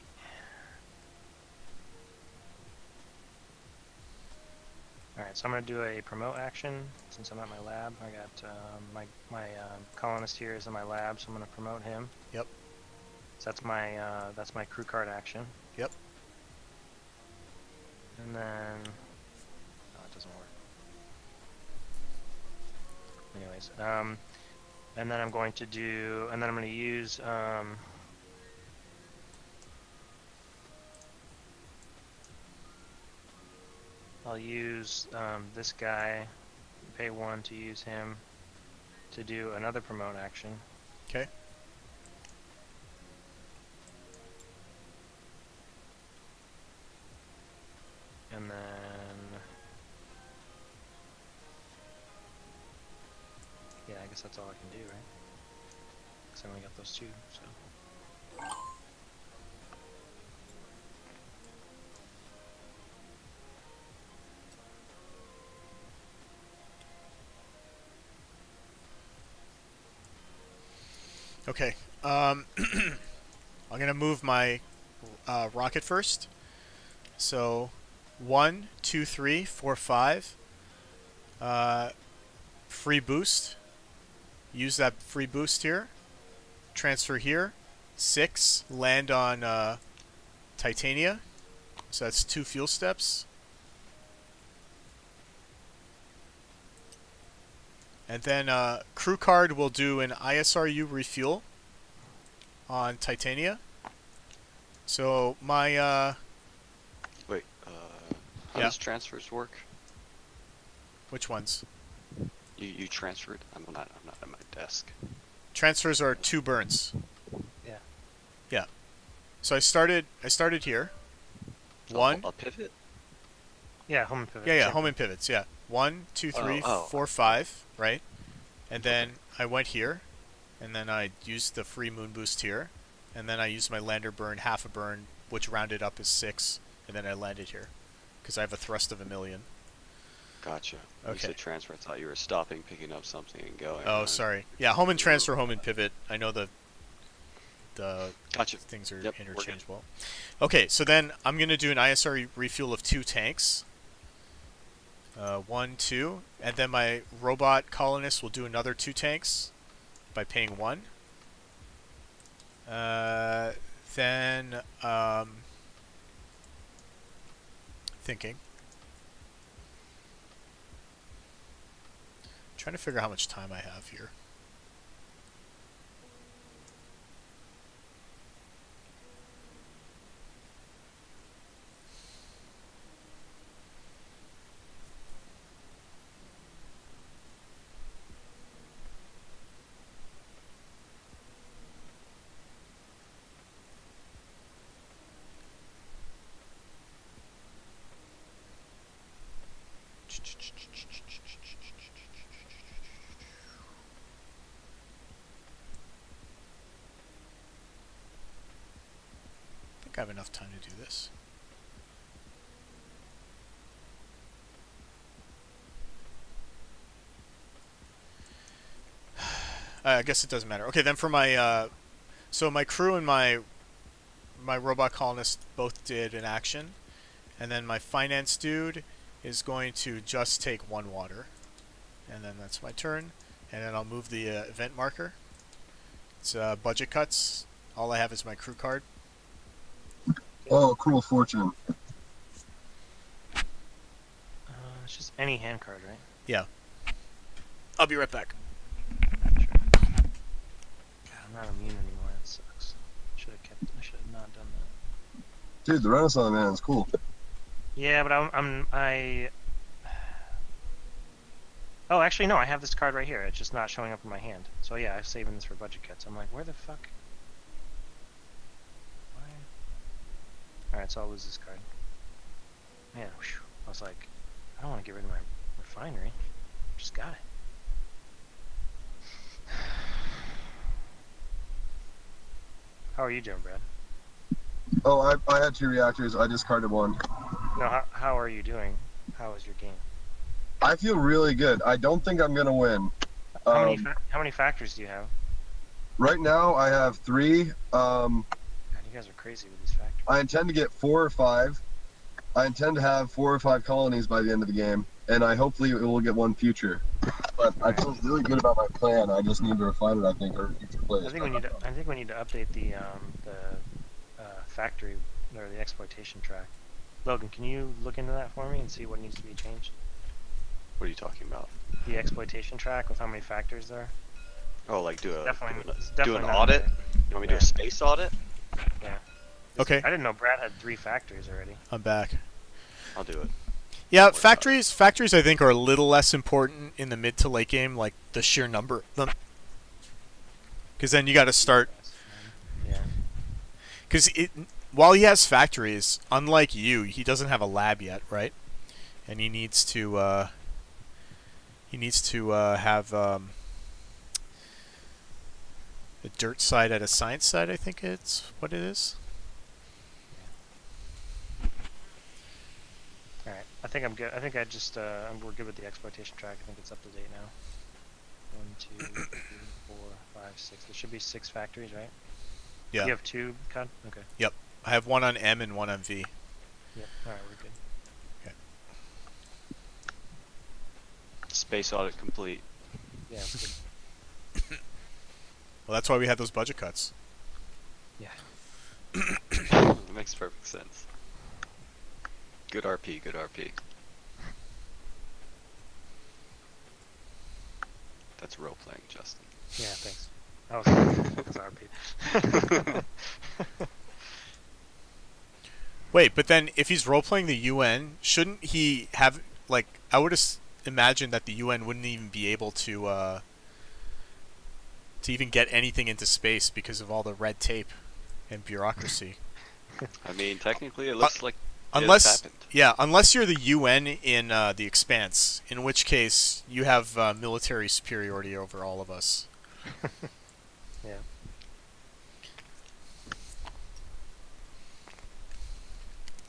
A: Alright, so I'm going to do a promote action since I'm at my lab. I got my colonist here is in my lab, so I'm going to promote him.
B: Yep.
A: So that's my crew card action.
B: Yep.
A: And then oh, it doesn't work. Anyways, and then I'm going to do, and then I'm going to use I'll use this guy, pay 1 to use him to do another promote action.
B: Okay.
A: And then yeah, I guess that's all I can do, right? Because I only got those 2, so.
B: Okay. I'm gonna move my rocket first. So 1, 2, 3, 4, 5. Free boost. Use that free boost here. Transfer here. 6. Land on Titania. So that's 2 fuel steps. And then crew card will do an ISRU refuel on Titania. So my
E: Wait, how
B: yeah.
E: does transfers work?
B: Which ones?
E: You transferred? I'm not at my desk.
B: Transfers are 2 burns.
A: Yeah.
B: Yeah. So I started here.
E: Oh,
B: 1.
E: a pivot?
A: Yeah, home and pivot.
B: Yeah, home and pivots. Yeah. 1, 2, 3,
E: Oh.
B: 4, 5. Right. And then I went here, and then I used the free moon boost here, and then I used my lander burn, half a burn, which rounded up is 6, and then I landed here, because I have a thrust of 1,000,000.
E: Gotcha.
B: Okay.
E: You said transfer. I thought you were stopping, picking up something, and going.
B: Oh, sorry. Yeah, home and transfer, home and pivot. I know the
E: Gotcha.
B: things are
E: Yep,
B: interchangeable. Okay, so then I'm going to do an ISR refuel of 2 tanks. 1, 2, and then my robot colonist will do another 2 tanks by paying 1. Then thinking, trying to figure out how much time I have here. I think I have enough time to do this. I guess it doesn't matter. Okay, then for my so my crew and my robot colonist both did an action, and then my finance dude is going to just take 1 water, and then that's my turn, and then I'll move the event marker. It's budget cuts. All I have is my crew card.
C: Oh, cruel fortune.
A: It's just any hand card, right?
B: Yeah. I'll be right back.
A: Sure. God, I'm not immune anymore. That sucks. I should have not done that.
C: Dude, the Renaissance man is cool.
A: Yeah, but Oh, actually, no. I have this card right here. It's just not showing up in my hand. So yeah, I'm saving this for budget cuts. I'm like, where the fuck? Why? Alright, so I'll lose this card. Man, whew, I was like, I don't want to get rid of my refinery. Just got it. How are you doing, Brad?
C: Oh, I had 2 reactors. I discarded 1.
A: No, how are you doing? How is your game?
C: I feel really good. I don't think I'm gonna win.
A: How many factories do you have?
C: Right now, I have 3.
A: God, you guys are crazy with these factories.
C: I intend to get 4 or 5. I intend to have 4 or 5 colonies by the end of the game, and I hopefully will get 1 future. But I feel really good about my plan. I just need to refine it, I think, or future plays.
A: I think we need to update the factory or the exploitation track. Logan, can you look into that for me and see what needs to be changed?
E: What are you talking about?
A: The exploitation track with how many factors there are?
E: Oh, like do an
A: definitely
E: audit? You want me to do a space audit?
A: Yeah.
B: Okay.
A: I didn't know Brad had 3 factories already.
B: I'm back.
E: I'll do it.
B: Yeah, factories I think are a little less important in the mid to late game, like the sheer number of them. Because then you got to start.
A: Yeah.
B: Because while he has factories, unlike you, he doesn't have a lab yet, right? And he needs to have a dirt side at a science side. I think it's what it is.
A: All right. I think I'm good. I think we're good with the exploitation track. I think it's up to date now. 1, 2, 3, 4, 5, 6. There should be 6 factories, right?
B: Yeah.
A: You have 2, Con? Okay.
B: Yep. I have 1 on M and 1 on V.
A: Yep. All right, we're good.
B: Okay.
E: Space audit complete.
A: Yeah, we're good.
B: Well, that's why we had those budget cuts.
A: Yeah.
E: That makes perfect sense. Good RP, good RP. That's role playing, Justin.
A: Yeah, thanks. That's RP.
B: Wait, but then if he's role-playing the UN, shouldn't he have, like, I would imagine that the UN wouldn't even be able to even get anything into space because of all the red tape and bureaucracy.
E: I mean, technically it looks like
B: unless
E: it's happened.
B: Yeah, unless you're the UN in the Expanse, in which case you have military superiority over all of us.
A: Yeah.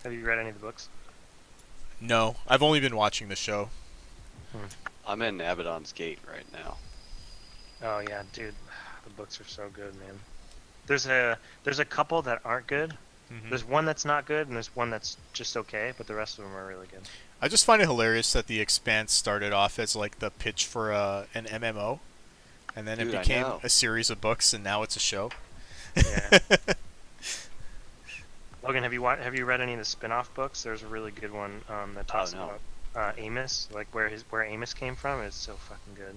A: Have you read any of the books?
B: No, I've only been watching the show.
E: I'm in Abaddon's Gate right now.
A: Oh yeah, dude, the books are so good, man. There's a couple that aren't good.
B: Mm-hmm.
A: There's one that's not good, and there's one that's just okay, but the rest of them are really good.
B: I just find it hilarious that the Expanse started off as like the pitch for an MMO, and then it became a series of books, and now it's a show.
A: Yeah. Logan, have you read any of the spin-off books? There's a really good one that talks about Amos, like where Amos came from. It's so fucking good.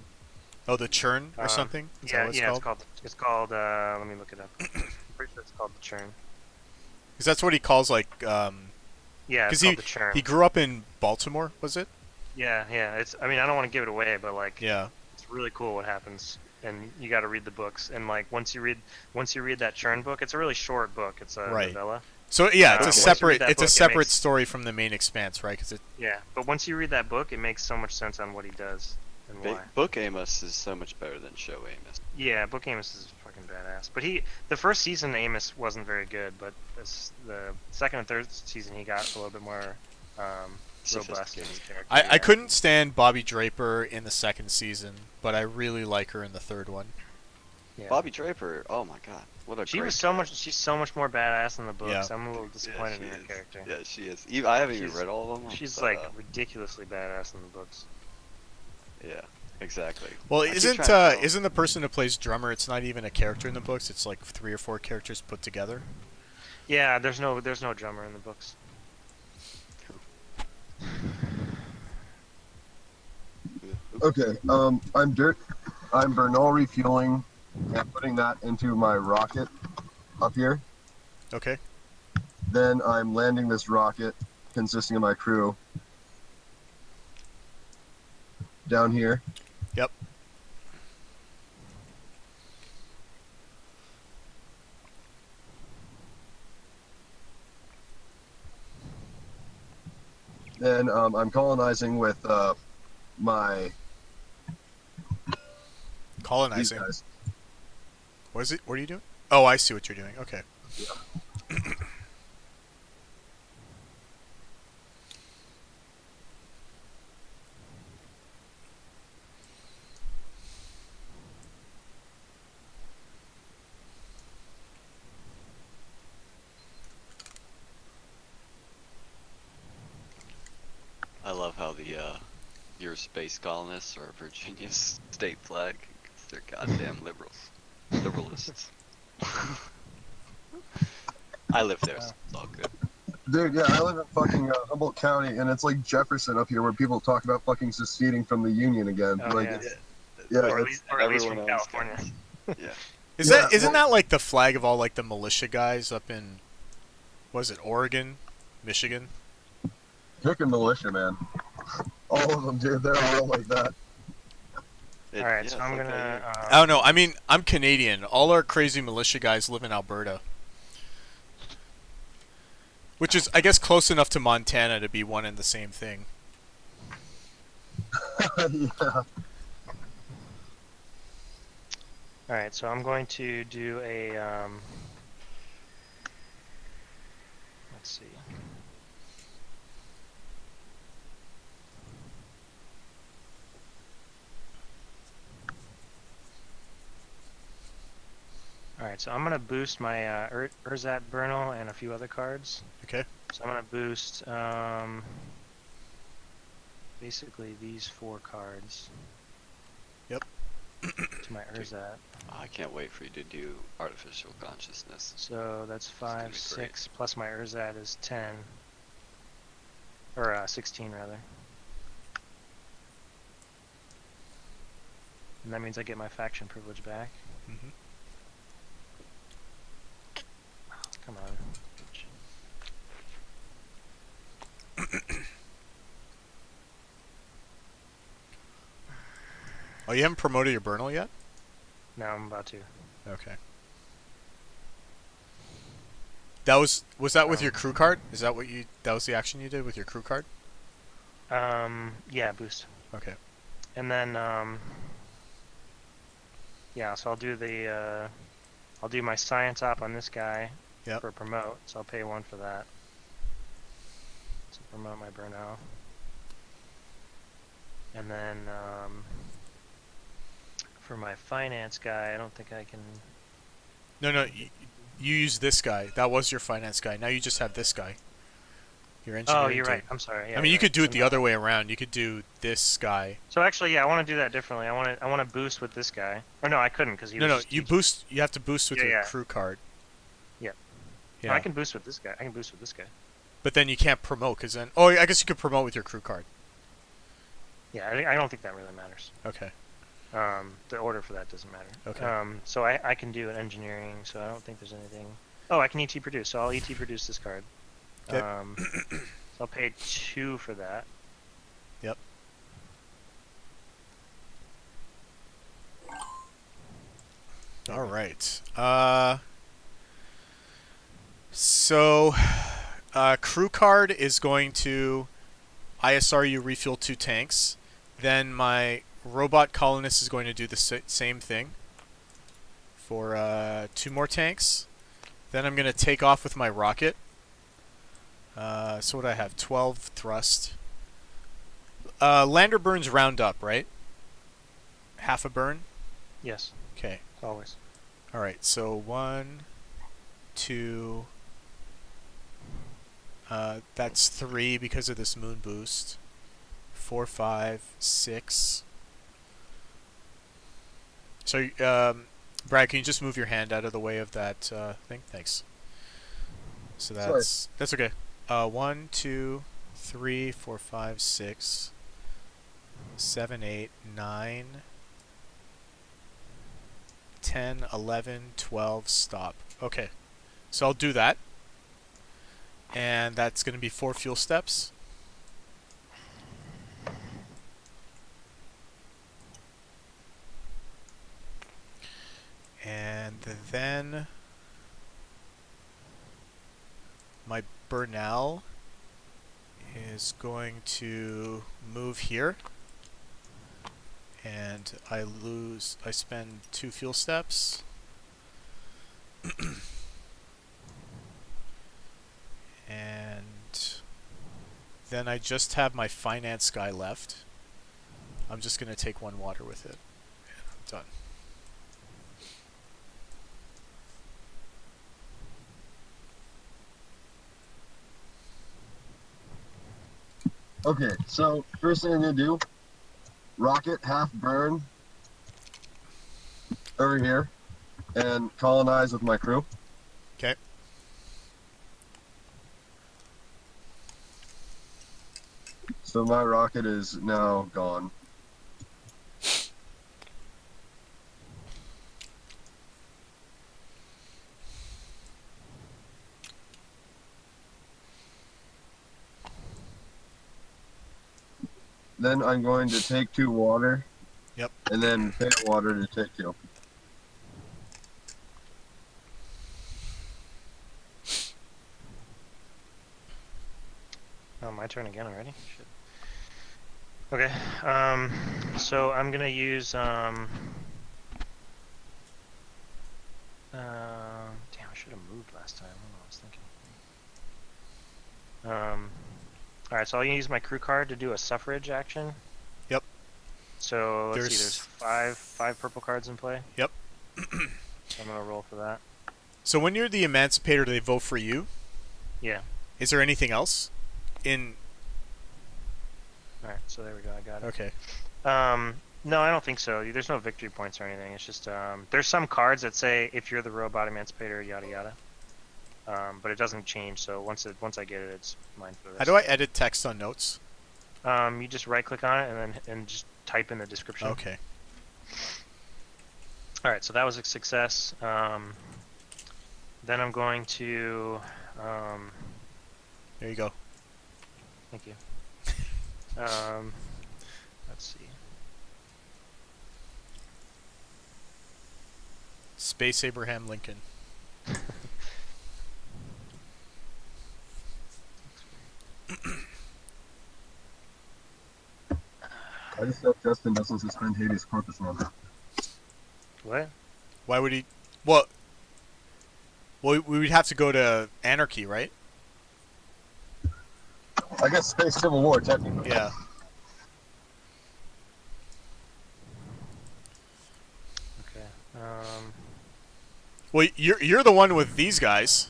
B: Oh, the Churn or something? Is that what it's called?
A: It's called. Let me look it up. I'm pretty sure it's called the Churn.
B: Because that's what he calls like.
A: Yeah, it's called the Churn.
B: He grew up in Baltimore, was it?
A: Yeah. It's. I mean, I don't want to give it away, but like.
B: Yeah.
A: It's really cool what happens, and you got to read the books. And like once you read that Churn book, it's a really short book. It's a novella.
B: So yeah, it's a separate story from the main Expanse, right?
A: Yeah, but once you read that book, it makes so much sense on what he does and why.
E: Book Amos is so much better than show Amos.
A: Yeah, Book Amos is fucking badass. But the first season Amos wasn't very good, but the second and third season he got a little bit more robust in his character.
B: I couldn't stand Bobby Draper in the second season, but I really like her in the third one.
A: Yeah.
E: Bobby Draper, oh my god, what a
A: she's so much more badass in the books.
B: Yeah.
A: I'm a little disappointed in her character.
E: Yeah, she is. I haven't even read all of them.
A: She's like ridiculously badass in the books.
E: Yeah, exactly.
B: Well, isn't the person who plays drummer? It's not even a character in the books. It's like 3 or 4 characters put together.
A: Yeah, there's no drummer in the books.
C: Okay, I'm Bernal refueling and putting that into my rocket up here.
B: Okay.
C: Then I'm landing this rocket consisting of my crew down here.
B: Yep.
C: and I'm colonizing with my these
B: Colonizing.
C: guys.
B: What is it? What are you doing? Oh, I see what you're doing. Okay.
C: Yeah.
E: I love how the your space colonists are Virginia's state flag, 'cause they're goddamn liberals, liberalists. I live there, so it's all good.
C: Dude, yeah, I live in fucking Humboldt County, and it's like Jefferson up here, where people talk about fucking seceding from the Union again.
A: Oh,
C: like,
A: yeah.
C: yeah,
A: Or
C: it's,
A: at least
E: everyone
A: from
E: else
A: California.
E: does. Yeah.
B: Isn't that like the flag of all like the militia guys up in, what is it, Oregon, Michigan?
C: picking militia, man. All of them, dude. They're all like that.
A: Alright, so
E: it's
A: I'm
E: like
A: gonna...
B: I don't know. I mean, I'm Canadian. All our crazy militia guys live in Alberta. Which is, I guess, close enough to Montana to be one and the same thing.
C: Yeah.
A: Alright, so I'm going to do a... let's see. Alright, so I'm going to boost my Urzat Bernal and a few other cards.
B: Okay.
A: So I'm going to boost basically these 4 cards.
B: Yep.
A: To my Urzat.
E: I can't wait for you to do artificial consciousness.
A: So that's
E: gonna
A: 5,
E: be
A: 6, plus my Urzat is 10. Or 16 rather. And that means I get my faction privilege back.
B: Mm-hmm.
A: Come on.
B: Oh, you haven't promoted your Bernal yet?
A: No, I'm about to.
B: Okay. That was that with your crew card? Is that what you? That was the action you did with your crew card?
A: Yeah, boost.
B: Okay.
A: And then, yeah, so I'll do the, I'll do my science op on this guy
B: Yep.
A: for promote, so I'll pay 1 for that. So promote my Bernal. And then, for my finance guy, I don't think I can...
B: No, you used this guy. That was your finance guy. Now you just have this guy. Your engineering
A: Oh, you're
B: dude.
A: right. I'm sorry. Yeah,
B: I mean, you could do it the
A: no.
B: other way around. You could do this guy.
A: So actually, yeah, I want to do that differently. I want to boost with this guy. Or no, I couldn't because he was
B: No,
A: just
B: you
A: teaching.
B: boost. You have to boost with
A: Yeah,
B: your
A: yeah.
B: crew card.
A: Yeah.
B: Yeah.
A: No, I can boost with this guy. I can boost with this guy.
B: But then you can't promote because then. Oh, I guess you could promote with your crew card.
A: Yeah, I don't think that really matters.
B: Okay.
A: The order for that doesn't matter.
B: Okay.
A: So I can do an engineering, so I don't think there's anything. Oh, I can ET produce, so I'll ET produce this card.
B: Okay.
A: So I'll pay 2 for that.
B: Yep. All right. So, crew card is going to ISRU refuel 2 tanks. Then my robot colonist is going to do the same thing for 2 more tanks. Then I'm going to take off with my rocket. So what do I have? 12 thrust. Lander burns round up, right? Half a burn?
A: Yes,
B: Okay.
A: always.
B: Alright, so 1, 2... that's 3 because of this moon boost. 4, 5, 6. So, Brad, can you just move your hand out of the way of that thing? Thanks. So that's okay. 1, 2, 3, 4, 5, 6, 7, 8, 9, 10, 11, 12, stop. Okay. So I'll do that. And that's going to be 4 fuel steps. And then my Bernal is going to move here. And I spend 2 fuel steps. And then I just have my finance guy left. I'm just going to take 1 water with it. And I'm done.
C: Okay, so first thing I'm gonna do, rocket half burn over here and colonize with my crew.
B: Okay.
C: So my rocket is now gone. Then I'm going to take 2 water.
B: Yep.
C: And then pay water to take 2.
A: Oh, my turn again already? Shit. Okay, so I'm gonna use, damn, I should have moved last time. I don't know what I was thinking. Alright, so I'll use my crew card to do a suffrage action.
B: Yep.
A: So, let's see, there's five purple cards in play.
B: Yep.
A: So I'm gonna roll for that.
B: So when you're the Emancipator, do they vote for you?
A: Yeah.
B: Is there anything else? Alright,
A: so there we go, I got it.
B: Okay.
A: No, I don't think so. There's no victory points or anything. It's just, there's some cards that say, if you're the robot Emancipator, yada yada. But it doesn't change, so once I get it, it's mine for the rest.
B: How do I edit text on notes?
A: You just right click on it and just type in the description.
B: Okay.
A: Alright, so that was a success. Then I'm going to,
B: There you go.
A: thank you. Let's see.
B: Space Abraham Lincoln.
C: I just hope Justin doesn't suspend habeas corpus now.
A: What?
B: Why would he? Well, we would have to go to anarchy, right?
C: I guess space civil war, technically.
B: Yeah.
A: Okay.
B: Well, you're the one with these guys.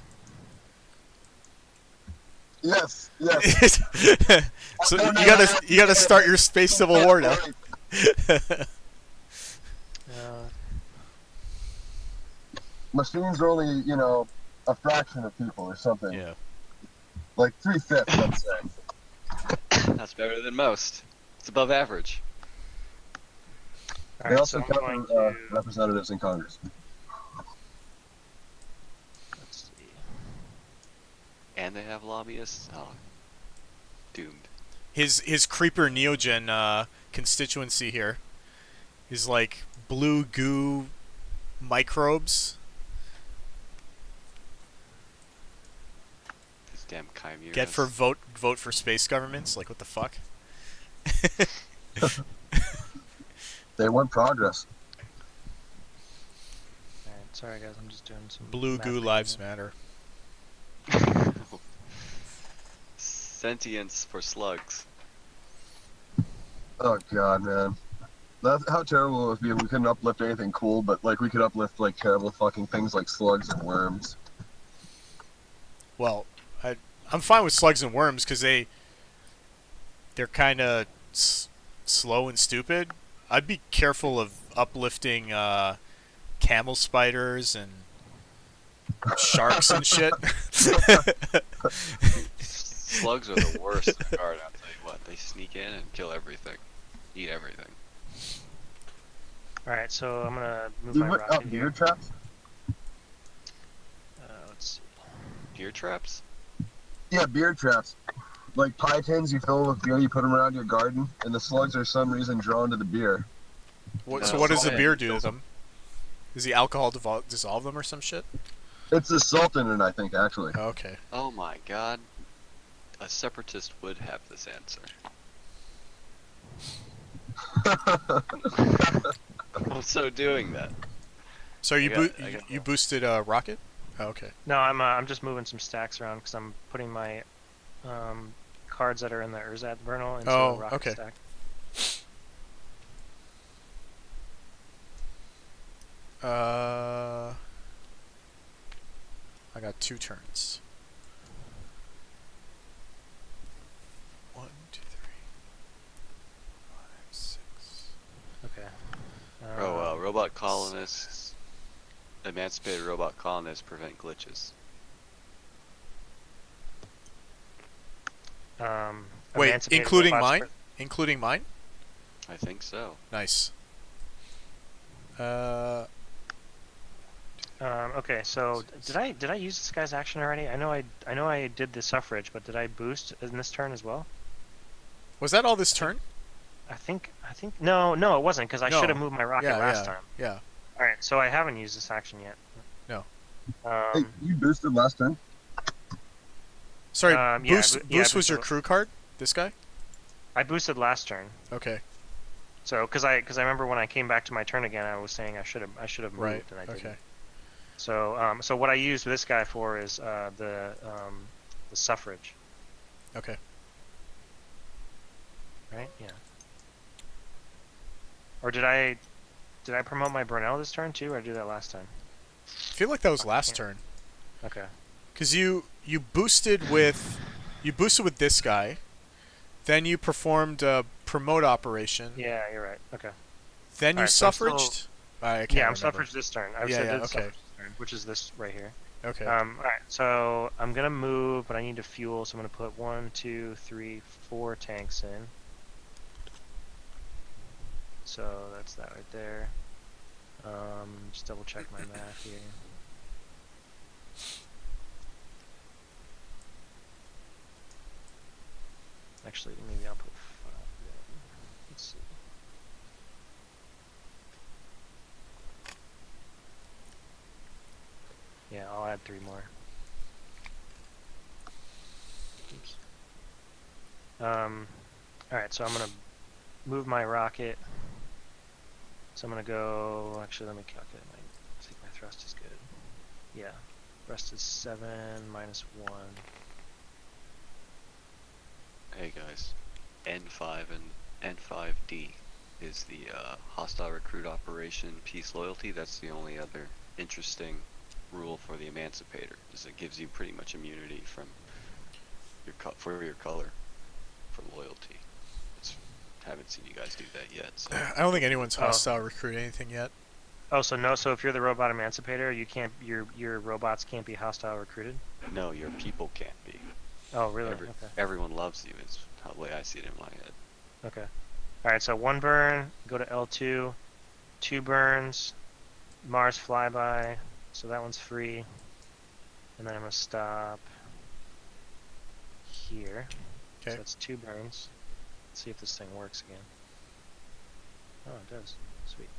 C: Yes, yes.
B: So you gotta start your space civil war now.
C: Machines are only, a fraction of people or something.
B: Yeah.
C: Like 3/5, let's say.
E: That's better than most. It's above average.
C: They
A: Alright,
C: also
A: so I'm
C: cover
A: going to...
C: representatives in Congress.
A: Let's see.
E: And they have lobbyists? Oh. Doomed.
B: His creeper neogen constituency here is like blue goo microbes.
E: These damn chimeras.
B: Get for vote for space governments. Like what the fuck?
C: They want progress.
A: Alright, sorry guys, I'm just doing some...
B: Blue goo lives matter.
E: Sentience for slugs.
C: Oh god, man. That's how terrible it would be if we couldn't uplift anything cool, but like we could uplift like terrible fucking things like slugs and worms.
B: Well, I'm fine with slugs and worms because they're kind of slow and stupid. I'd be careful of uplifting camel spiders and sharks and shit.
E: Slugs are the worst in the guard, I'll tell you what. They sneak in and kill everything. Eat everything.
A: Alright, so I'm gonna move
C: You
A: my
C: put
A: rocket
C: up
A: here.
C: deer traps?
A: Let's see.
E: Deer traps?
C: Yeah, beer traps. Like pie tins you fill with beer, you put them around your garden, and the slugs are for some reason drawn to the beer.
B: So what does the beer do to them? Does the alcohol dissolve them or some shit?
C: It's the salt in it, I think, actually.
B: Okay.
E: Oh my god. A separatist would have this answer. I'm so doing that.
B: So you boosted rocket? Oh, okay.
A: No, I'm just moving some stacks around because I'm putting my cards that are in the Urzat Vernal into a rocket stack.
B: I got 2 turns. 1, 2, 3, 5, 6.
A: Okay.
E: Robot colonists, emancipated robot colonists prevent glitches.
B: Wait, including mine? Including mine?
E: I think so.
B: Nice.
A: Okay, so did I use this guy's action already? I know I did the suffrage, but did I boost in this turn as well?
B: Was that all this turn?
A: I think no, it wasn't because I should have moved my rocket last time.
B: Yeah.
A: All right, so I haven't used this action yet.
B: No.
C: Hey, you boosted last turn?
B: Sorry, boost was your crew card? This guy?
A: I boosted last turn.
B: Okay.
A: So, because I remember when I came back to my turn again, I was saying I should have moved, and I didn't.
B: Okay.
A: So, so what I used this guy for is the suffrage.
B: Okay.
A: Right? Yeah. Or did I promote my Brunel this turn too, or did I do that last time?
B: I feel like that was last turn.
A: Okay.
B: Because you boosted with this guy, then you performed a promote operation.
A: Yeah, you're right. Okay.
B: Then you suffraged. I can't remember.
A: I'm suffraged this turn. I did suffrage this turn, which is this right here.
B: Okay.
A: All right. So I'm gonna move, but I need to fuel, so I'm gonna put 1, 2, 3, 4 tanks in. So that's that right there. Just double check my math here. Actually, maybe I'll put 5 in. Let's see. Yeah, I'll add 3 more. Oops. Alright, so I'm gonna move my rocket. So I'm gonna go, actually let me calculate I think my thrust is good. Yeah, thrust is 7 minus 1.
E: Hey guys, N5 and N5D is the hostile recruit operation peace loyalty. That's the only other interesting rule for the emancipator, is it gives you pretty much immunity from your color for loyalty. Haven't seen you guys do that yet. So.
B: I don't think anyone's hostile recruit anything yet.
A: Oh, so no. So if you're the robot emancipator, you can't. Your robots can't be hostile recruited.
E: No, your people can't be.
A: Oh, really? Okay.
E: Everyone loves you is the way I see it in my head.
A: Okay. All right. So 1 burn. Go to L2. 2 burns. Mars flyby. So that one's free. And then I'm gonna stop here.
B: Okay.
A: So that's 2 burns. Let's see if this thing works again. Oh, it does. Sweet.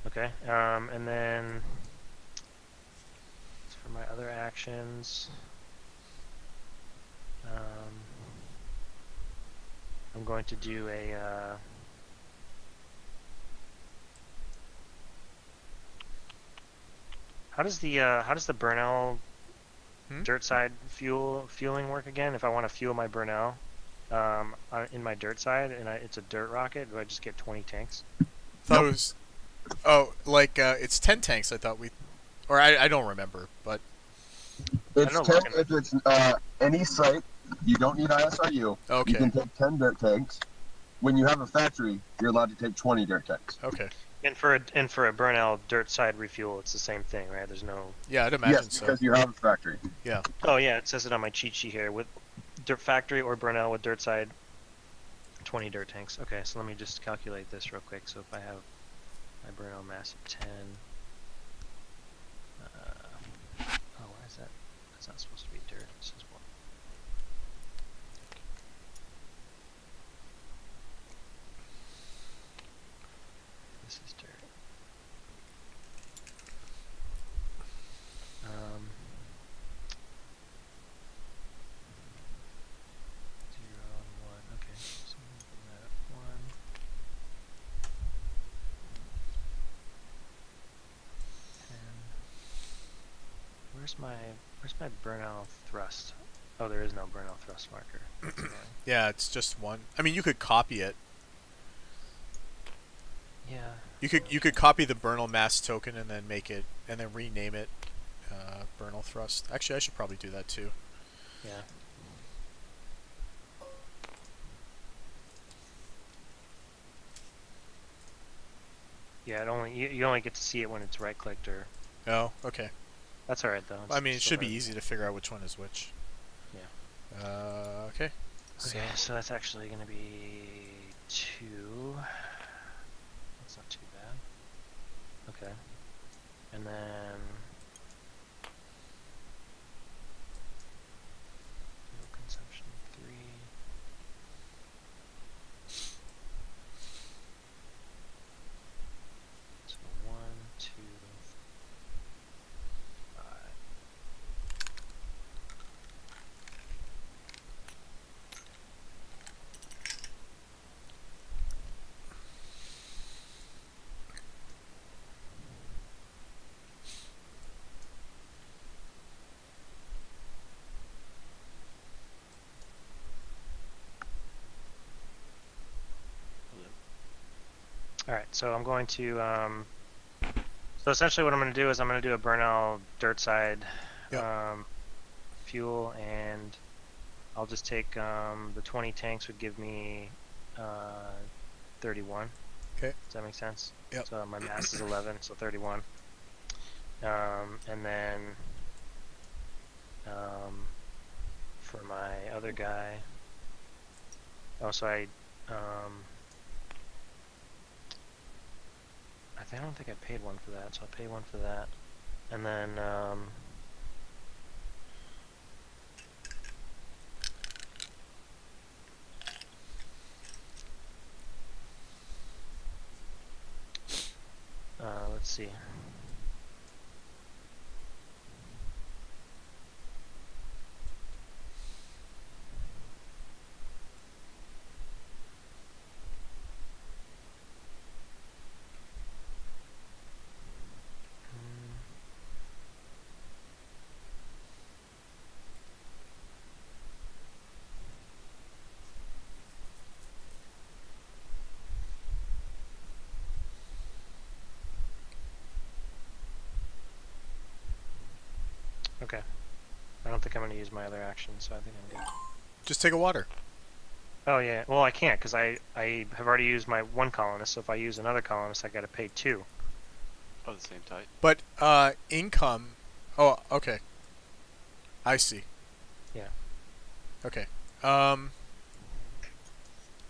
A: Okay, and then for my other actions, I'm going to do a how does the Burnell dirt side fueling work again? If I want to fuel my Burnell in my dirt side and it's a dirt rocket, do I just get 20 tanks?
B: Thought it was it's 10 tanks. I thought I don't remember, but
C: it's 10 if it's any site. You don't need ISRU.
B: Okay.
C: You can take 10 dirt tanks. When you have a factory, you're allowed to take 20 dirt tanks.
B: Okay.
A: And for a Burnell dirt side refuel, it's the same thing, right? There's no.
B: Yeah, I'd imagine
C: so. Yes, because you have a factory.
B: Yeah.
A: Oh yeah, it says it on my cheat sheet here with dirt factory or Burnell with dirt side. 20 dirt tanks. Okay, so let me just calculate this real quick. So if I have my Burnell mass of 10. Oh, why is that? That's not supposed to be dirt. This is what. This is dirt. where's my burnout thrust? Oh, there is no burnout thrust marker.
B: Yeah, it's just one. I mean, you could copy it.
A: Yeah.
B: You could copy the Bernal mass token and then make it and then rename it Bernal thrust. Actually, I should probably do that too.
A: Yeah. Yeah, you only get to see it when it's right clicked or.
B: Oh, okay.
A: That's alright though.
B: I mean, it should be easy to figure out which one is which.
A: Yeah.
B: Okay.
A: Okay, so that's actually gonna be 2. That's not too bad. Okay. And then fuel consumption 3. So 1, 2, 5. Alright, so I'm going to, so essentially what I'm going to do is I'm going to do a Burnell dirt side fuel, and I'll just take, the 20 tanks would give me 31.
B: Okay.
A: Does that make sense?
B: Yep.
A: So my mass is 11, so 31. And then for my other guy, I don't think I paid one for that, so I'll pay one for that. And then, let's see. Okay. I don't think I'm going to use my other action, so I think I'm good.
B: Just take a water.
A: Oh yeah, well I can't because I have already used my one colonist, so if I use another colonist I gotta pay 2.
E: Oh, the same type.
B: But income. Oh, okay. I see.
A: Yeah.
B: Okay.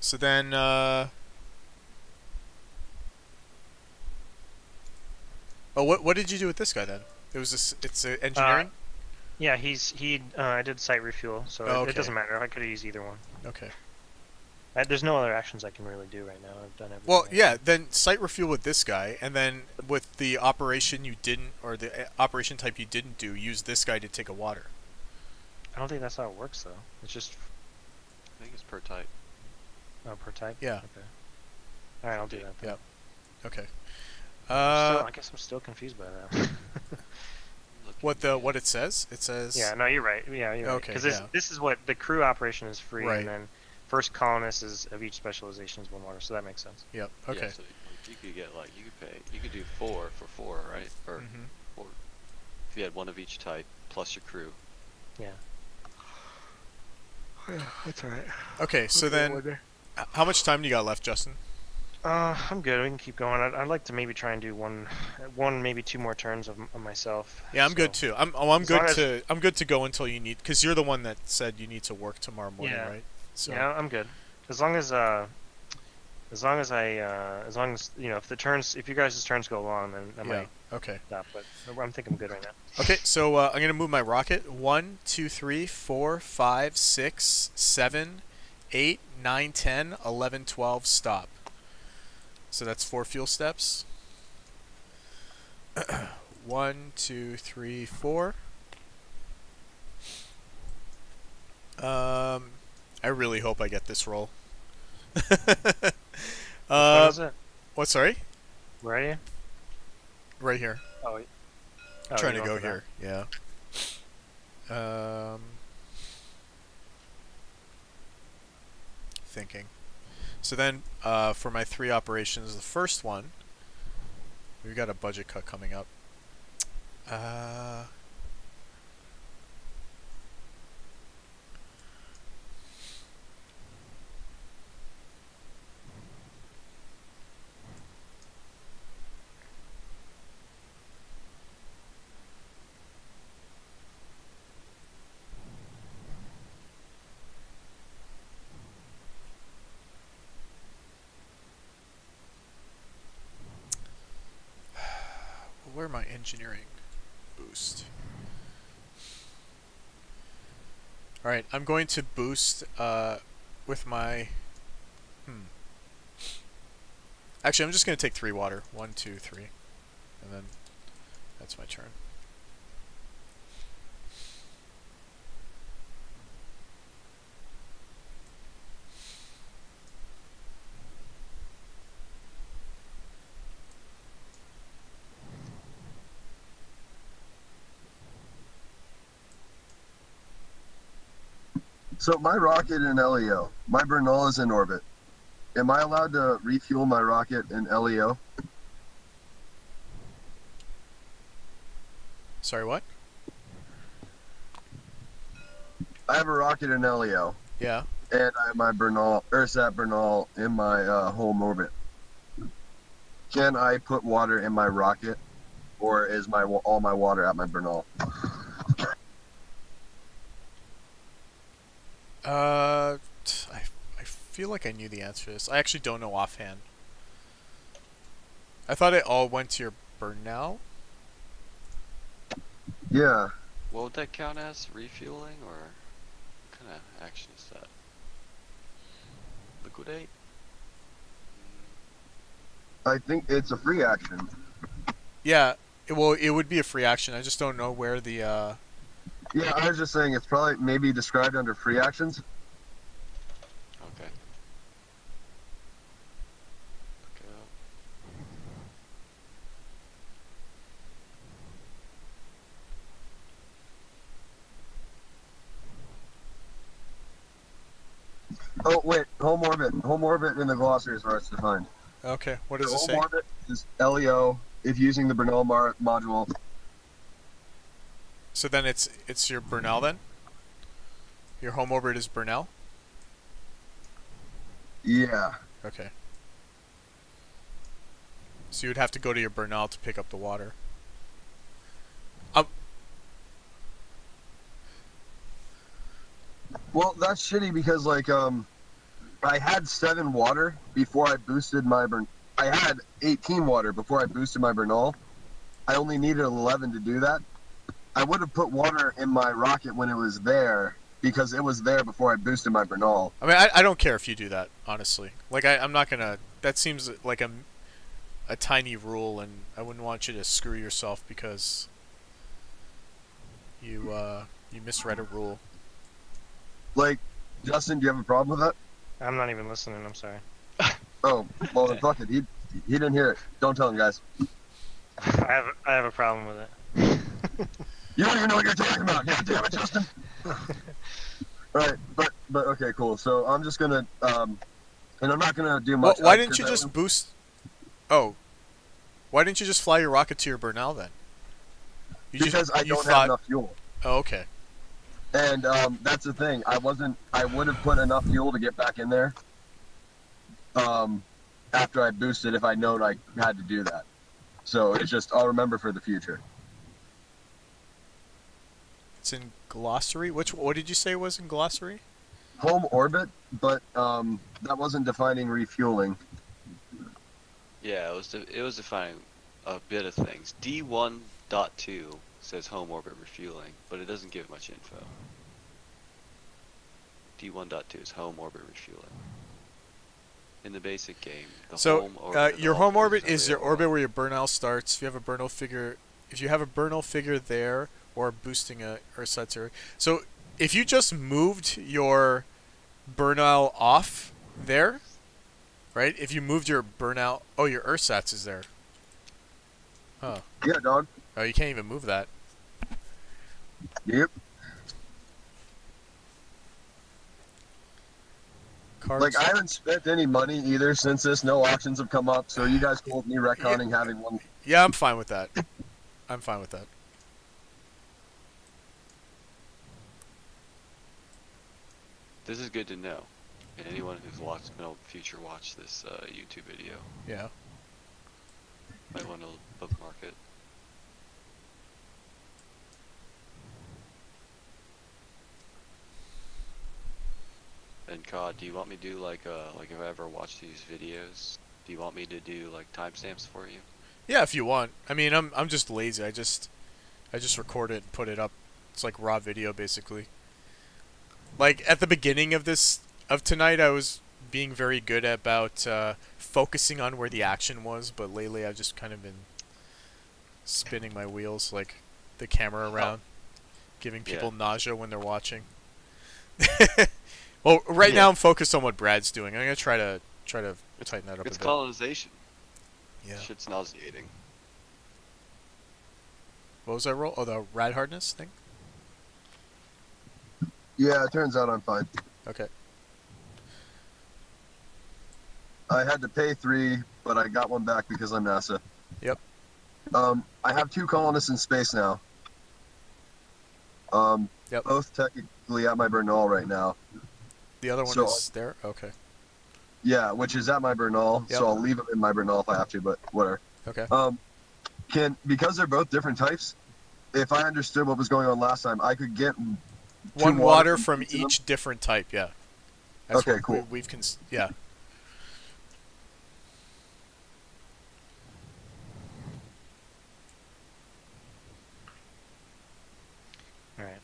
B: So then oh, what did you do with this guy then? It was it's engineering?
A: Yeah, I did site refuel, so
B: okay.
A: it doesn't matter. I could use either one.
B: Okay.
A: There's no other actions I can really do right now. I've done everything.
B: Well, yeah, then site refuel with this guy, and then with the operation you didn't, or the operation type you didn't do, use this guy to take a water.
A: I don't think that's how it works, though. It's just...
E: I think it's per type.
A: Oh, per type?
B: Yeah.
A: Okay. Alright, I'll do that then.
B: Yep. Okay.
A: I guess I'm still confused by that.
B: What it says? It says...
A: Yeah, no, you're right. Yeah, you're right.
B: Okay,
A: Because this is what... The crew operation is free,
B: Right.
A: and then first colonist is of each specialization is 1 water, so that makes sense.
B: Yep, okay.
E: Yeah, so you could get you could do 4 for 4, right? Or 4. If you had 1 of each type plus your crew.
A: Yeah. Yeah, that's alright.
B: Okay, so then, how much time do you got left, Justin?
A: I'm good. We can keep going. I'd like to maybe try and do one, maybe 2 more turns of myself.
B: Yeah, I'm good too. I'm good to go until you need, because you're the one that said you need to work tomorrow morning, right? So.
A: Yeah, I'm good. As long as you know, if you guys' turns go long, then I might stop. But I'm thinking I'm good right now.
B: Okay, so I'm gonna move my rocket. 1, 2, 3, 4, 5, 6, 7, 8, 9, 10, 11, 12. Stop. So that's 4 fuel steps. 1, 2, 3, 4. I really hope I get this roll.
A: What is it?
B: What? Sorry?
A: Where are you?
B: Right here.
A: Oh,
B: I'm trying to go here. Yeah. Thinking. So then, for my 3 operations, the first one, we've got a budget cut coming up. Where am I engineering boost? Alright, I'm going to boost with my... Actually, I'm just going to take 3 water. 1, 2, 3. And then that's my turn.
C: So my rocket in LEO, my Bernal is in orbit. Am I allowed to refuel my rocket in LEO?
B: Sorry, what?
C: I have a rocket in LEO.
B: Yeah.
C: And I have my Bernal, Ursat Bernal in my home orbit. Can I put water in my rocket, or is all my water at my Bernal?
B: I feel like I knew the answer to this. I actually don't know offhand. I thought it all went to your Bernal.
C: Yeah.
E: What would that count as? Refueling, or what kind of action is that? Liquidate?
C: I think it's a free action.
B: Yeah, it would be a free action. I just don't know where the
C: Yeah, I was just saying it's probably maybe described under free actions.
E: Okay. Look it up.
C: Oh wait, home orbit. Home orbit in the glossary is where it's defined.
B: Okay, what does
C: The
B: it
C: home
B: say?
C: orbit is LEO if using the Bernal module.
B: So then it's your Bernal then? Your home orbit is Bernal?
C: Yeah.
B: Okay. So you would have to go to your Bernal to pick up the water.
C: Well, that's shitty because like I had 7 water before I boosted my I had 18 water before I boosted my Bernal. I only needed 11 to do that. I would have put water in my rocket when it was there because it was there before I boosted my Bernal.
B: I mean, I don't care if you do that, honestly. Like, I'm not gonna... That seems like a tiny rule, and I wouldn't want you to screw yourself because you misread a rule.
C: Like, Justin, do you have a problem with that?
A: I'm not even listening, I'm sorry.
C: Oh, well then fuck it. He didn't hear it. Don't tell him, guys.
A: I have a problem with it.
C: You don't even know what you're talking about. God damn it, Justin. Alright, but okay, cool. So I'm just gonna and I'm not gonna do much.
B: Well, why didn't you just boost? Oh, why didn't you just fly your rocket to your Bernal then?
C: Because I don't have enough fuel.
B: Oh, okay.
C: And that's the thing. I would have put enough fuel to get back in there. After I boosted, if I'd known I had to do that. So it's just I'll remember for the future.
B: It's in glossary. What did you say was in glossary?
C: Home orbit, but that wasn't defining refueling.
E: Yeah, it was defining a bit of things. D1.2 says home orbit refueling, but it doesn't give much info. D1.2 is home orbit refueling. In the basic game,
B: your home orbit is your orbit where your Bernal starts. If you have a Bernal figure there, or boosting a Ursat's. So if you just moved your Bernal off there, right? If you moved your Bernal, oh, your Ursat's is there. Huh.
C: Yeah, dog.
B: Oh, you can't even move that.
C: Yep.
B: cards.
C: Like, I haven't spent any money either since this. No auctions have come up, so you guys cool with me retconning having one?
B: Yeah, I'm fine with that. I'm fine with that.
E: This is good to know. And anyone who's gonna future watch this YouTube video
B: Yeah.
E: might want to bookmark it. And COD, do you want me to do like if I ever watch these videos, do you want me to do like timestamps for you?
B: Yeah, if you want. I mean, I'm just lazy. I just record it and put it up. It's like raw video basically. Like at the beginning of tonight, I was being very good about focusing on where the action was, but lately I've just kind of been spinning my wheels, like the camera around, giving people nausea when they're watching. Well, right now I'm focused on what Brad's doing. I'm gonna try to tighten that up a bit.
E: It's colonization.
B: Yeah.
E: Shit's nauseating.
B: What was that roll? Oh, the rad hardness thing?
C: Yeah, it turns out I'm fine.
B: Okay.
C: I had to pay 3, but I got one back because I'm NASA.
B: Yep.
C: I have 2 colonists in space now.
B: Yep.
C: Both technically at my Bernal right now.
B: The other one is there? Okay.
C: Yeah, which is at my Bernal,
B: Yep.
C: so I'll leave them in my Bernal if I have to, but whatever.
B: Okay.
C: Because they're both different types, if I understood what was going on last time, I could get
B: One water from each different type, yeah. That's
C: okay,
B: what
C: cool.
B: Yeah.
A: Alright.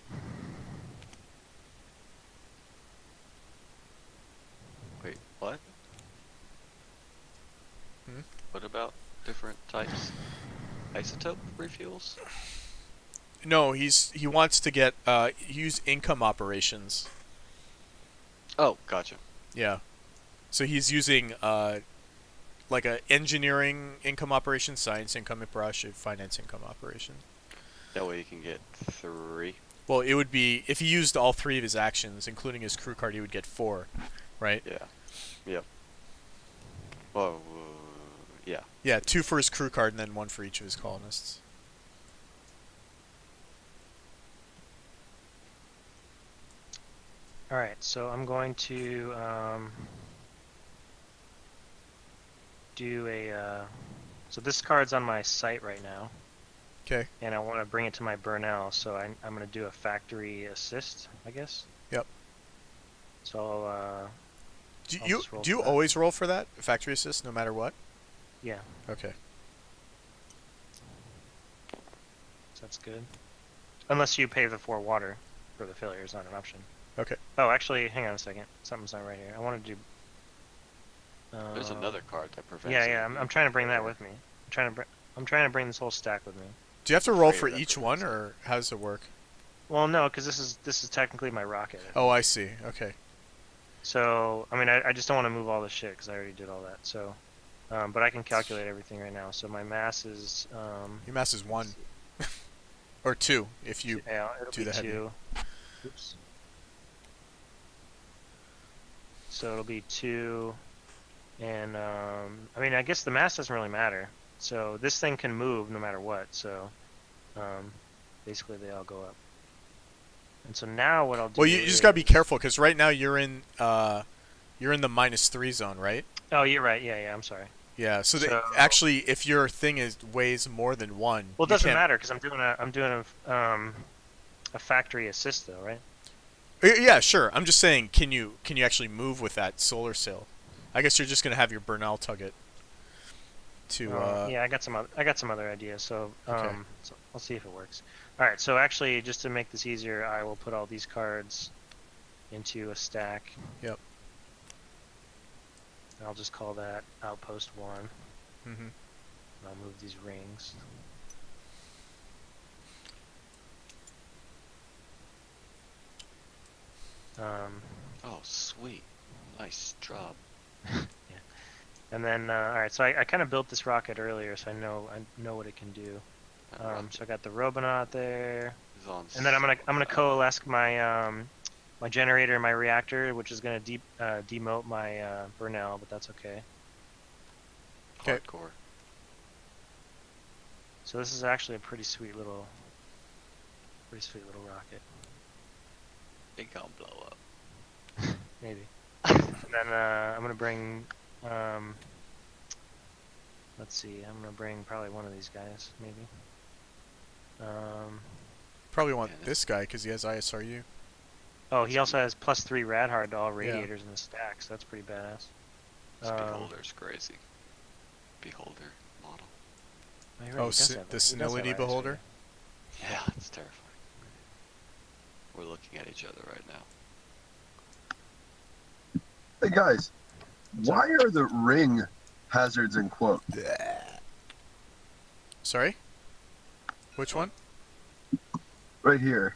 E: Wait, what?
B: Hmm?
E: What about different types? Isotope refuels?
B: No, he wants to get use income operations.
E: Oh, gotcha.
B: Yeah. So he's using like a engineering income operation, science income operation, finance income operation.
E: That way you can get 3.
B: Well, it would be if he used all 3 of his actions, including his crew card, he would get 4, right?
E: Yeah. Yep. Well, yeah.
B: Yeah, 2 for his crew card and then 1 for each of his colonists.
A: Alright, so I'm going to do a so this card's on my site right now.
B: Okay.
A: And I want to bring it to my Bernal, so I'm going to do a factory assist, I guess.
B: Yep.
A: So
B: Do
A: I'll
B: you
A: just roll
B: do you
A: for that.
B: always roll for that factory assist no matter what?
A: yeah,
B: Okay.
A: so that's good. Unless you pay the 4 water for the failure, it's not an option.
B: Okay.
A: Oh, actually, hang on a second. Something's not right here. I want to do.
E: There's another card that prevents.
A: Yeah, I'm trying to bring that with me. I'm trying to bring this whole stack with me.
B: Do you have to roll
E: Afraid
B: for
E: that
B: each
E: prevents
B: one, or how does it work?
A: Well, no, because this is technically my rocket.
B: Oh, I see. Okay.
A: So, I mean, I just don't want to move all this shit because I already did all that. So, but I can calculate everything right now. So my mass is.
B: Your mass is 1. Or 2, if you
A: Yeah, it'll
B: do
A: be
B: the heavy.
A: 2. Oops. So it'll be 2, and I mean, I guess the mass doesn't really matter. So this thing can move no matter what. So basically, they all go up. And so now what I'll do.
B: Well, you just gotta be careful because right now you're in the -3 zone, right?
A: Oh, you're right. Yeah, I'm sorry.
B: Yeah. So, actually, if your thing weighs more than 1,
A: Well, it doesn't matter because I'm doing a factory assist though, right?
B: Yeah, sure. I'm just saying, can you actually move with that solar sail? I guess you're just gonna have your Bernal tug it.
A: Yeah, I got some other ideas. So,
B: Okay.
A: so I'll see if it works. All right. So actually, just to make this easier, I will put all these cards into a stack.
B: Yep.
A: I'll just call that Outpost 1.
B: Mm-hmm.
A: I'll move these rings.
E: Oh, sweet. Nice job.
A: Yeah. And then, all right. So I kind of built this rocket earlier, so I know what it can do. So I got the Robonaut there,
E: Is on
A: and then I'm gonna coalesce my my generator and my reactor, which is going to demote my Burnell, but that's okay.
B: Okay.
E: Hardcore.
A: So this is actually a pretty sweet little rocket.
E: It gonna blow up.
A: Maybe. And then I'm gonna bring. Let's see. I'm gonna bring probably one of these guys, maybe.
B: Probably want this guy because he has ISRU.
A: Oh, he also has +3 rad hard to all radiators in the stack, so that's pretty badass.
E: This Beholder's crazy. Beholder model.
B: Oh, the senility beholder?
E: Yeah, it's terrifying. We're looking at each other right now.
C: Hey guys, why are the ring hazards in quote?
B: Sorry? Which one?
C: Right here.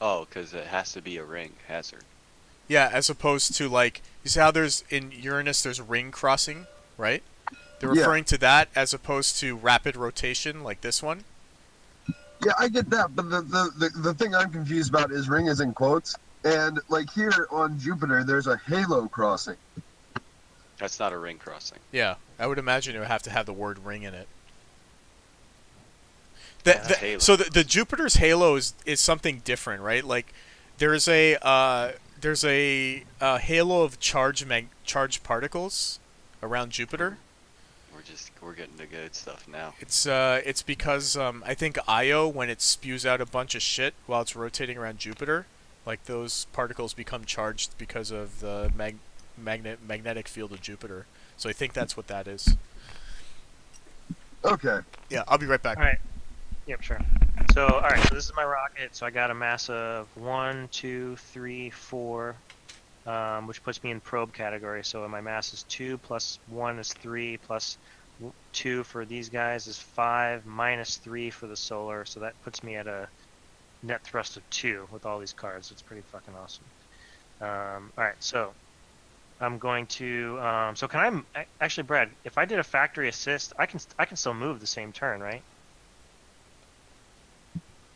E: Oh, because it has to be a ring hazard.
B: Yeah, as opposed to like, you see how there's in Uranus there's ring crossing, right? They're referring to that as opposed to rapid rotation like this one.
C: Yeah, I get that, but the thing I'm confused about is ring is in quotes, and like here on Jupiter there's a halo crossing.
E: That's not a ring crossing.
B: Yeah, I would imagine it would have to have the word ring in it. So the Jupiter's halo is something different, right? Like there's a halo of charged particles around Jupiter.
E: We're getting the good stuff now.
B: It's because I think Io, when it spews out a bunch of shit while it's rotating around Jupiter, like those particles become charged because of the magnetic field of Jupiter. So I think that's what that is.
C: Okay.
B: Yeah, I'll be right back.
A: All right. Yep, sure. So, all right. So this is my rocket. So I got a mass of 1, 2, 3, 4, which puts me in probe category. So my mass is 2 plus 1 is 3 plus 2 for these guys is 5 minus 3 for the solar. So that puts me at a net thrust of 2 with all these cards. It's pretty fucking awesome. All right. So I'm going to. So can I actually, Brad? If I did a factory assist, I can still move the same turn, right?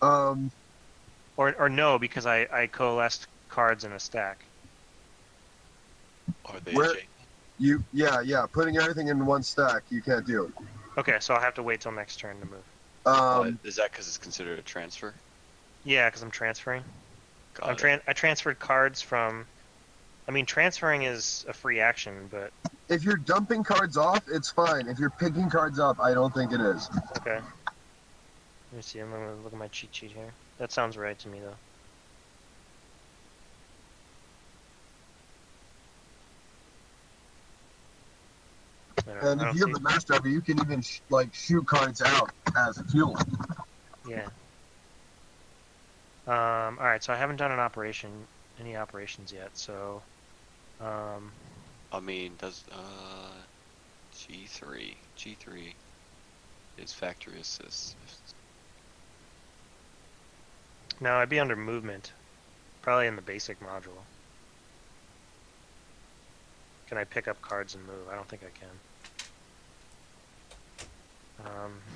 A: Or no, because I coalesced cards in a stack.
E: Are they
C: Yeah, putting everything in one stack, you can't do it.
A: Okay, so I'll have to wait till next turn to move.
E: Is that because it's considered a transfer?
A: Yeah, because I'm transferring.
E: Got
A: it. I transferred cards from. I mean, transferring is a free action, but.
C: If you're dumping cards off, it's fine. If you're picking cards up, I don't think it is.
A: Okay. Let me see. I'm gonna look at my cheat sheet here. That sounds right to me, though.
C: And if you have the mass driver, you can even shoot cards out as fuel.
A: Yeah. All right. So I haven't done any operations yet. So.
E: I mean, does G3 is factory assist.
A: No, I'd be under movement. Probably in the basic module. Can I pick up cards and move? I don't think I can.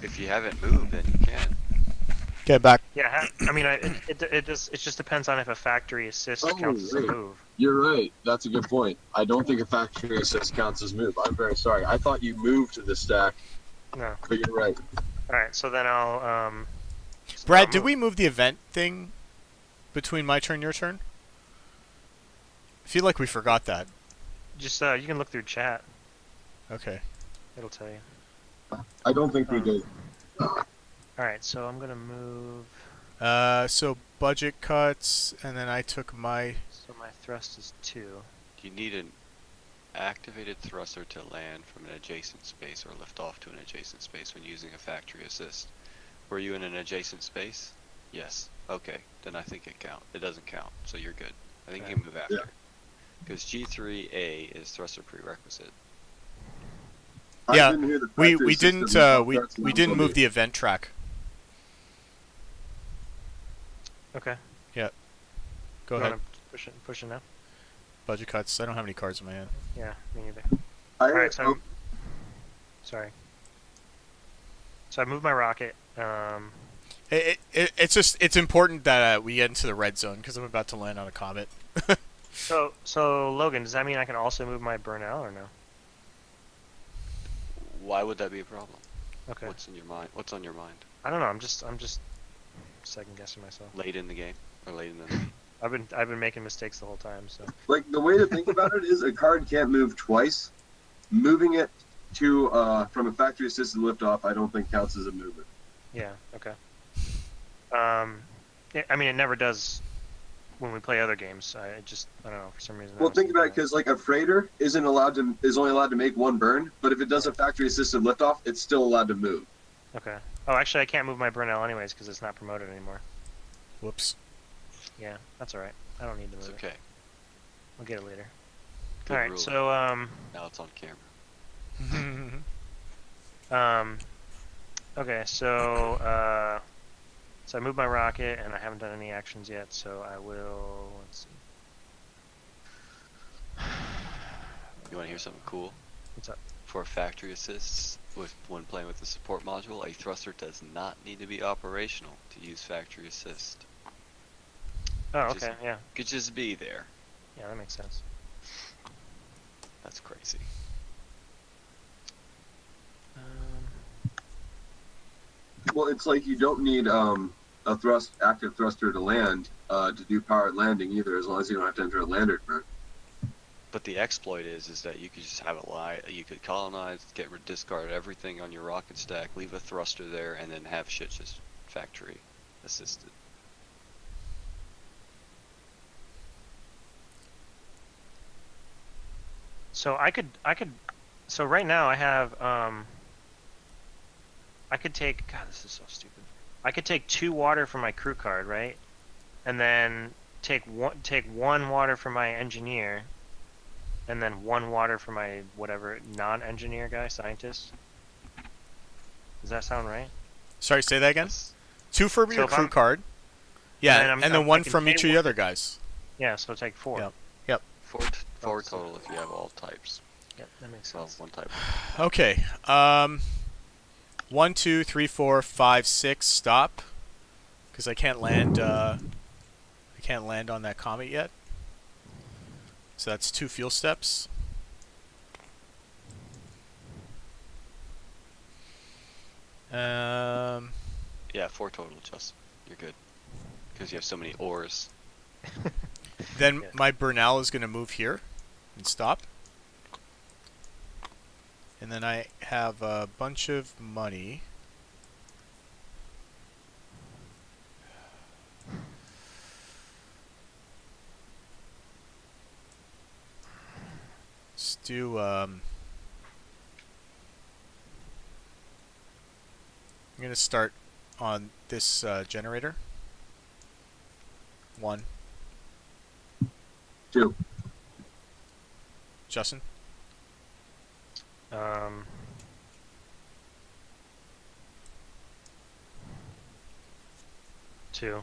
E: If you haven't moved, then you can.
B: Get back.
A: Yeah, I mean, it just depends on if a factory assist counts as a move.
C: You're right. That's a good point. I don't think a factory assist counts as move. I'm very sorry. I thought you moved to the stack.
A: No.
C: But you're right.
A: All right, so then I'll.
B: Brad, did we move the event thing between my turn and your turn? I feel like we forgot that.
A: Just you can look through chat.
B: Okay.
A: It'll tell you.
C: I don't think we did.
A: Alright, so I'm gonna move.
B: So budget cuts, and then I took my.
A: So my thrust is 2.
E: You need an activated thruster to land from an adjacent space or lift off to an adjacent space when using a factory assist. Were you in an adjacent space? Yes. Okay, then I think it counts. It doesn't count, so you're good. I think you can move after. Because G3A is thruster prerequisite.
B: Yeah, we didn't move the event track.
A: Okay.
B: Yeah. Go ahead.
A: Push it now.
B: Budget cuts. I don't have any cards in my hand.
A: Yeah, me neither. Alright, so sorry. So I moved my rocket.
B: It's important that we get into the red zone because I'm about to land on a comet.
A: So Logan, does that mean I can also move my Burnell or no?
E: Why would that be a problem?
A: Okay.
E: What's in your mind? What's on your mind?
A: I don't know. I'm just second guessing myself.
E: Late in the game or late in the night?
A: I've been making mistakes the whole time. So
C: Like, the way to think about it is a card can't move twice. Moving it to from a factory assisted liftoff, I don't think counts as a movement.
A: yeah. Okay. I mean, it never does when we play other games. I don't know, for some reason.
C: Well, think about it, because like a freighter is only allowed to make one burn, but if it does a factory assisted liftoff, it's still allowed to move.
A: Okay. Oh, actually, I can't move my Burnell anyways because it's not promoted anymore.
B: Whoops.
A: Yeah, that's all right. I don't need to move
E: It's okay.
A: it. We'll get it later.
E: Good
A: all right.
E: rule.
A: So
E: Now it's on camera.
A: okay. So I moved my rocket and I haven't done any actions yet. So I will. Let's see.
E: You want to hear something cool?
A: What's up?
E: For factory assists, when playing with the support module, a thruster does not need to be operational to use factory assist.
A: Oh,
E: Just-
A: okay. Yeah.
E: Could just be there.
A: Yeah, that makes sense.
E: That's crazy.
C: Well, it's like you don't need a active thruster to land to do powered landing either, as long as you don't have to enter a lander turn.
E: But the exploit is that you could just have it lie. You could colonize, discard everything on your rocket stack, leave a thruster there, and then have shit just factory assisted.
A: So I could. So right now I have. I could take. God, this is so stupid. I could take 2 water from my crew card, right? And then take one water from my engineer, and then 1 water from my whatever non-engineer guy, scientist. Does that sound right?
B: Sorry, say that again. 2 for your
A: if
B: crew
A: I'm-
B: card. Yeah,
A: And
B: and
A: then
B: then
A: I
B: 1
A: can
B: from
A: pay
B: each of the other guys.
A: Yeah, so take 4.
B: Yep.
E: Four total if you have all types.
A: Yep, that makes
E: Well,
A: sense.
E: 1 type.
B: Okay. 1, 2, 3, 4, 5, 6. Stop, because I can't land. I can't land on that comet yet. So that's 2 fuel steps.
E: Yeah, 4 total, Justin. You're good. Because you have so many ores.
B: Then
A: Yeah.
B: my Burnell is going to move here and stop. And then I have a bunch of money. Let's do, I'm going to start on this generator. 1.
C: 2.
B: Justin?
A: 2.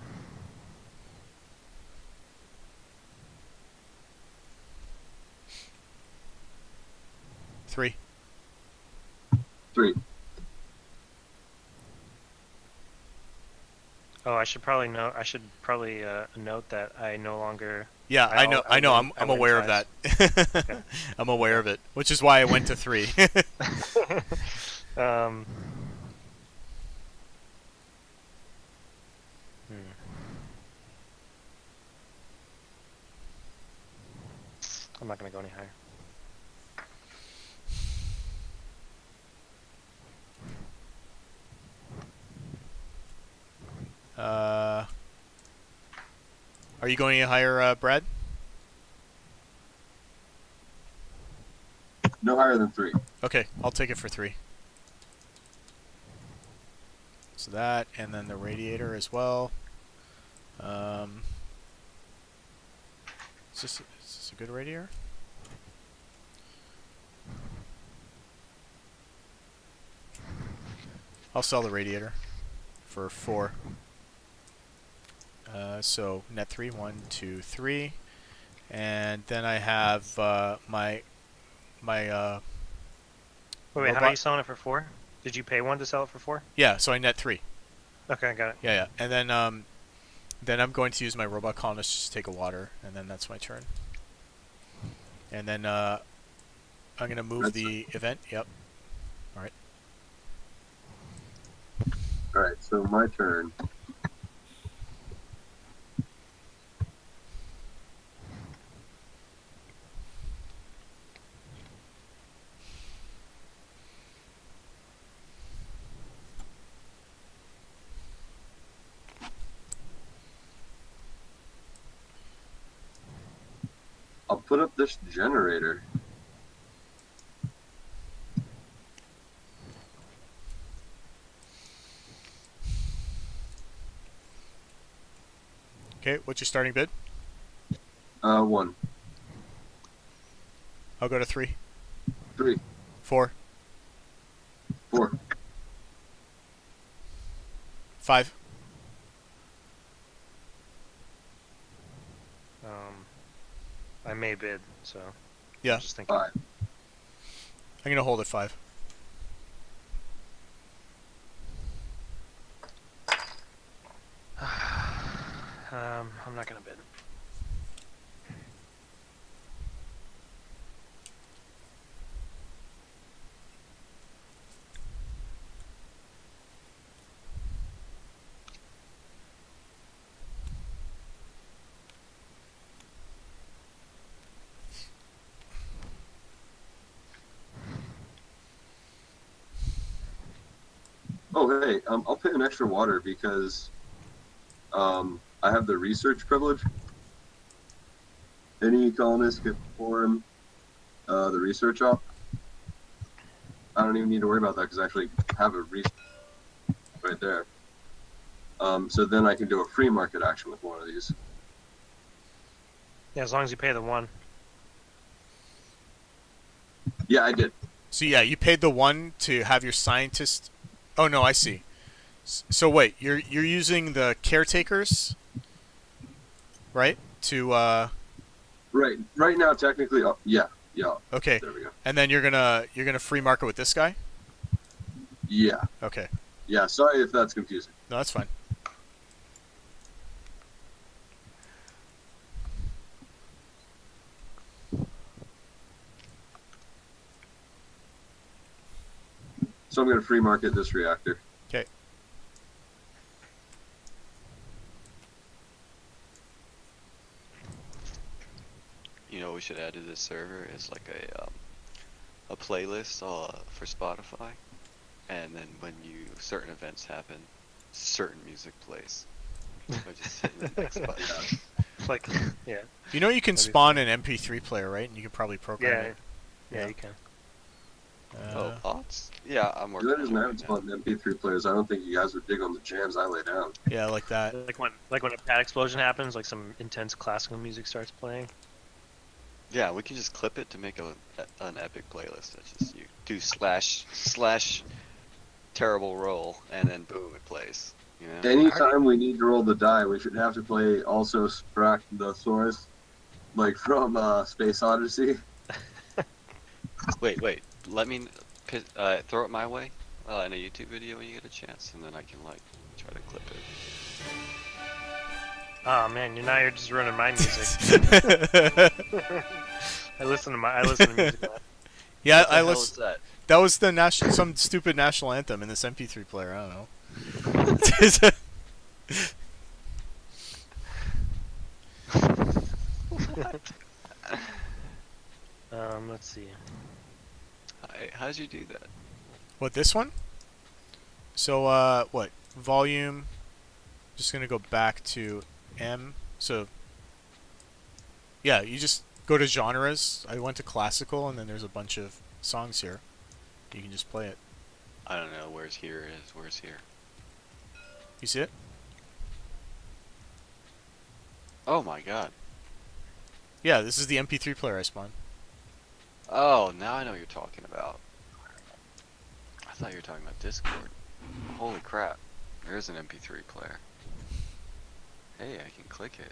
B: 3.
C: 3.
A: Oh, I should probably note. I should probably note that I no longer.
B: Yeah, I know.
A: I
B: I'm
A: win
B: aware of
A: twice.
B: that.
A: Okay.
B: I'm aware of it, which is why I went to 3.
A: um. I'm not gonna go any higher.
B: Are you going any higher, Brad?
C: No higher than 3.
B: Okay, I'll take it for 3. So that, and then the radiator as well. Is this a good radiator? I'll sell the radiator for 4. So net 3, 1, 2, 3, and then I have my
A: Wait, how are
B: robot-
A: you selling it for 4? Did you pay 1 to sell it for 4?
B: Yeah, so I net 3.
A: Okay, got it.
B: Yeah. And then I'm going to use my robot colonist just to take a water, and then that's my turn. And then I'm gonna move the event. Yep. All right.
C: All right, so my turn. I'll put up this generator.
B: Okay, what's your starting bid?
C: 1.
B: I'll go to 3.
C: 3.
B: 4.
C: 4.
B: 5.
A: I may bid, so.
B: Yeah.
A: I'm just thinking.
C: 5.
B: I'm gonna hold at 5.
A: I'm not gonna bid.
C: Oh, hey, I'll pay an extra water because I have the research privilege. Any colonist can perform the research op. I don't even need to worry about that because I actually have a research right there. So then I can do a free market action with one of these.
A: Yeah, as long as you pay the 1.
C: Yeah, I did.
B: So yeah, you paid the 1 to have your scientist. Oh no, I see. So wait, you're using the caretakers, right? To
C: Right now, technically, yeah.
B: Okay.
C: There we go.
B: And then you're gonna free market with this guy.
C: Yeah.
B: Okay.
C: Yeah. Sorry if that's confusing.
B: No, that's fine.
C: So I'm going to free market this reactor.
B: Okay.
E: You know what we should add to this server is like a playlist for Spotify, and then when certain events happen, certain music plays. So just hitting the next button.
A: It's like, yeah.
B: You know you can spawn an MP3 player, right? And you can probably program it.
A: Yeah, you can.
E: Oh, bots? Yeah, I'm working
C: Good as
E: on it
C: now
E: right
C: spawned MP3 players. I don't think you guys would dig on the jams I lay down.
B: Yeah, like that.
A: Like when a pad explosion happens, like some intense classical music starts playing.
E: Yeah, we can just clip it to make an epic playlist. That's just you do slash terrible roll, and then boom, it plays. You know?
C: Anytime we need to roll the die, we should have to play also Sprack the Source, like from Space Odyssey.
E: Wait. Let me throw it my way in a YouTube video when you get a chance, and then I can like try to clip it.
A: Oh man, you're just ruining my music. I listen to music.
B: Yeah,
E: What the
B: I
E: hell
B: listened.
E: is that?
B: That was the some stupid national anthem in this MP3 player. I don't know.
A: Let's see.
E: How did you do that?
B: What, this one? So what volume? Just gonna go back to M. So yeah, you just go to genres. I went to classical, and then there's a bunch of songs here. You can just play it.
E: I don't know. Where's here is? Where's here?
B: You see it?
E: Oh my god.
B: Yeah, this is the MP3 player I spawned.
E: Oh, now I know what you're talking about. I thought you were talking about Discord. Holy crap. There's an MP3 player. Hey, I can click it.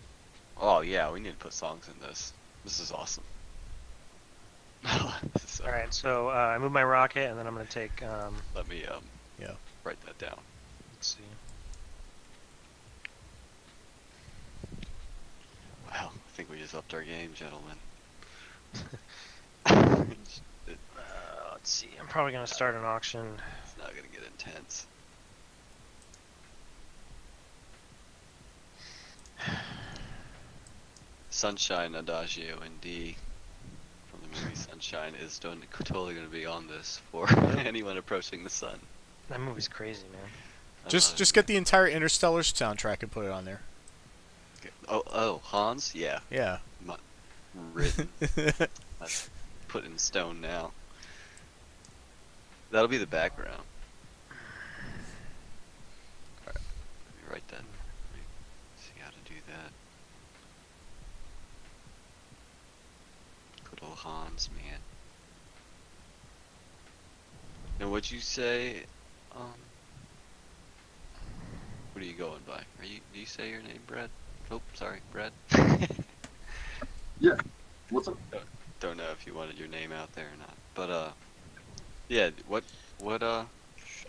E: Oh yeah, we need to put songs in this. This is awesome.
A: Alright, so I move my rocket, and then I'm going to take...
E: Let me
B: yeah,
E: write that down.
A: Let's see.
E: Well, I think we just upped our game, gentlemen.
A: Let's see. I'm probably gonna start an auction.
E: It's not gonna get intense. Sunshine Adagio in D from the movie Sunshine is totally going to be on this for anyone approaching the sun.
A: That movie's crazy, man.
B: Just get the entire Interstellar soundtrack and put it on there.
E: Okay. Oh, Hans? Yeah.
B: Yeah.
E: Written. That's put in stone now. That'll be the background. Alright, let me write that. Let me see how to do that. Good old Hans, man. And what'd you say, what are you going by? Do you say your name, Brad? Oh, sorry, Brad.
C: Yeah. What's up?
E: Don't know if you wanted your name out there or not. But, yeah, what,
A: Alright,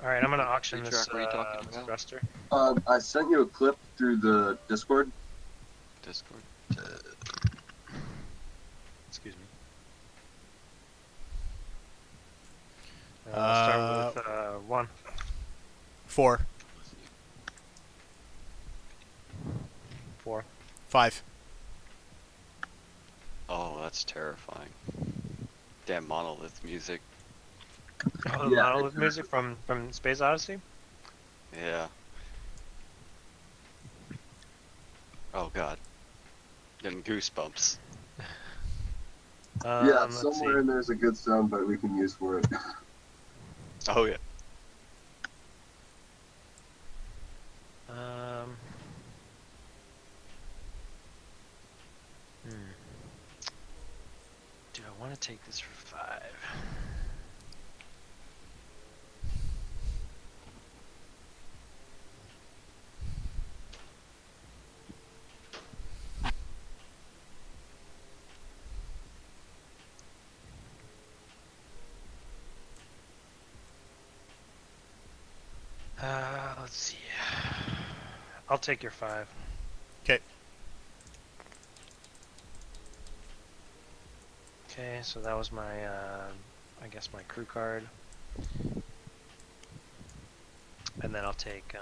A: I'm gonna auction
E: Free
A: this,
E: track, what are you talking
A: this
E: about?
A: thruster.
C: I sent you a clip through the Discord.
E: Discord?
A: Excuse me. I'll start with 1.
B: 4.
A: 4.
B: 5.
E: Oh, that's terrifying. Damn monolith music.
A: Oh, the
C: Yeah,
A: monolith
C: it's-
A: music from Space Odyssey?
E: Yeah. Oh god. Getting goosebumps.
C: Yeah,
A: Let's
C: somewhere
A: see.
C: in there's a good sound bite we can use for it.
E: Oh yeah.
A: Do I want to take this for 5? Let's see. I'll take your 5.
B: Okay.
A: Okay, so that was my, I guess my crew card. And then I'll take,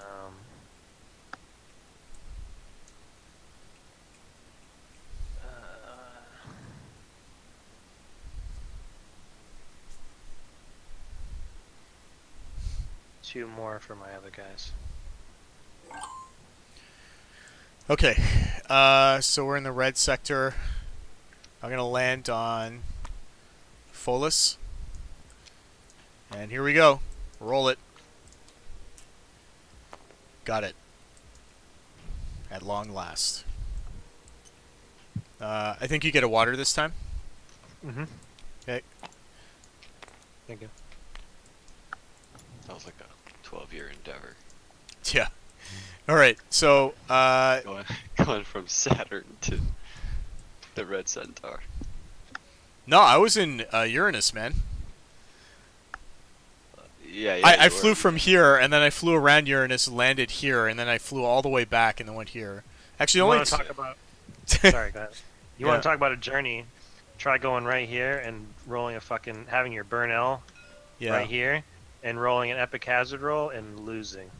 A: 2 more for my other guys.
B: Okay. So we're in the red sector. I'm gonna land on Folus. And here we go. Roll it. Got it. At long last. I think you get a water this time.
A: Mm-hmm.
B: Okay.
A: Thank you.
E: That was like a 12-year endeavor.
B: Yeah. All right. So,
E: Going from Saturn to the Red Centaur.
B: no, I was in Uranus, man.
E: Yeah,
B: I
E: you
B: flew
E: were.
B: from here, and then I flew around Uranus, landed here, and then I flew all the way back, and then went here. Actually,
A: You
B: only.
A: want to talk about? Sorry, go ahead. You
B: Yeah.
A: want to talk about a journey? Try going right here and rolling having your burn L
B: Yeah.
A: right here, and rolling an epic hazard roll and losing.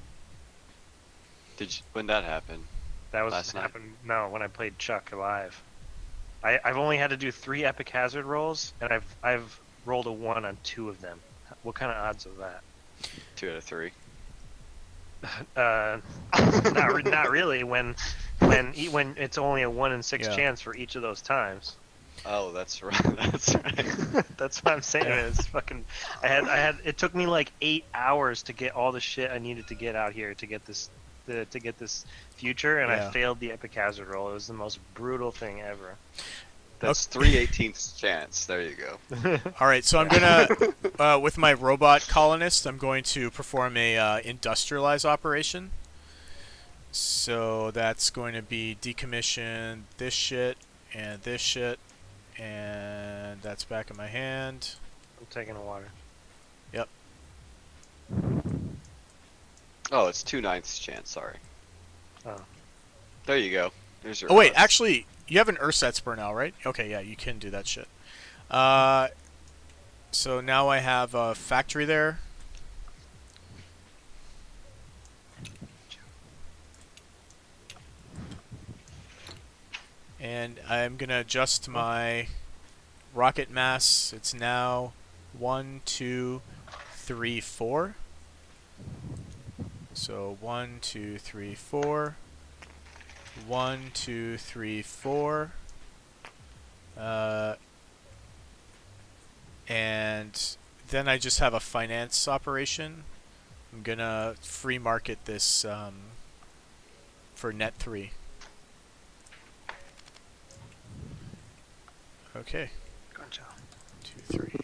E: When that happened?
A: That was
E: Last night?
A: happened. No, when I played Chuck live. I've only had to do 3 epic hazard rolls, and I've rolled a 1 on 2 of them. What kind of odds of that?
E: 2 out of 3.
A: Not really. When it's only a 1 in 6
B: Yeah.
A: chance for each of those times.
E: Oh, that's right. That's right.
A: That's what I'm saying. It's fucking. I had. It took me like 8 hours to get all the shit I needed to get out here to get this, to get this future, and
B: Yeah.
A: I failed the epic hazard roll. It was the most brutal thing ever.
E: That's 3/18 chance. There you go.
B: All right. So I'm gonna, with my robot colonist, I'm going to perform a industrialize operation. So that's going to be decommission this shit and this shit, and that's back in my hand.
A: I'm taking a water.
B: Yep.
E: Oh, it's 2/9 chance. Sorry.
A: Oh.
E: There you go. There's your.
B: Oh wait,
E: odds.
B: actually, You have an ersatz Burnell, right? Okay, yeah, you can do that shit. So now I have a factory there. And I'm gonna adjust my rocket mass. It's now 1, 2, 3, 4. So 1, 2, 3, 4. 1, 2, 3, 4. And then I just have a finance operation. I'm gonna free market this for net 3. Okay.
A: Gotcha.
B: 2, 3.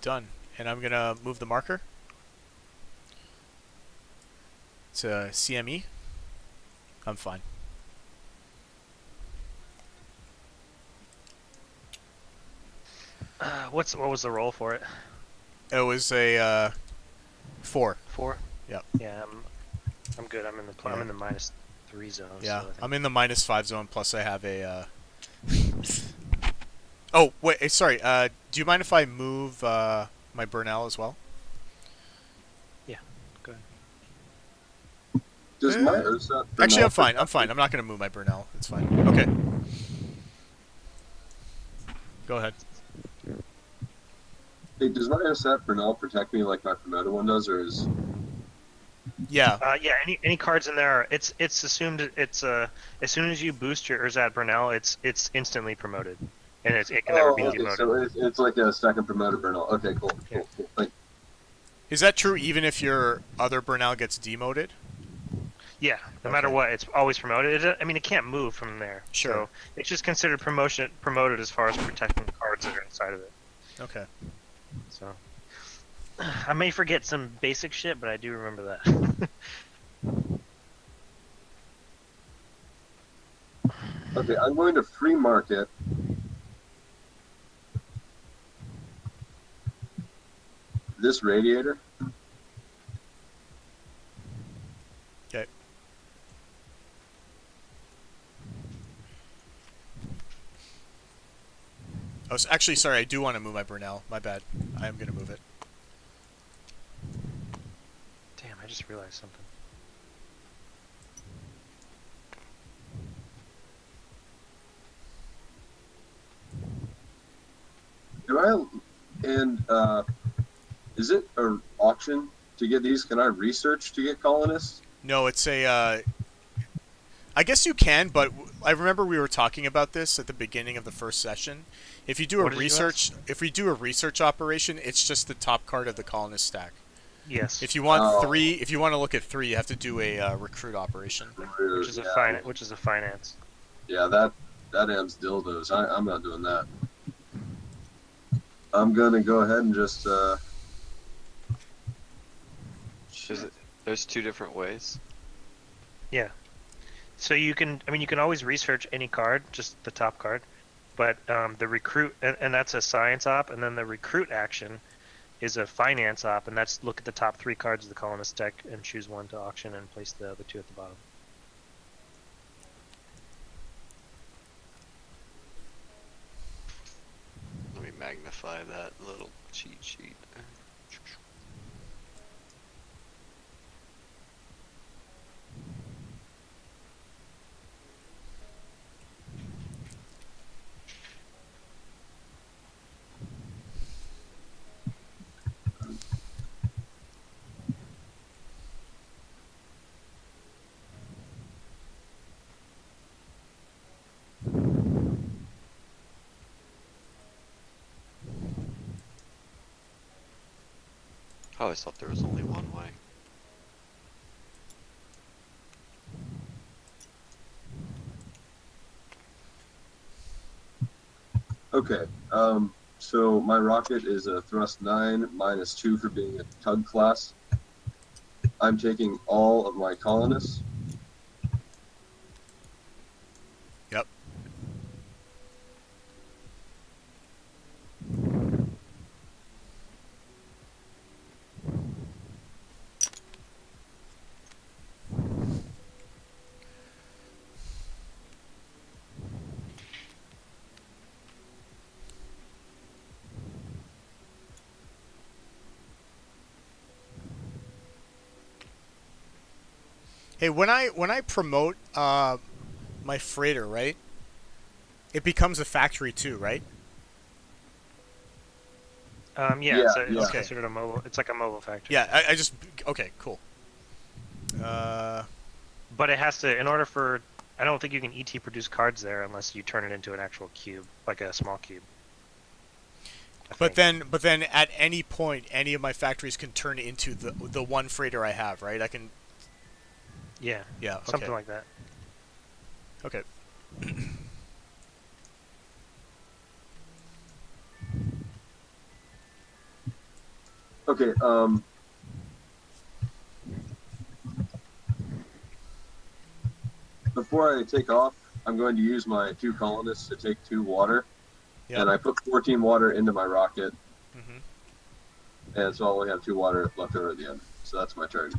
B: Done. And I'm gonna move the marker to CME. I'm fine.
A: What was the roll for it?
B: It was a 4.
A: 4.
B: Yep.
A: Yeah, I'm good. I'm in the I'm in the -3 zone.
B: Yeah,
A: so
B: I'm in the -5 zone. Plus, I have a. Oh wait, sorry. Do you mind if I move my Burnell as well?
A: Yeah, go ahead.
C: Does my ersatz
B: Actually, I'm fine. I'm fine. I'm not gonna move my Burnell. It's fine. Okay. Go ahead.
C: Hey, does my ersatz Burnell protect me like my promoted one does, or is?
B: Yeah.
A: Yeah. Any cards in there? It's assumed it's as soon as you boost your Urzad Burnell, it's instantly promoted, and it can never be demoted.
C: So it's like a second promoted Burnell. Okay, cool. Thank you.
B: Is that true even if your other Burnell gets demoted?
A: Yeah, no matter what, it's always promoted. I mean, it can't move from there.
B: Sure.
A: So it's just considered promoted as far as protecting the cards that are inside of it.
B: Okay.
A: So I may forget some basic shit, but I do remember that.
C: Okay, I'm going to free market this radiator.
B: Okay. Oh, actually, sorry. I do want to move my Burnell. My bad. I am gonna move it.
A: Damn, I just realized something.
C: Is it an auction to get these? Can I research to get colonists?
B: No, it's a. I guess you can, but I remember we were talking about this at the beginning of the first session. If you do a research, if we do a research operation, it's just the top card of the colonist stack.
A: Yes.
B: If you want 3, if you want to look at 3, you have to do a recruit operation,
A: which is a finance.
C: Yeah, that amps dildos. I'm not doing that. I'm gonna go ahead and just.
E: There's 2 different ways.
A: Yeah. So you can always research any card, just the top card, but the recruit, and that's a science op, and then the recruit action is a finance op, and that's look at the top 3 cards of the colonist deck and choose one to auction and place the other 2 at the bottom.
E: Let me magnify that little cheat sheet. I always thought there was only one way.
C: Okay. So my rocket is a thrust 9 -2 for being a tug class. I'm taking all of my colonists.
B: Yep. Hey, when I promote my freighter, right? It becomes a factory too, right?
A: Yeah, it's
B: Okay.
A: considered a mobile. It's like a mobile factory.
B: Yeah, I just okay, cool.
A: But it has to, in order for, I don't think you can ET produce cards there unless you turn it into an actual cube, like a small cube.
B: But then at any point, any of my factories can turn into the one freighter I have, right? I can.
A: Yeah.
B: Yeah. Okay.
A: Something like that.
B: Okay.
C: Okay. Before I take off, I'm going to use my 2 colonists to take 2 water,
B: Yep.
C: and I put 14 water into my rocket,
B: Mhm.
C: and so I only have 2 water left over at the end. So that's my turn.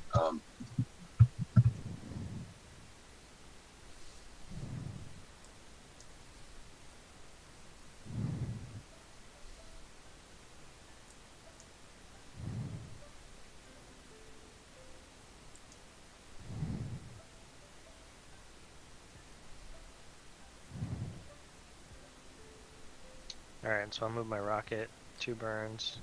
A: Alright, so I'll move my rocket, 2 burns.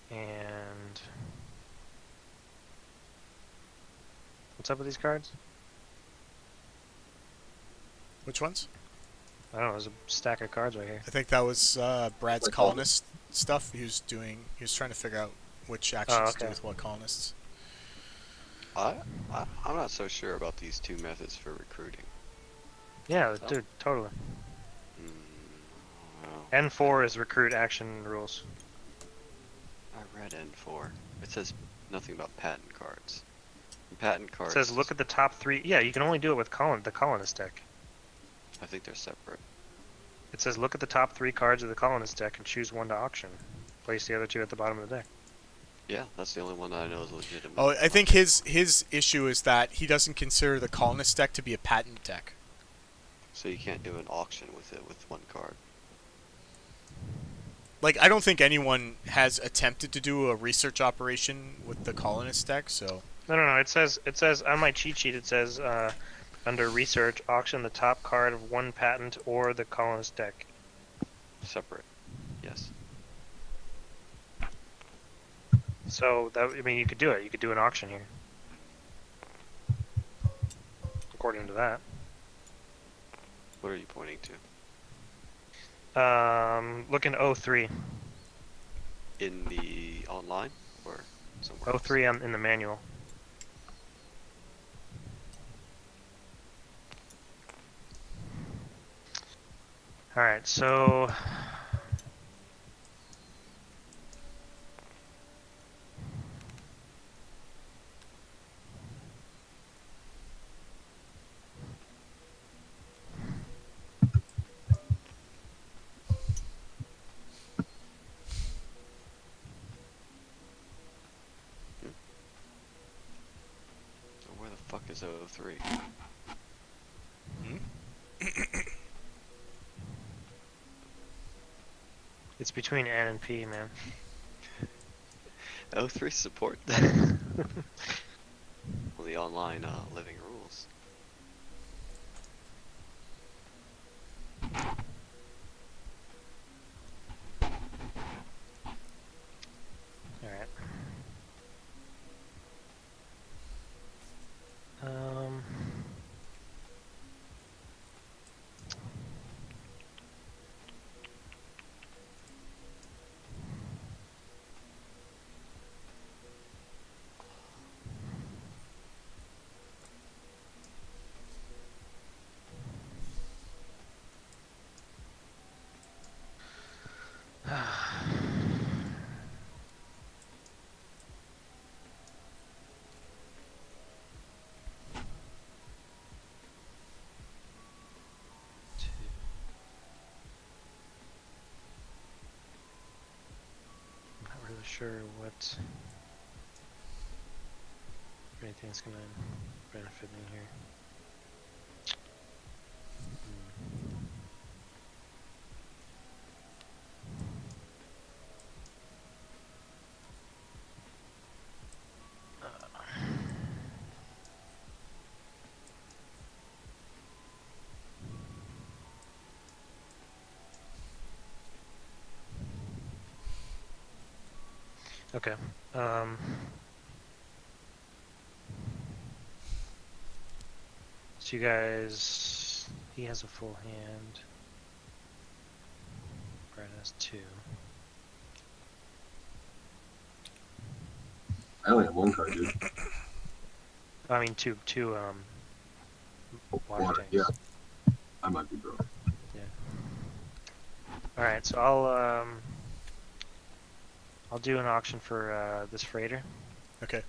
A: And what's up with these cards?
B: Which ones?
A: I don't know, there's a stack of cards right here.
B: I think that was Brad's colonist stuff. He was trying to figure out which actions to do with what colonists.
E: I'm not so sure about these 2 methods for recruiting.
A: Yeah, dude, totally.
E: Well,
A: N4 is recruit action rules.
E: I read N4. It says nothing about patent cards. Patent cards.
A: It says look at the top 3. Yeah, you can only do it with the colonist deck.
E: I think they're separate.
A: It says look at the top 3 cards of the colonist deck and choose one to auction. Place the other 2 at the bottom of the deck.
E: Yeah, that's the only one that I know is legitimate.
B: Oh, I think his issue is that he doesn't consider the colonist deck to be a patent deck.
E: So you can't do an auction with it with 1 card.
B: Like, I don't think anyone has attempted to do a research operation with the colonist deck, so...
A: No. It says on my cheat sheet, it says under research, auction the top card of 1 patent or the colonist deck.
E: Separate. Yes.
A: So, I mean, you could do it. You could do an auction here. According to that.
E: What are you pointing to?
A: Look in 03.
E: In the online or somewhere else?
A: 03 in the manual. Alright, so...
E: So where the fuck is 03?
A: It's between N and P, man.
E: 03 support? Well, the online living rules.
A: Alright. sure what anything's gonna benefit me here. Okay. So you guys, he has a full hand. Brad has 2.
C: I only have 1 card, dude.
A: I mean, two water tanks.
C: Yeah. I might be broke.
A: Yeah. All right, so I'll do an auction for this freighter.
B: Okay.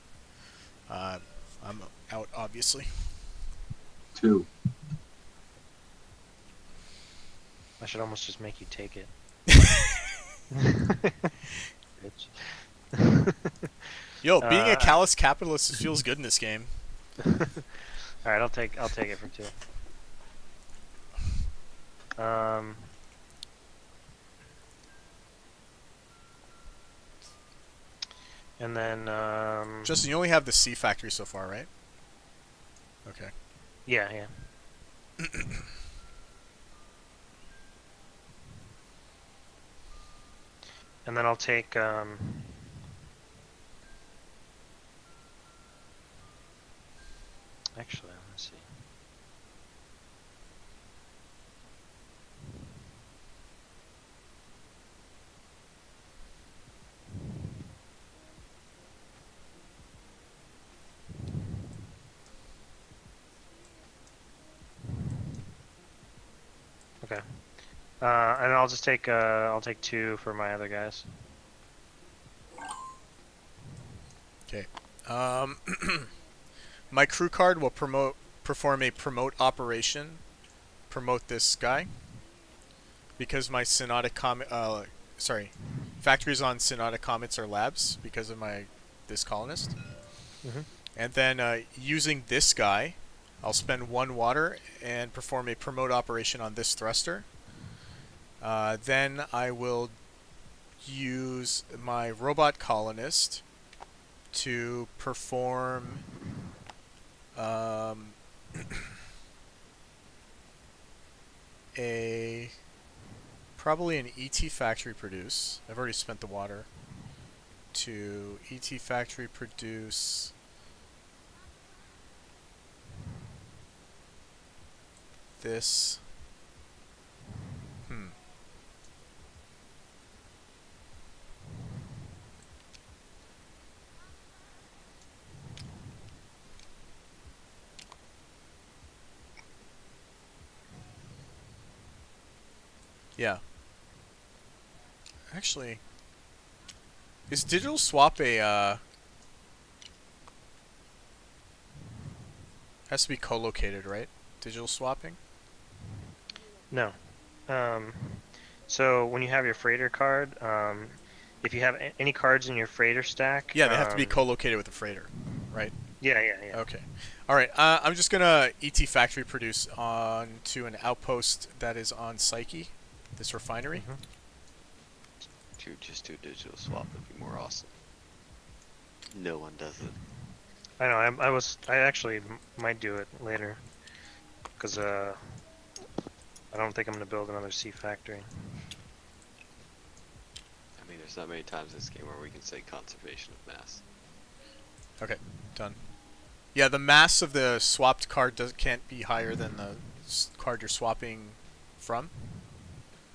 B: I'm out, obviously.
C: 2.
A: I should almost just make you take it. Bitch.
B: Yo, being a callous capitalist feels good in this game.
A: All right, I'll take it for 2. And then
B: Justin, you only have the C factory so far, right? Okay.
A: yeah. And then I'll take actually, let's see. Okay. And I'll just take I'll take 2 for my other guys.
B: Okay. My crew card will perform a promote operation. Promote this guy. Because my Synodic Comet, factories on Synodic Comets are labs because of this colonist.
A: Mm-hmm.
B: And then using this guy, I'll spend 1 water and perform a promote operation on this thruster. Then I will use my robot colonist to perform probably an ET factory produce. I've already spent the water. To ET factory produce this. Yeah. Actually, is digital swap a has to be co-located, right? Digital swapping?
A: No. So when you have your freighter card, if you have any cards in your freighter stack,
B: Yeah, they have to be co-located with the freighter, right?
A: Yeah.
B: Okay. All right. I'm just gonna ET factory produce onto an outpost that is on Psyche, this refinery.
A: Mm-hmm.
E: Just do a digital swap would be more awesome. No one does it.
A: I know. I actually might do it later, because I don't think I'm gonna build another C factory.
E: I mean, there's not many times in this game where we can say conservation of mass.
B: Okay, done. Yeah, the mass of the swapped card can't be higher than the card you're swapping from.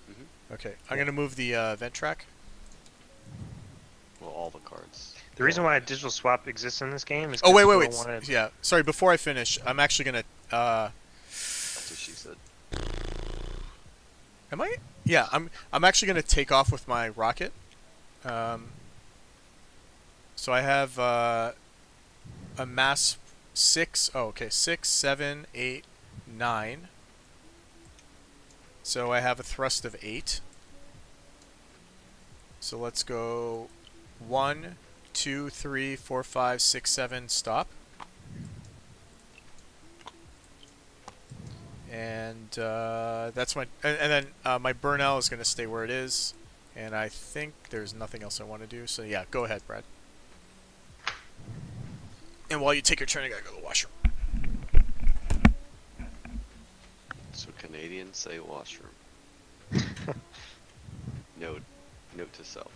E: Mm-hmm.
B: Okay, I'm gonna move the vent track.
E: Well, all the cards.
A: The reason why a digital swap exists in this game is
B: Oh, wait.
A: wanted...
B: Yeah, sorry, before I finish, I'm actually gonna,
E: That's what she said.
B: am I? Yeah, I'm actually gonna take off with my rocket. So I have, a mass 6, 6, 7, 8, 9. So I have a thrust of 8. So let's go 1, 2, 3, 4, 5, 6, 7, stop. And that's my, and then my Burnell is going to stay where it is. And I think there's nothing else I want to do. So yeah, go ahead, Brad. And while you take your turn, I gotta go to the washroom.
E: So Canadians say washroom. Note to self.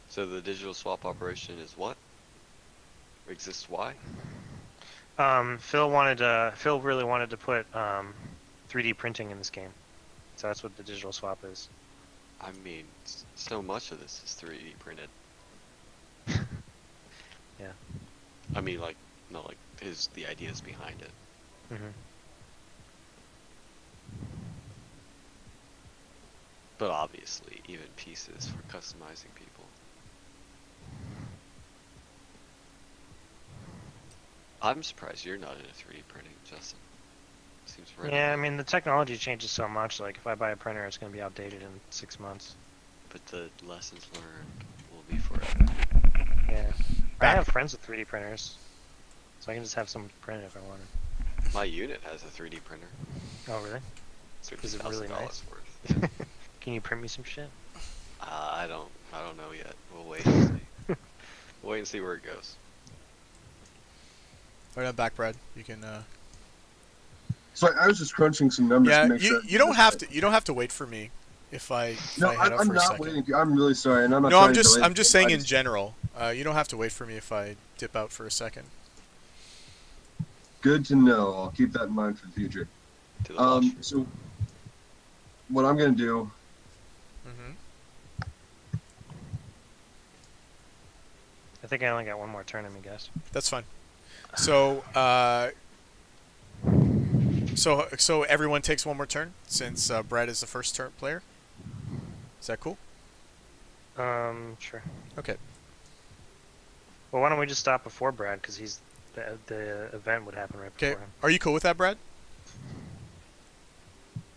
E: So the digital swap operation is what? Exists why?
A: Phil really wanted to put 3D printing in this game, so that's what the digital swap is.
E: I mean, so much of this is 3D printed.
A: Yeah.
E: I mean, like, not like the ideas behind it.
A: Mm-hmm.
E: But obviously, even pieces for customizing people. I'm surprised you're not into 3D printing, Justin. Seems right.
A: Yeah, I mean, the technology changes so much. Like, if I buy a printer, it's going to be outdated in 6 months.
E: But the lessons learned will be forever.
A: Yeah. I have friends with 3D printers, so I can just have someone print it if I wanted.
E: My unit has a 3D printer.
A: Oh, really? Is it really nice?
E: Worth.
A: Can you print me some shit?
E: I don't know yet. We'll wait and see. Wait and see where it goes.
B: Alright, I'm back, Brad. You can.
C: So I was just crunching some numbers
B: Yeah,
C: to make sure.
B: you don't have to. You don't have to wait for me. If I head out
C: I'm
B: for a
C: not
B: second.
C: waiting. I'm really sorry, and I'm not.
B: No,
C: trying to delay
B: I'm just saying
C: I
B: in general. You don't have to wait for me if I dip out for a second.
C: Good to know. I'll keep that in mind for the future.
E: To the washroom.
C: So what I'm gonna do.
B: Mm-hmm.
A: I think I only got one more turn in me, guys.
B: That's fine. So, so everyone takes one more turn since Brad is the first turn player. Is that cool?
A: Sure.
B: Okay.
A: Well, why don't we just stop before Brad, because the event would happen right
B: Okay.
A: before him.
B: Are you cool with that, Brad?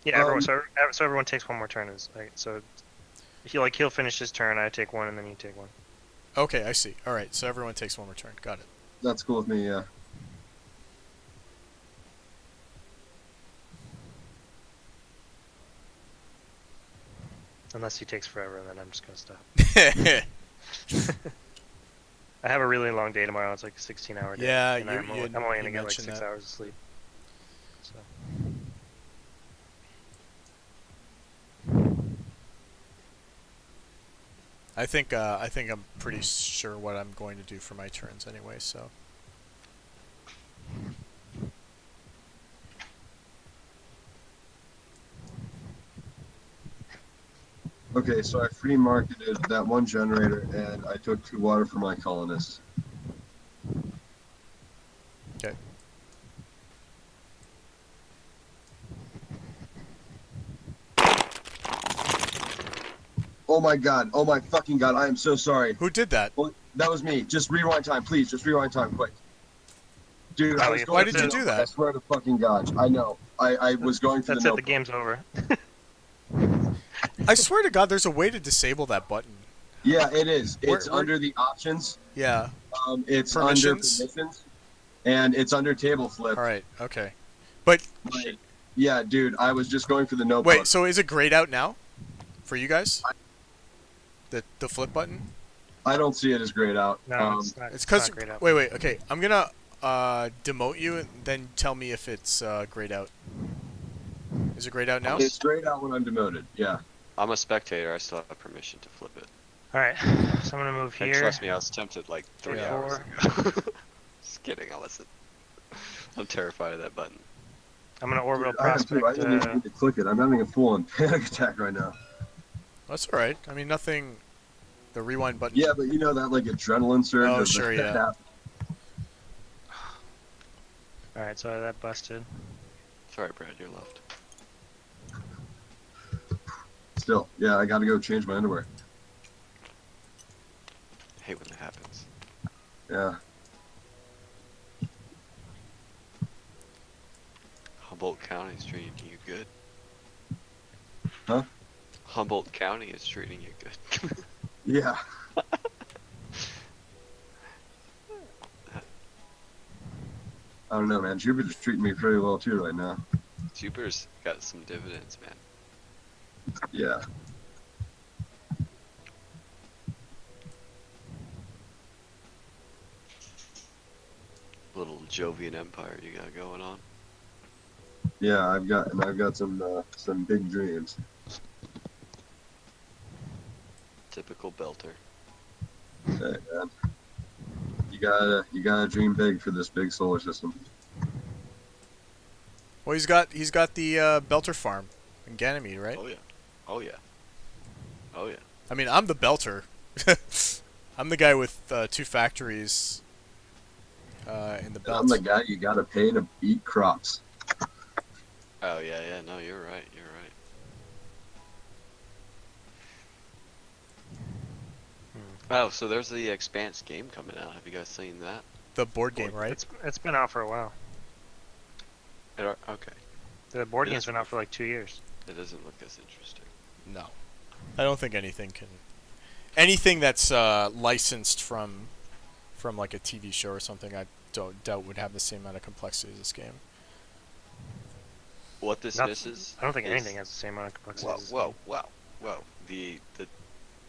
A: Yeah, everyone. So everyone takes one more turn. So he'll finish his turn. I take one, and then you take one.
B: Okay, I see. All right. So everyone takes one more turn. Got it.
C: That's cool with me. Yeah.
A: Unless he takes forever, and then I'm just gonna stop. I have a really long day tomorrow. It's like a 16-hour day.
B: Yeah,
A: and I'm only gonna get like 6
B: that.
A: hours of sleep. So.
B: I think I'm pretty sure what I'm going to do for my turns anyway. So.
C: Okay, so I free marketed that one generator, and I took 2 water for my colonists.
B: Okay.
C: Oh my god! Oh my fucking god! I am so sorry.
B: Who did that?
C: Well, that was me. Just rewind time, please. Just rewind time, quick. Dude, I was going
B: Why did you do that?
C: I swear to fucking god. I know. I was going for the
A: That's it. The
C: notebook.
A: game's over.
B: I swear to God, there's a way to disable that button.
C: Yeah, it is. It's
B: Where-
C: under the options.
B: Yeah.
C: It's
B: Permissions?
C: under permissions, and it's under table flip.
B: All right. Okay. But
C: Like, yeah, dude, I was just going for the notebook.
B: wait. So is it grayed out now, for you guys? The flip button.
C: I don't see it as grayed out.
A: No, it's not.
B: It's because
A: not grayed out.
B: wait. Okay, I'm gonna demote you and then tell me if it's grayed out. Is it grayed out now?
C: It's grayed out when I'm demoted. Yeah.
E: I'm a spectator. I still have permission to flip it.
A: All right. So I'm gonna move
E: And
A: here.
E: trust me, I was tempted like 3
A: Yeah.
E: hours ago. Just kidding. I wasn't. I'm terrified of that button.
A: I'm gonna orbital
C: Dude, I have
A: prospect.
C: to. I didn't even need to click it. I'm having a full-on panic attack right now.
B: That's all right. I mean, nothing. The rewind button.
C: Yeah, but you know that like adrenaline surge.
B: Oh,
C: of
B: sure,
C: the,
B: yeah.
A: All right. So that busted.
E: Sorry, Brad, you're left.
C: Still, yeah, I gotta go change my underwear.
E: Hate when that happens.
C: Yeah.
E: Humboldt County is treating you good.
C: Huh?
E: Humboldt County is treating you good.
C: Yeah. I don't know, man. Jupiter's treating me pretty well too right now.
E: Jupiter's got some dividends, man.
C: Yeah.
E: Little Jovian empire you got going on.
C: Yeah, I've got some big dreams.
E: Typical belter.
C: Hey, man. You gotta dream big for this big solar system.
B: Well, he's got the Belter farm in Ganymede, right?
E: Oh yeah. Oh yeah. Oh yeah.
B: I mean, I'm the Belter. I'm the guy with 2 factories in the belt.
C: I'm the guy you gotta pay to eat crops.
E: Oh yeah, yeah. No, you're right. You're right. Oh, so there's the Expanse game coming out. Have you guys seen that?
B: The board game, right?
A: It's been out for a while.
E: Okay.
A: The board game's been out for like 2 years.
E: It doesn't look as interesting.
B: No, I don't think anything that's licensed from like a TV show or something. I doubt would have the same amount of complexity as this game.
E: What this misses?
A: I don't think anything has the same amount of complexity.
E: Whoa.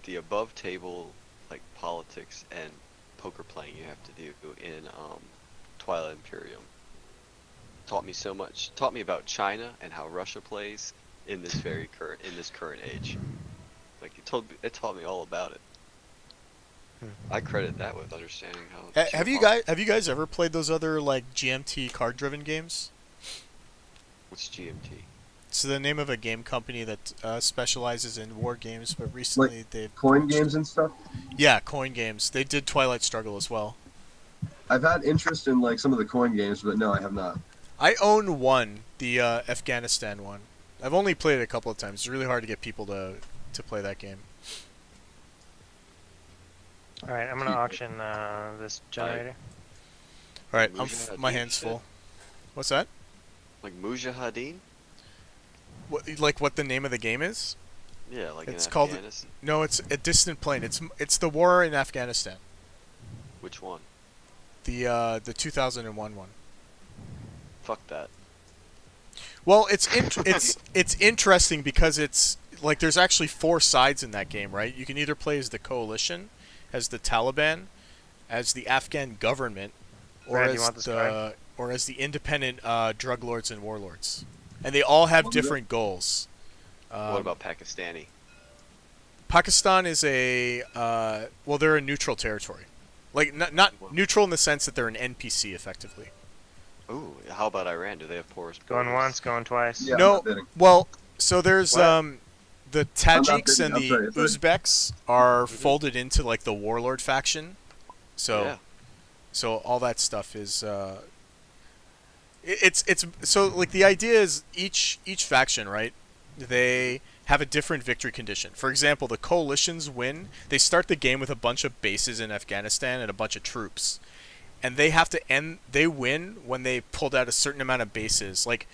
E: The above table like politics and poker playing you have to do in Twilight Imperium taught me so much. Taught me about China and how Russia plays in this current age. Like it taught me all about it. I credit that with understanding how.
B: Have you guys ever played those other like GMT card driven games?
E: What's GMT?
B: It's the name of a game company that specializes in war games, but recently they've
C: Coin games and stuff.
B: Yeah, coin games. They did Twilight Struggle as well.
C: I've had interest in like some of the coin games, but no, I have not.
B: I own one, the Afghanistan one. I've only played it a couple of times. It's really hard to get people to play that game.
A: All right, I'm gonna auction this generator.
B: All right, my hands full. What's that?
E: Like Mujahideen?
B: What the name of the game is?
E: Yeah, like
B: it's
E: in
B: called.
E: Afghanistan.
B: No, it's a Distant Plain. It's the war in Afghanistan.
E: Which one?
B: The 2001 one.
E: Fuck that.
B: Well, it's interesting because it's like there's actually 4 sides in that game, right? You can either play as the coalition, as the Taliban, as the Afghan government, or as the independent drug lords and warlords, and they all have different goals.
E: What about Pakistani?
B: Pakistan is they're a neutral territory, like not neutral in the sense that they're an NPC effectively.
E: Ooh, how about Iran? Do they have porous borders?
A: Going once, going twice.
C: Yeah,
B: no, well, so there's the Tajiks and the
C: sorry.
B: Uzbeks are folded into like the warlord faction, so all that stuff is it's so like the idea is each faction, right? They have a different victory condition. For example, the coalitions win. They start the game with a bunch of bases in Afghanistan and a bunch of troops. And they have to end. They win when they pulled out a certain amount of bases. Like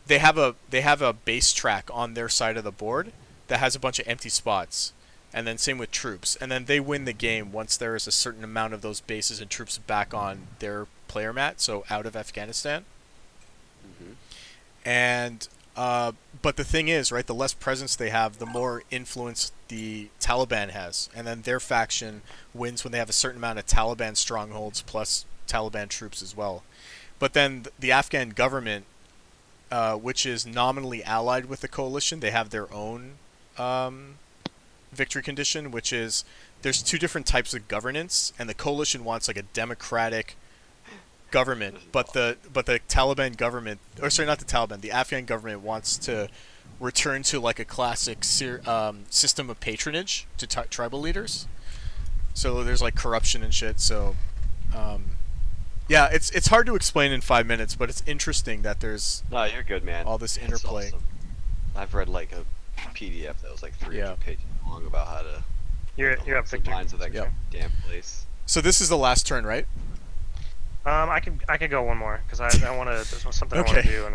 B: they have a base track on their side of the board that has a bunch of empty spots. And then same with troops. And then they win the game once there is a certain amount of those bases and troops back on their player mat, so out of Afghanistan.
E: Mm-hmm.
B: And but the thing is, right, the less presence they have, the more influence the Taliban has. And then their faction wins when they have a certain amount of Taliban strongholds plus Taliban troops as well. But then the Afghan government, which is nominally allied with the coalition, they have their own victory condition, which is there's 2 different types of governance, and the coalition wants like a democratic government, but the Taliban government, or sorry, not the Taliban, the Afghan government wants to return to like a classic system of patronage to tribal leaders. So there's like corruption and shit. So yeah, it's hard to explain in 5 minutes, but it's interesting that there's
E: you're good, man.
B: all this interplay.
E: Awesome. I've read like a PDF that was like 300 pages long about how to.
A: You're up, Victor.
E: Lines of that damn place.
B: So this is the last turn, right?
A: I could go one more because I want to. There's something I want to do, and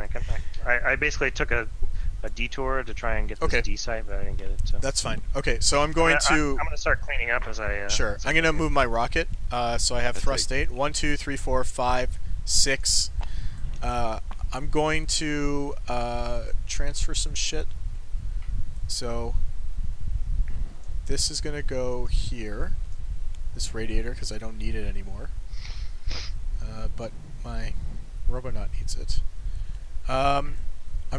A: I basically took a detour to try and get this D site, but I didn't get it. So
B: that's fine. Okay, so I'm going to.
A: I'm gonna start cleaning up as I.
B: Sure, I'm gonna move my rocket. So I have thrust 8. 1, 2, 3, 4, 5, 6. I'm going to transfer some shit. So this is gonna go here. This radiator, because I don't need it anymore. But my Robonaut needs it. I'm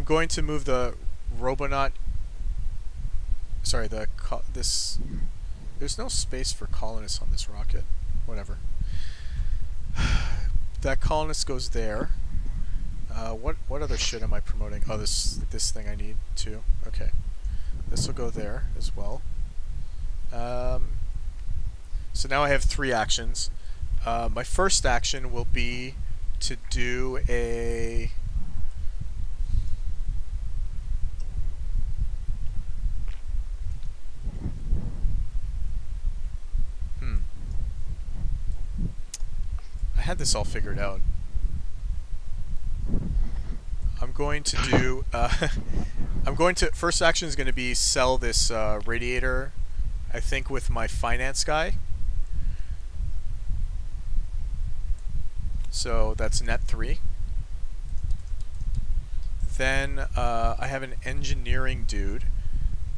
B: going to move the Robonaut. Sorry, this. There's no space for colonists on this rocket. Whatever. That colonist goes there. What other shit am I promoting? Oh, this thing I need too. Okay, this will go there as well. So now I have 3 actions. My first action will be to do a... I had this all figured out. I'm going to do... First action is going to be sell this radiator, I think with my finance guy. So that's net 3. Then I have an engineering dude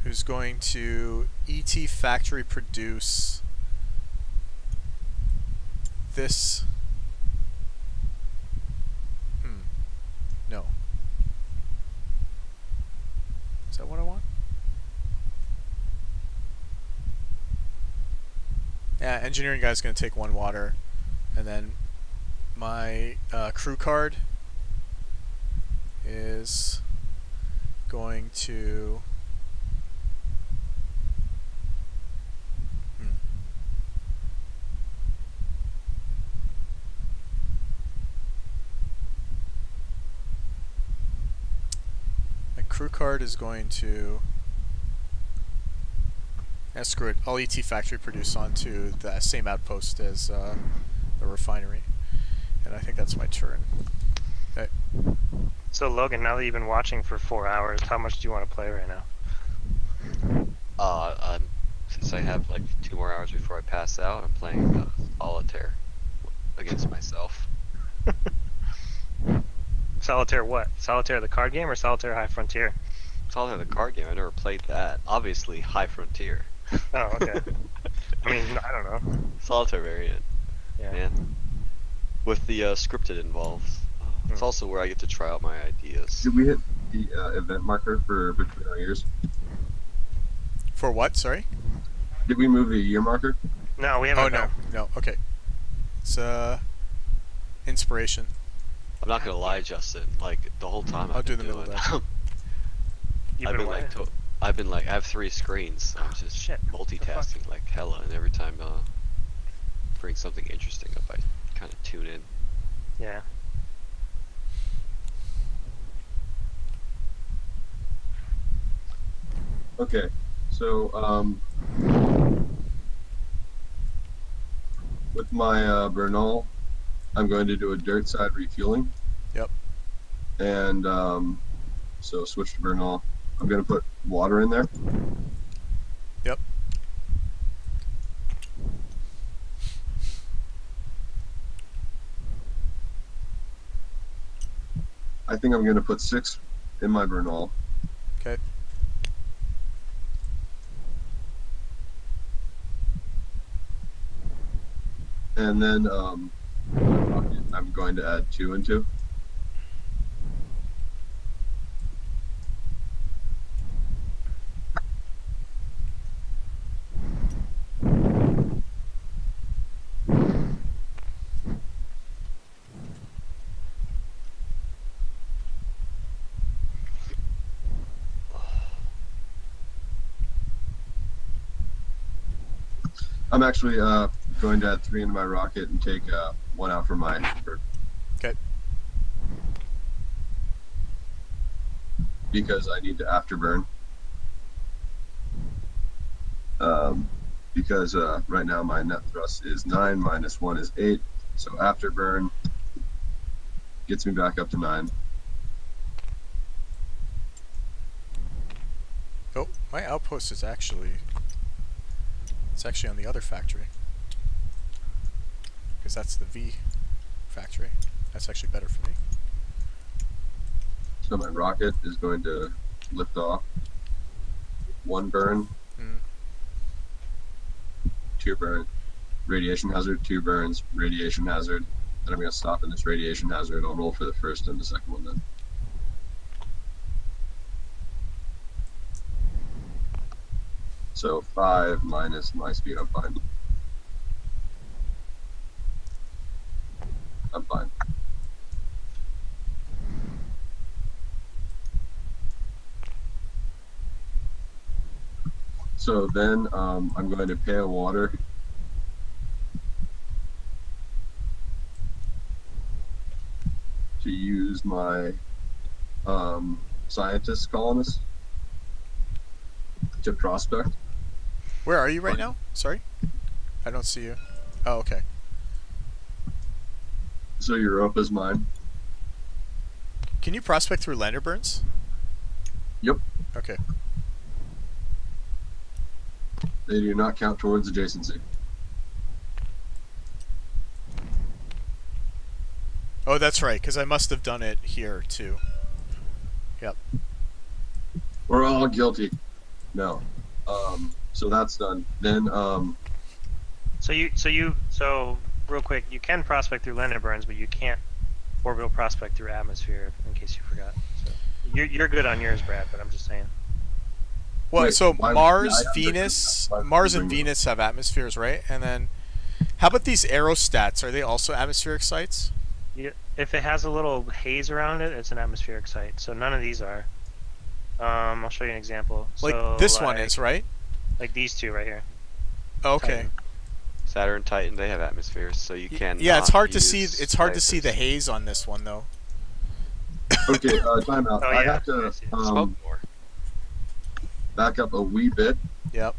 B: who's going to ET factory produce this. No. Is that what I want? Yeah, engineering guy's going to take 1 water, and then my crew card is going to my crew card is going to screw it. I'll ET factory produce onto the same outpost as the refinery. And I think that's my turn. Okay.
A: So Logan, now that you've been watching for 4 hours, how much do you want to play right now?
E: Since I have like 2 more hours before I pass out, I'm playing Solitaire against myself.
A: Solitaire what? Solitaire the card game or Solitaire High Frontier?
E: Solitaire the card game, I never played that. Obviously High Frontier.
A: Oh, okay. I mean, I don't know.
E: Solitaire variant.
A: Yeah.
E: Man. With the scripted involved. It's also where I get to try out my ideas.
C: Did we hit the event marker for between our years?
B: For what? Sorry?
C: Did we move the year marker?
A: No, we haven't.
B: Oh, no. Okay. It's inspiration.
E: I'm not gonna lie, Justin. Like the whole time
B: I'll do the middle of that.
E: I've been like, I have 3 screens. I'm just multitasking like hella, and every time bring something interesting up, I kind of tune in.
A: Yeah.
C: Okay, so with my Bernal, I'm going to do a dirt side refueling.
B: Yep.
C: And so switch to Bernal. I'm going to put water in there.
B: Yep.
C: I think I'm going to put 6 in my Bernal.
B: Okay.
C: And then I'm going to add 2 and 2. I'm actually going to add 3 into my rocket and take 1 out for my bird.
B: Okay.
C: Because I need to afterburn. Because right now my net thrust is 9, minus 1 is 8. So afterburn gets me back up to 9.
B: Oh, my outpost is actually... It's actually on the other factory. Because that's the V factory. That's actually better for me.
C: So my rocket is going to lift off. 1 burn, 2 burn, radiation hazard, 2 burns, radiation hazard. Then I'm going to stop in this radiation hazard. I'll roll for the first and the second one then. So 5 minus my speed, I'm fine. I'm fine. So then I'm going to pale water. To use my scientist colonist to prospect.
B: Where are you right now? Sorry? I don't see you. Oh, okay.
C: So Europa's mine.
B: Can you prospect through lander burns?
C: Yep.
B: Okay.
C: They do not count towards adjacency.
B: Oh, that's right, because I must have done it here, too. Yep.
C: We're all guilty. No. So that's done. Then
A: So real quick, you can prospect through lander burns, but you can't orbital prospect through atmosphere, in case you forgot. So you're good on yours, Brad, but I'm just saying.
B: Well,
C: Wait,
B: so Mars,
C: yeah,
B: Venus, Mars and Venus have atmospheres, right? And then, how about these aerostats? Are they also atmospheric sites?
A: Yeah, if it has a little haze around it, it's an atmospheric site. So none of these are. I'll show you an example.
B: Like
A: so,
B: this one is, right?
A: Like these two right here.
B: Oh, okay.
A: Titan.
E: Saturn, Titan, they have atmospheres, so you can.
B: Yeah, it's hard to see.
E: use
B: It's hard to see the
E: diapers.
B: haze on this one, though.
C: okay, time out.
A: Oh,
C: I
A: yeah,
C: have to
A: I see.
E: Smoke more.
C: back up a wee bit.
B: Yep.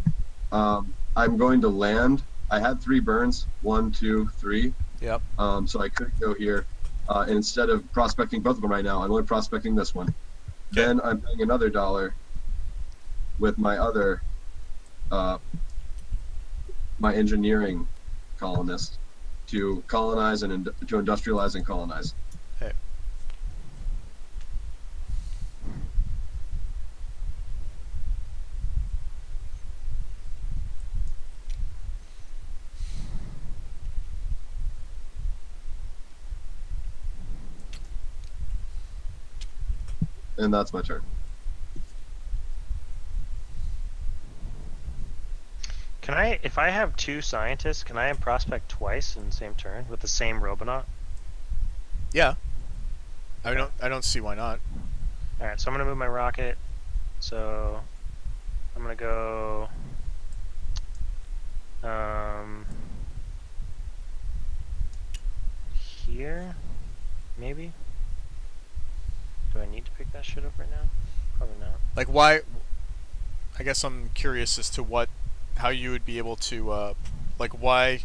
C: I'm going to land. I had 3 burns. 1, 2, 3.
B: Yep.
C: So I could go here. And instead of prospecting both of them right now, I'm only prospecting this one.
B: Okay.
C: Then I'm paying another $1 with my other, my engineering colonist to colonize and to industrialize and colonize.
B: Okay.
C: And that's my turn.
A: Can I, if I have 2 scientists, can I prospect twice in the same turn with the same Robonaut?
B: Yeah. I don't see why not.
A: All right, so I'm gonna move my rocket. So I'm gonna go. Here, maybe. Do I need to pick that shit up right now? Probably not.
B: Like, why? I guess I'm curious as to how you would be able to, like, why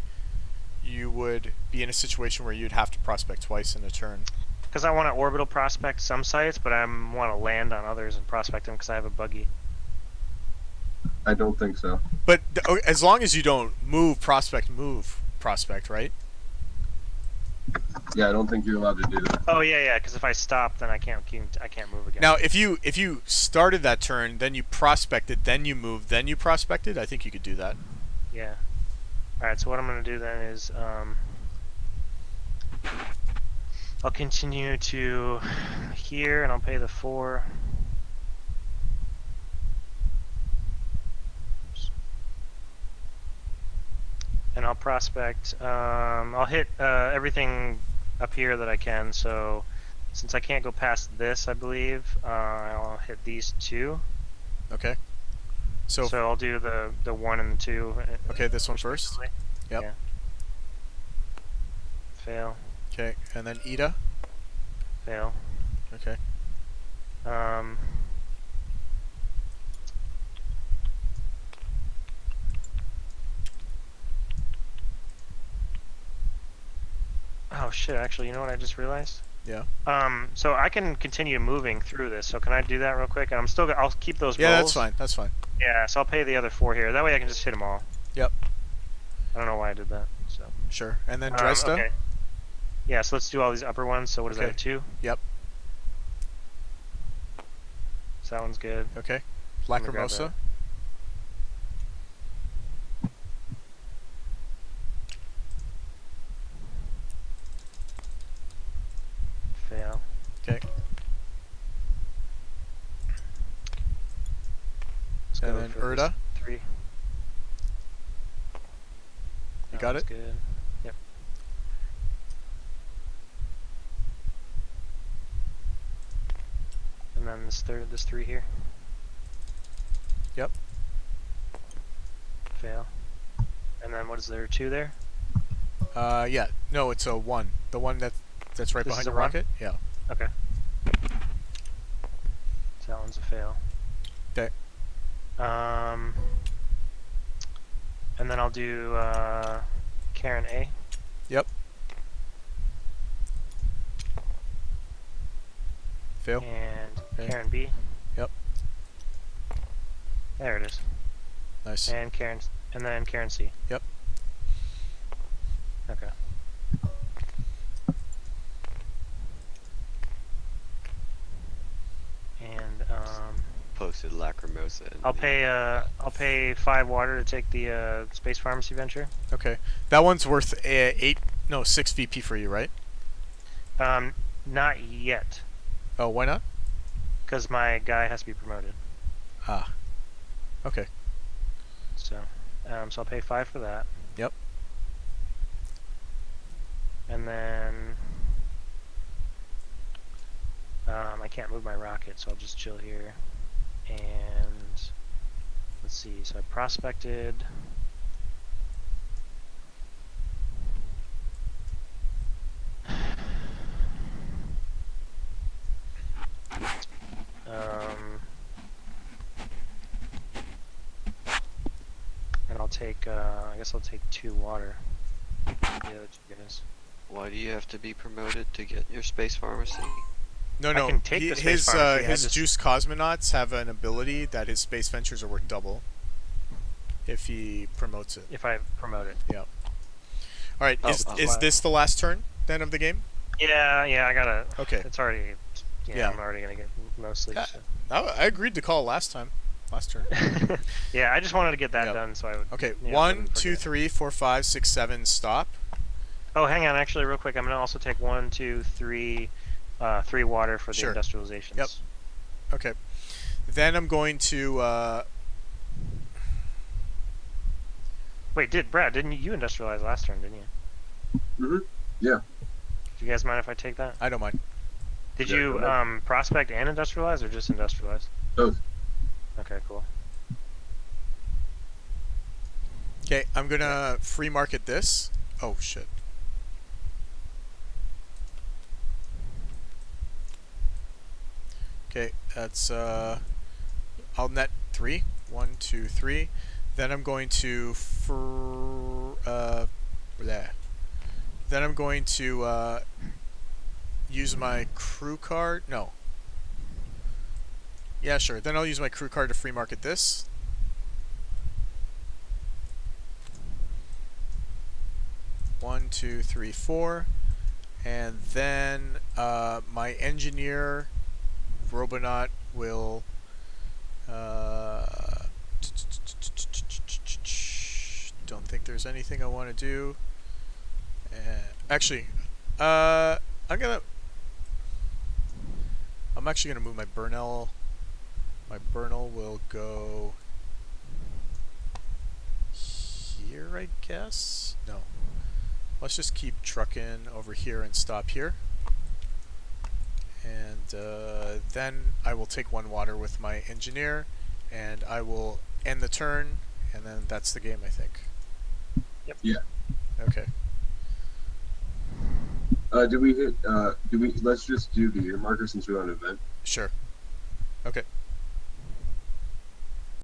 B: you would be in a situation where you'd have to prospect twice in a turn.
A: Because I want to orbital prospect some sites, but I want to land on others and prospect them because I have a buggy.
C: I don't think so.
B: But as long as you don't move prospect, right?
C: Yeah, I don't think you're allowed to do that.
A: Oh yeah, because if I stop, then I can't move again.
B: Now, if you started that turn, then you prospected, then you moved, then you prospected, I think you could do that.
A: Yeah. All right. So what I'm gonna do then is I'll continue to here, and I'll pay the 4. And I'll prospect. I'll hit everything up here that I can. So since I can't go past this, I believe I'll hit these 2.
B: Okay. So
A: I'll do the 1 and the 2.
B: Okay, this one first. Yep.
A: Yeah. Fail.
B: Okay, and then Ida.
A: Fail.
B: Okay.
A: Oh shit! Actually, you know what I just realized?
B: Yeah.
A: So I can continue moving through this. So can I do that real quick? And I'll keep those
B: Yeah,
A: rolls.
B: that's fine. That's fine.
A: Yeah, so I'll pay the other 4 here. That way I can just hit them all.
B: Yep.
A: I don't know why I did that. So.
B: Sure. And then Dresda?
A: Okay. Yeah, so let's do all these upper ones. So what is
B: Okay.
A: that, 2?
B: Yep.
A: So that one's good.
B: Okay.
A: Let me grab
B: Lacrimosa?
A: that. Fail.
B: Okay.
A: Let's
B: And
A: go
B: then
A: for
B: Urda?
A: 3.
B: You got it?
A: Good. Yep. And then this 3 here.
B: Yep.
A: Fail. And then what is there, 2 there?
B: Yeah. No, it's a 1. The one that's right
A: This
B: behind
A: is
B: the
A: a 1?
B: rocket? Yeah.
A: Okay. So that one's a fail.
B: Okay.
A: And then I'll do Karen A.
B: Yep. Fail.
A: And
B: Okay.
A: Karen B.
B: Yep.
A: There it is.
B: Nice.
A: And then Karen C.
B: Yep.
A: Okay. And
E: Posted Lacrimosa.
A: I'll pay 5 water to take the space pharmacy venture.
B: Okay. That one's worth 6 VP for you, right?
A: Not yet,
B: Oh, why not?
A: because my guy has to be promoted.
B: Ah. Okay.
A: So I'll pay 5 for that.
B: Yep.
A: And then I can't move my rocket, so I'll just chill here. And let's see. So I prospected. And I'll take. I guess I'll take 2 water. The other 2 guys.
E: Why do you have to be promoted to get your space pharmacy?
B: No,
A: I can take the space pharmacy,
B: his juice cosmonauts have an ability that his space ventures are worth double if he promotes it.
A: If I promote it.
B: Yeah. All right.
E: Oh,
B: Is this the last turn then of the game?
A: Yeah, I gotta.
B: Okay.
A: It's already.
B: Yeah.
A: I'm already gonna get mostly.
B: Yeah.
A: So.
B: I agreed to call last turn.
A: Yeah, I just wanted to get that
B: Yep.
A: done, so I would.
B: Okay.
A: Yeah,
B: 1,
A: wouldn't
B: 2,
A: forget.
B: 3, 4, 5, 6, 7. Stop.
A: Oh, hang on, actually, real quick. I'm gonna also take 1, 2, 3, 3 water for the
B: Sure.
A: industrializations.
B: Yep. Okay. Then I'm going to.
A: Wait, Brad? Didn't you industrialize last turn? Didn't you?
C: Mhm. Yeah.
A: Do you guys mind if I take that?
B: I don't mind.
A: Did
C: Yeah,
A: you
C: go ahead.
A: prospect and industrialize, or just industrialize?
C: Both.
A: Okay, cool.
B: Okay. I'm gonna free market this. Oh shit. Okay, that's I'll net 3. 1, 2, 3. Then I'm going to Then I'm going to use my crew card. No. Yeah, sure. Then I'll use my crew card to free market this. One, 2, 3, 4. And then my engineer Robonaut will don't think there's anything I want to do. Actually, I'm actually gonna move my Burnell. My Burnell will go here, I guess. No, let's just keep trucking over here and stop here. And then I will take 1 water with my engineer, and I will end the turn, and then that's the game, I think.
A: Yep.
C: Yeah.
B: Okay.
C: Do we hit? Let's just do the year marker since we're on an event.
B: Sure. Okay.